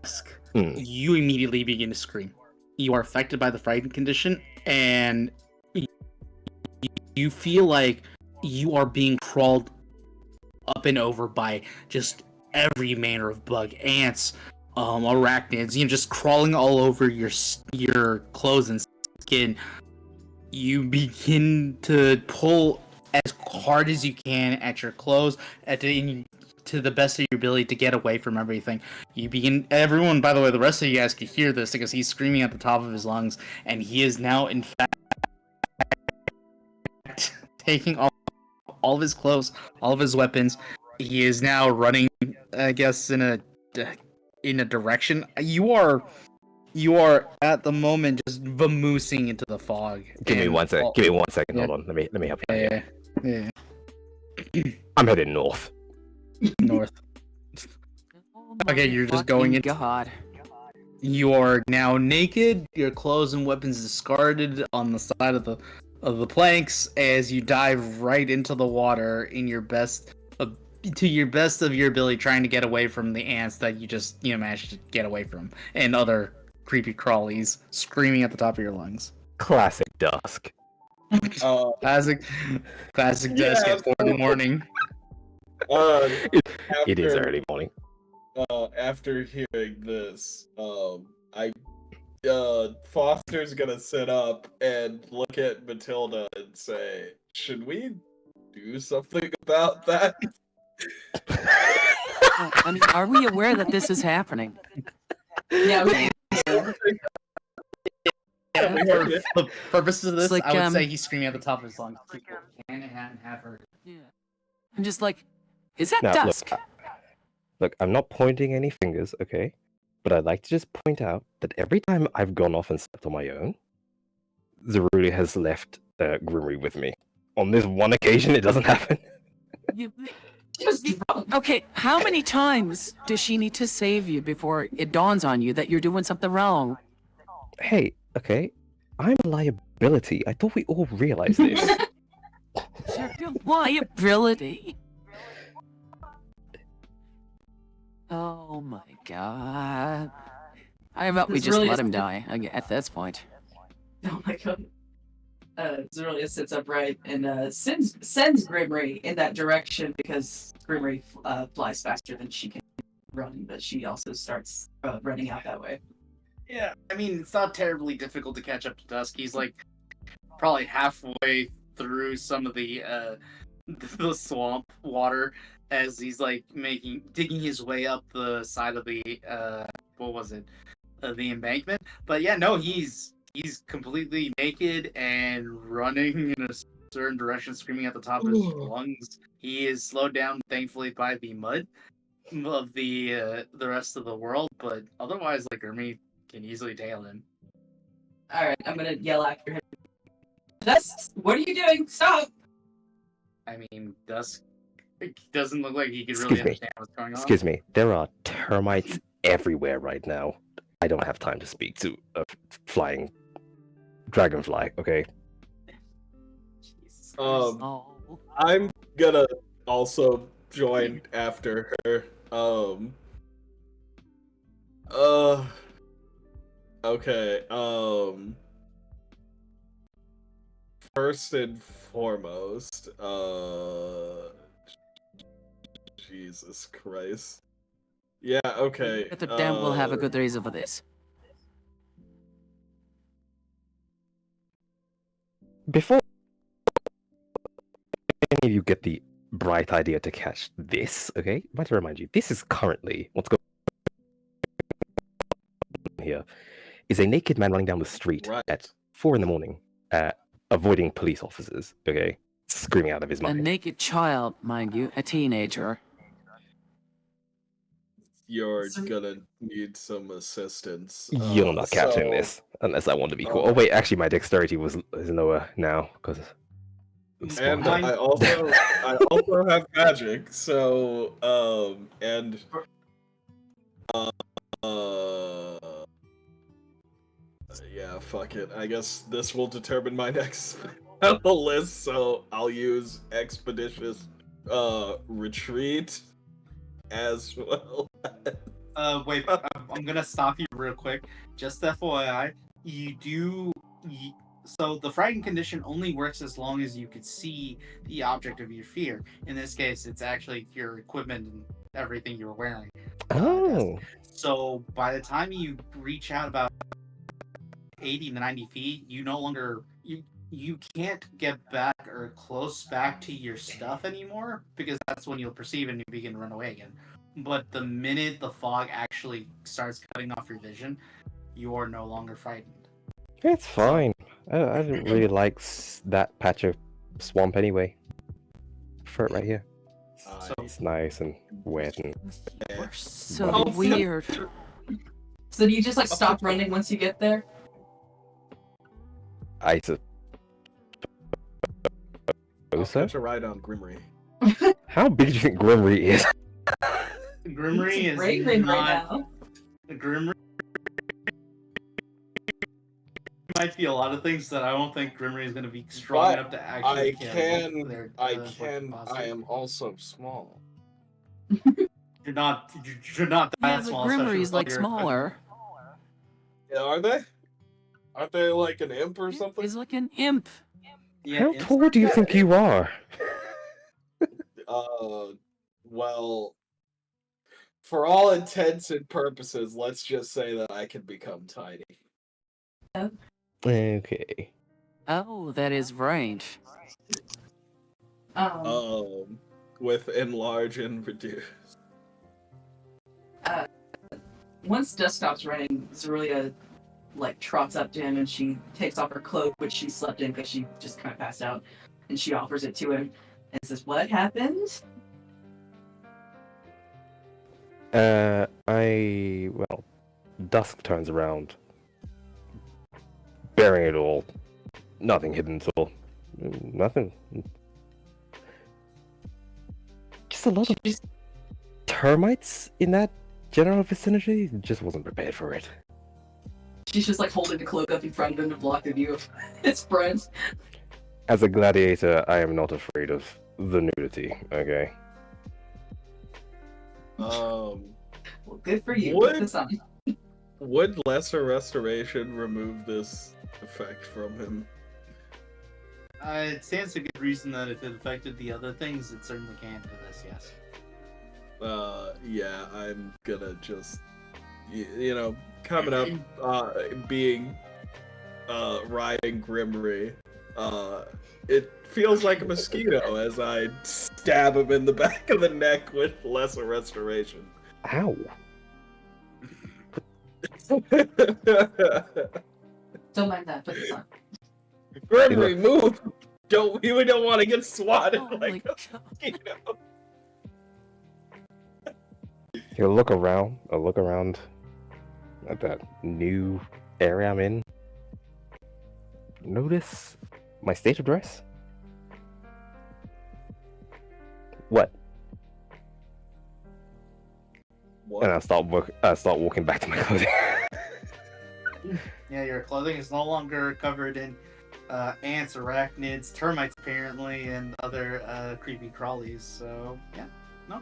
Dusk, Hmm. you immediately begin to scream. You are affected by the frightened condition, and you feel like you are being crawled up and over by just every manner of bug, ants, arachnids, just crawling all over your clothes and skin. You begin to pull as hard as you can at your clothes, to the best of your ability to get away from everything. Everyone, by the way, the rest of you guys can hear this because he's screaming at the top of his lungs, and he is now, in fact, taking all of his clothes, all of his weapons. He is now running, I guess, in a direction. You are at the moment just vamoosing into the fog. Give me 1 second. Give me 1 second. Yeah. Hold on. Let me help you. out here. Yeah. I'm heading north. North. Oh Okay, my you're just going fucking into- God. You are now naked, your clothes and weapons discarded on the side of the planks as you dive right into the water in your best of your ability, trying to get away from the ants that you just managed to get away from, and other creepy crawlies screaming at the top of your lungs. Classic Dusk. Classic Dusk at 4 in the morning. It is early morning. After hearing this, Foster's gonna sit up and look at Matilda and say, "Should we do something about that?" I mean, are we aware that this is happening? Yeah, For the purposes of this, like, I would say he's screaming at the top of his lungs. People can and have heard. Yeah. I'm just like, is that Now, Dusk? Look, I'm not pointing any fingers, okay? But I'd like to just point out that every time I've gone off and slept on my own, Zaruli has left Grimry with me. On this one occasion, it doesn't happen. Okay, how many times does she need to save you before it dawns on you that you're doing something wrong? Hey, okay, I'm a liability. I thought we all realized this. Your liability. Oh my god. How about we This just really let is- him die at this point? Oh my god. Zerulia sits upright and sends Grimry in that direction because Grimry flies faster than she can run, but she also starts running out that way. Yeah, I mean, it's not terribly difficult to catch up to Dusk. He's like probably halfway through some of the swamp water as he's like digging his way up the side of the what was it, the embankment. But yeah, no, he's completely naked and running in a certain direction, screaming at the top of his lungs. He is slowed down, thankfully, by the mud of the rest of the world, but otherwise, like Grimmy can easily tail him. Alright, I'm gonna yell after him. Dusk, what are you doing? Stop! I mean, Dusk doesn't look like he could Excuse really me. understand what's going on. Excuse me. There are termites everywhere right now. I don't have time to speak to a flying dragonfly. Okay. Jesus Christ. Oh. I'm gonna also join after her. Okay. First and foremost, Jesus Christ. Yeah, okay. But the damn will have a good reason for this. Before any of you get the bright idea to catch this, okay? I want to remind you, this is currently what's going on here. Is a naked man running down the street Right. at 4 a.m, avoiding police officers, okay? Screaming out of his A mind. naked child, mind you, a teenager. You're gonna need some assistance. You're not catching this, unless I want to be cool. Oh wait, actually my dexterity is lower now, because... And I also have magic, so and yeah, fuck it. I guess this will determine my next spell list, so I'll use expeditious retreat as well. Wait, I'm gonna stop you real quick. Just FYI, so the frightened condition only works as long as you could see the object of your fear. In this case, it's actually your equipment and everything you're wearing. Oh. So by the time you reach out about 80 to 90 feet, you no longer you can't get back or close back to your stuff anymore, because that's when you'll perceive and you begin to run away again. But the minute the fog actually starts cutting off your vision, you are no longer frightened. It's fine. I didn't really like that patch of swamp anyway. For it right here. It's nice and wet and... We're so weird. So do you just like stop running once you get there? I I'll so? catch a ride on Grimry. How big do you think Grimry is? Grimry is raining right not... now. Grimry might be a lot of things that I don't think Grimry is going to be strong But enough to actually carry. I am also small. You're not that Yeah, but small. especially Grimry's with all like your smaller. Yeah, are they? Aren't they like an imp or something? He's like an imp. Yeah, How tall do you think you are? Well, for all intents and purposes, let's just say that I can become tiny. Okay. Oh, that is right. With enlarge and reduce. Once Dusk stops running, Zerulia like trots up to him and she takes off her cloak, which she slept in because she just kind of passed out, and she offers it to him and says, "What happened?" Dusk turns around, bearing it all. Nothing hidden at all. Nothing. Just a lot of termites in that general vicinity. Just wasn't prepared for it. She's just like holding the cloak up in front of him to block the view of his friends. As a gladiator, I am not afraid of the nudity, okay? Well, good for you. Would- Good son. Would lesser restoration remove this effect from him? It stands to good reason that if it affected the other things, it certainly can do this, yes. Yeah, I'm gonna just, coming up, being, riding Grimry, it feels like a mosquito as I stab him in the back of the neck with lesser restoration. Ow. Don't mind that, but it's not. Grimry, move! We don't want to get swatted Oh like my a mosquito. You look around. I look around at that new area I'm in. Notice my stage of dress. What? And I start walking back to my clothing. Yeah, your clothing is no longer covered in ants, arachnids, termites apparently, and other creepy crawlies. So yeah, no.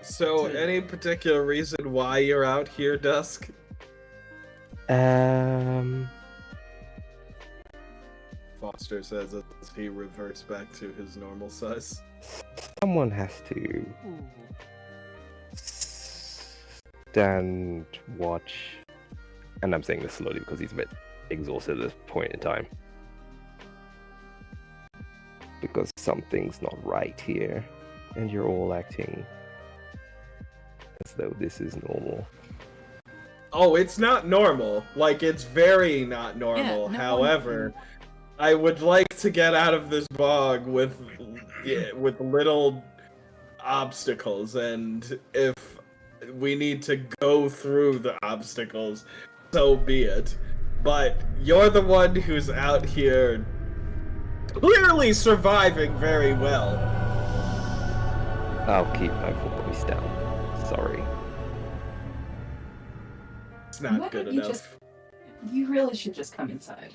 So, any particular reason why you're out here, Dusk? Foster says as he reverts back to his normal size. Someone has to stand, watch, and I'm saying this slowly because he's a bit exhausted at this point in time. Because something's not right here, and you're all acting as though this is normal. Oh, it's not normal. Like, it's very not normal. no However, I would like to get out of this bog with little obstacles, and if we need to go through the obstacles, so be it. But you're the one who's out here clearly surviving very well. I'll keep my voice down. Sorry. It's not Why good don't you enough. You really should just come inside.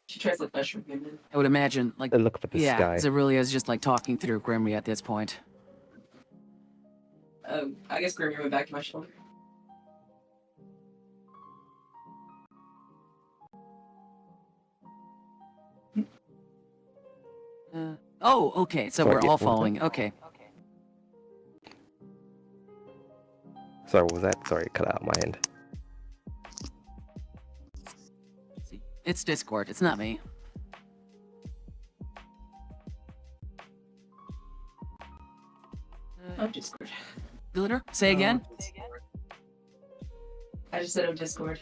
She tries to push him. I would imagine, like, I look up at the yeah, sky. Zerulia is just like talking through Grimry at this point. I guess Grimmy went back to my shoulder. Oh, okay. So So I we're get all one thing? following. Okay. Sorry, what was that? Sorry, it cut out my end. It's Discord. It's not me. Oh, Discord. Glitter, say again. I just said, oh, Discord.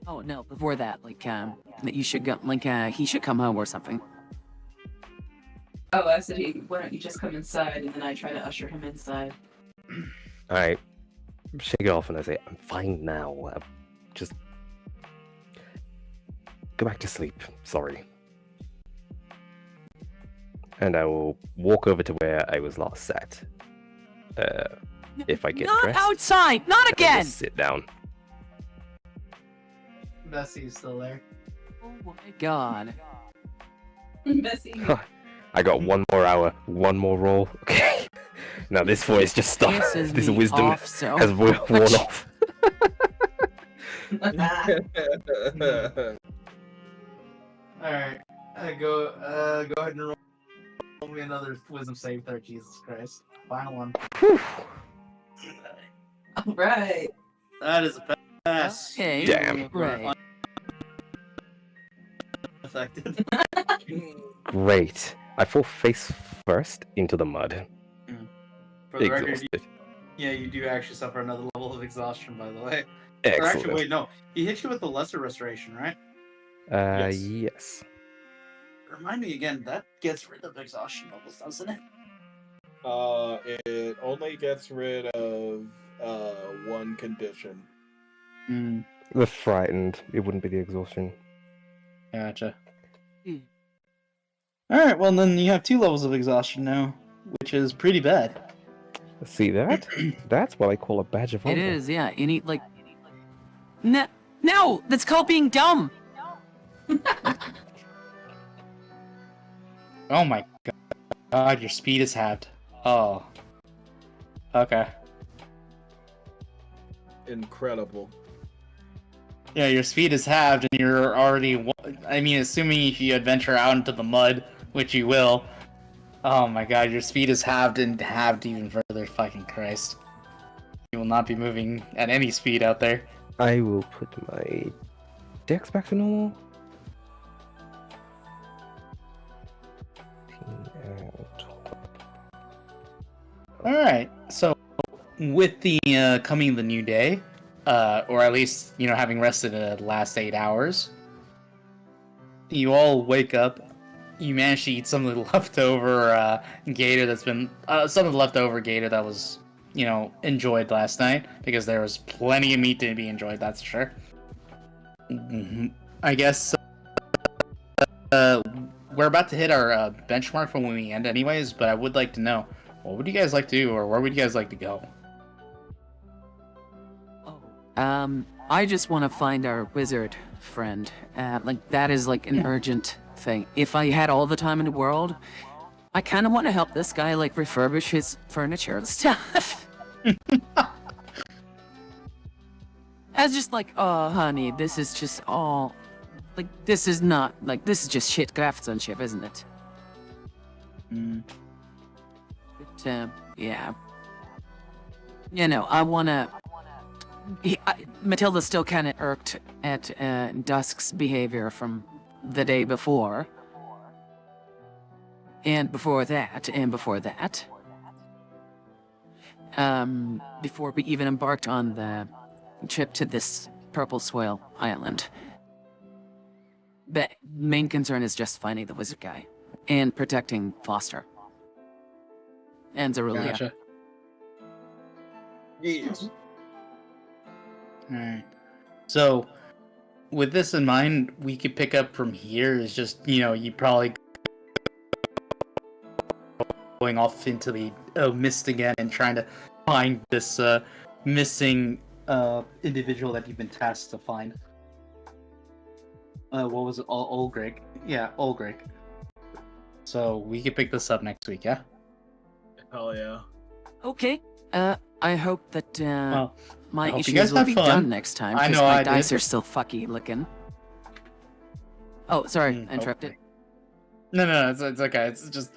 Oh no, before that, like, that you should go, like, he should come home or something. Oh, I said, hey, why don't you just come inside, and then I try to usher him inside. I shake it off and I say, I'm fine now. Just go back to sleep. Sorry. And I will walk over to where I was last sat. If I get Not dressed, outside! Not and again! just sit down. Bessie's still there. Oh my god. Bessie. I got one more hour, one more roll. Okay. Now this voice just stopped. Pisses This me wisdom off so has worn off. Alright. Go ahead and roll me another wisdom save there, Jesus Christ. Final one. All right. That is a pass. Okay. Damn. Right. Affected. Great. I fall face first into the mud. For the record, Exhausted. yeah, you do actually suffer another level of exhaustion, by the way. Or Excellent. actually, wait, no. He hit you with the lesser restoration, right? Yes. Remind me again, that gets rid of exhaustion levels, doesn't it? It only gets rid of one condition. The frightened. It wouldn't be the exhaustion. Gotcha. Hmm. Alright, well then you have 2 levels of exhaustion now, which is pretty bad. See that? That's what I call a badge of honor. It is, yeah. Any, like... No! That's called being dumb! Oh my god, your speed is halved. Oh. Okay. Incredible. Yeah, your speed is halved, and you're already. I mean, assuming if you adventure out into the mud, which you will. Oh my god, your speed is halved and halved even further. Fucking Christ. You will not be moving at any speed out there. I will put my dex back to normal. Alright, so with the coming of the new day, or at least, having rested the last 8 hours, you all wake up. You manage to eat some of the leftover gator that's been some of the leftover gator that was enjoyed last night, because there was plenty of meat to be enjoyed, that's for sure. I guess we're about to hit our benchmark for when we end anyways, but I would like to know, what would you guys like to do, or where would you guys like to go? I just want to find our wizard friend. That is like an urgent thing. If I had all the time in the world, I kind of want to help this guy like refurbish his furniture and stuff. As just like, oh honey, this is just all, like, this is not, like, this is just shit craftsmanship, isn't it? But, yeah. I wanna... Matilda's still kind of irked at Dusk's behavior from the day before. And before that, and before that. Before we even embarked on the trip to this Purple Soil Island. The main concern is just finding the wizard guy and protecting Foster. And Zerulia. Gotcha. Yes. Alright. So, with this in mind, we could pick up from here. Is just, you probably going off into the mist again and trying to find this missing individual that you've been tasked to find. What was it? Ulgrich. Yeah, Ulgrich. So, we could pick this up next week, yeah? Hell yeah. Okay. I hope that my I hope you issues guys will have be fun. done next time. I 'Cause know my I dice did. are still fucky looking. Oh, sorry, I interrupted. No, it's okay. It's just,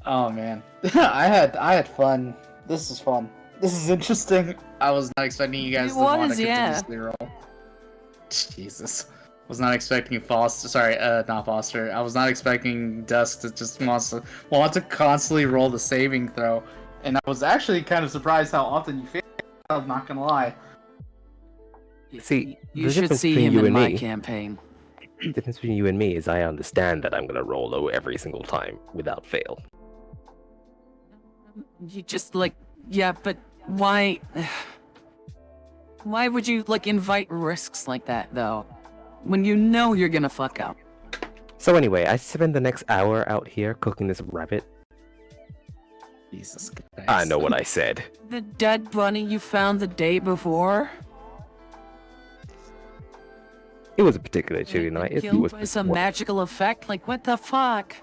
oh man, I had fun. This is fun. This is interesting. I was not expecting you guys It to want was, to yeah. continuously roll. Jesus, was not expecting Foster. Sorry, not Foster. I was not expecting Dusk to just want to constantly roll the saving throw, and I was actually kind of surprised how often you fail. I'm not gonna lie. See, You the should difference see between him you in and my me- campaign. The difference between you and me is I understand that I'm gonna roll low every single time without fail. You just yeah, but why? Why would you invite risks like that though, when you know you're gonna fuck up? So anyway, I spend the next hour out here cooking this rabbit. Jesus Christ. I know what I said. The dead bunny you found the day before? It was a particularly chilly night. It Killed was by some magical effect? Like, what the fuck?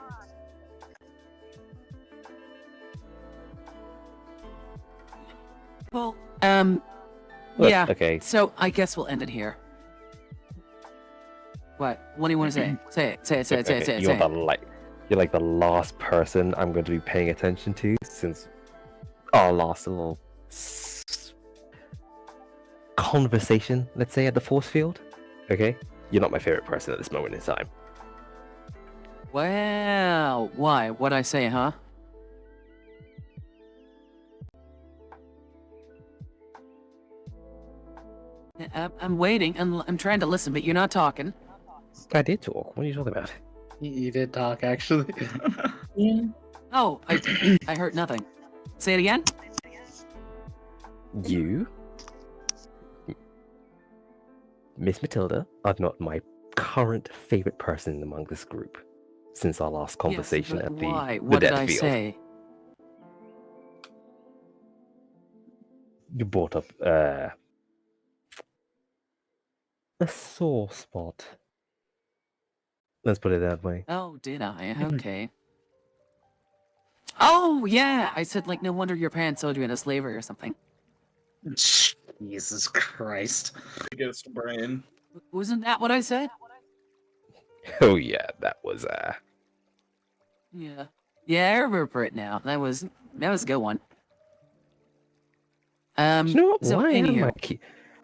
Well, Look, yeah. okay. So I guess we'll end it here. What? What do you want to say? Say it. Say it. Say it. Say it. Say it. Say it. You're like the last person I'm going to be paying attention to since our last little conversation, let's say, at the force field. Okay? You're not my favorite person at this moment in time. Well, why? What'd I say, huh? I'm waiting, and I'm trying to listen, but you're not talking. I did talk. What are you talking about? You did talk, actually. Oh, I heard nothing. Say it again? You, Miss Matilda, are not my current favorite person among this group since our last conversation yes, at the, why? the What did death I field. say? You brought up a sore spot. Let's put it that way. Oh, did I? Okay. Oh, yeah. I said, like, no wonder your parents sold you into slavery or something. Jesus Christ. Biggest brain. Wasn't that what I said? Oh yeah, that was Yeah. Yeah, I remember it now. That was a good one. You know what? So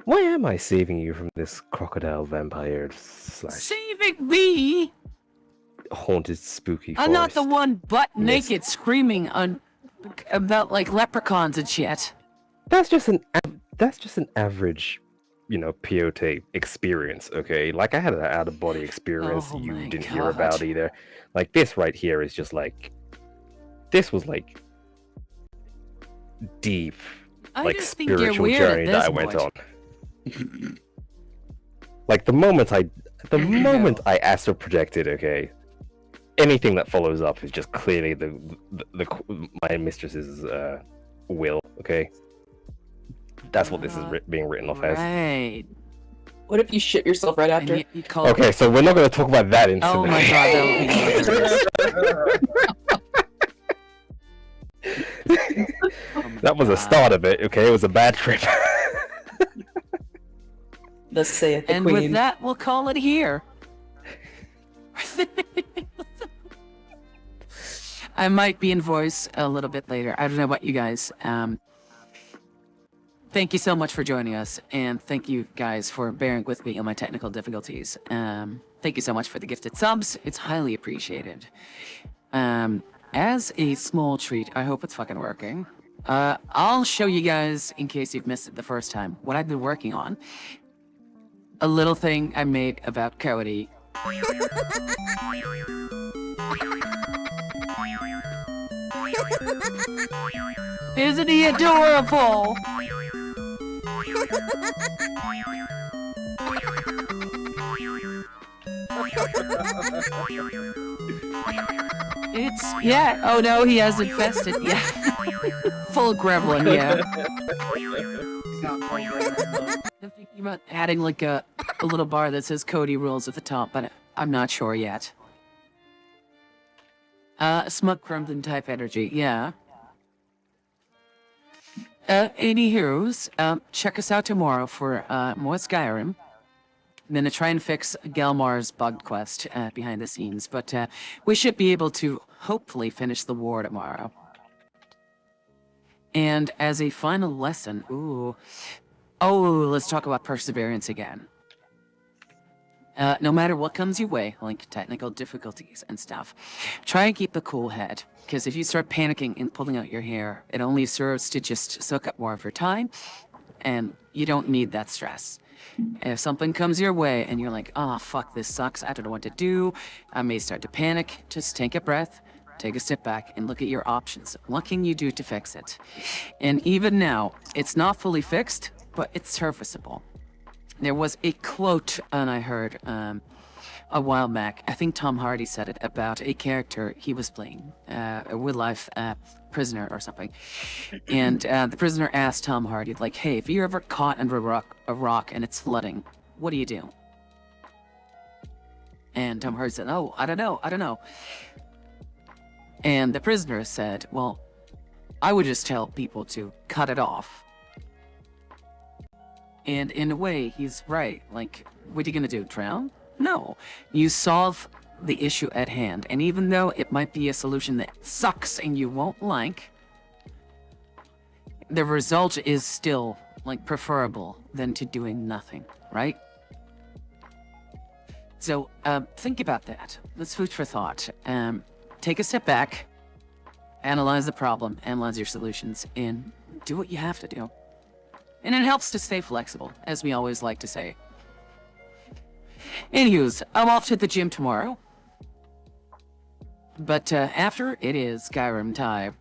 Why am I saving you from this crocodile vampire slash saving me? haunted spooky I'm not the forest? one butt Yes. naked screaming about like leprechauns and shit. That's just an average, peyote experience, okay? Like I had an out of body experience Oh you my didn't hear God. about either. Like this right here is just like, this was like deep, I like just think you're spiritual weird at journey that this I went point. on. Like the moment I astral projected, okay, anything that follows up is just clearly my mistress's will, okay. That's what this is being written off as. Right. What if you shit yourself right after? And you call Okay, so we're not going to talk about that incident. Oh my god, that would be That was a start of it, okay? It was a bad trip. Thus saith the And queen. with that, we'll call it here. I might be in voice a little bit later. I don't know about you guys. Thank you so much for joining us, and thank you guys for bearing with me on my technical difficulties. Thank you so much for the gifted subs. It's highly appreciated. As a small treat, I hope it's fucking working. I'll show you guys, in case you've missed it the first time, what I've been working on. A little thing I made about Cody. Isn't he adorable? Yeah. Oh no, he has infested. Yeah. Full gremlin, yeah. I'm thinking about adding like a little bar that says Cody rules at the top, but I'm not sure yet. Smug Crumbling type energy, yeah. Any heroes, check us out tomorrow for more Skyrim. I'm gonna try and fix Gelmar's bugged quest behind the scenes, but we should be able to hopefully finish the war tomorrow. And as a final lesson, let's talk about perseverance again. No matter what comes your way, like technical difficulties and stuff, try and keep the cool head. Because if you start panicking and pulling out your hair, it only serves to just soak up more of your time, and you don't need that stress. If something comes your way and you're like, oh, fuck, this sucks, I don't know what to do, I may start to panic, just take a breath, take a step back, and look at your options. What can you do to fix it? And even now, it's not fully fixed, but it's serviceable. There was a quote, and I heard a while back, I think Tom Hardy said it, about a character he was playing, a real-life prisoner or something. And the prisoner asked Tom Hardy, like, hey, if you're ever caught under a rock and it's flooding, what do you do? And Tom Hardy said, oh, I don't know. And the prisoner said, well, I would just tell people to cut it off. And in a way, he's right. Like, what are you gonna do, drown? No. You solve the issue at hand, and even though it might be a solution that sucks and you won't like, the result is still, like, preferable than to doing nothing, right? So, think about that. Let's food for thought. Take a step back, analyze the problem, analyze your solutions, and do what you have to do. And it helps to stay flexible, as we always like to say. Anywho's, I'm off to the gym tomorrow. But after, it is Skyrim time.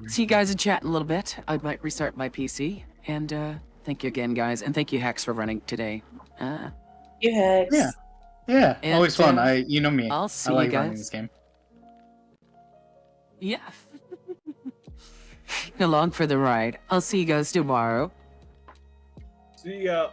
See you guys in chat in a little bit. I might restart my PC. And thank you again, guys. And thank you, Hex, for running today. You Hex. Yeah, And, always fun. You know me. I'll see I like you running guys. this game. Yeah. Along for the ride. I'll see you guys tomorrow. See ya.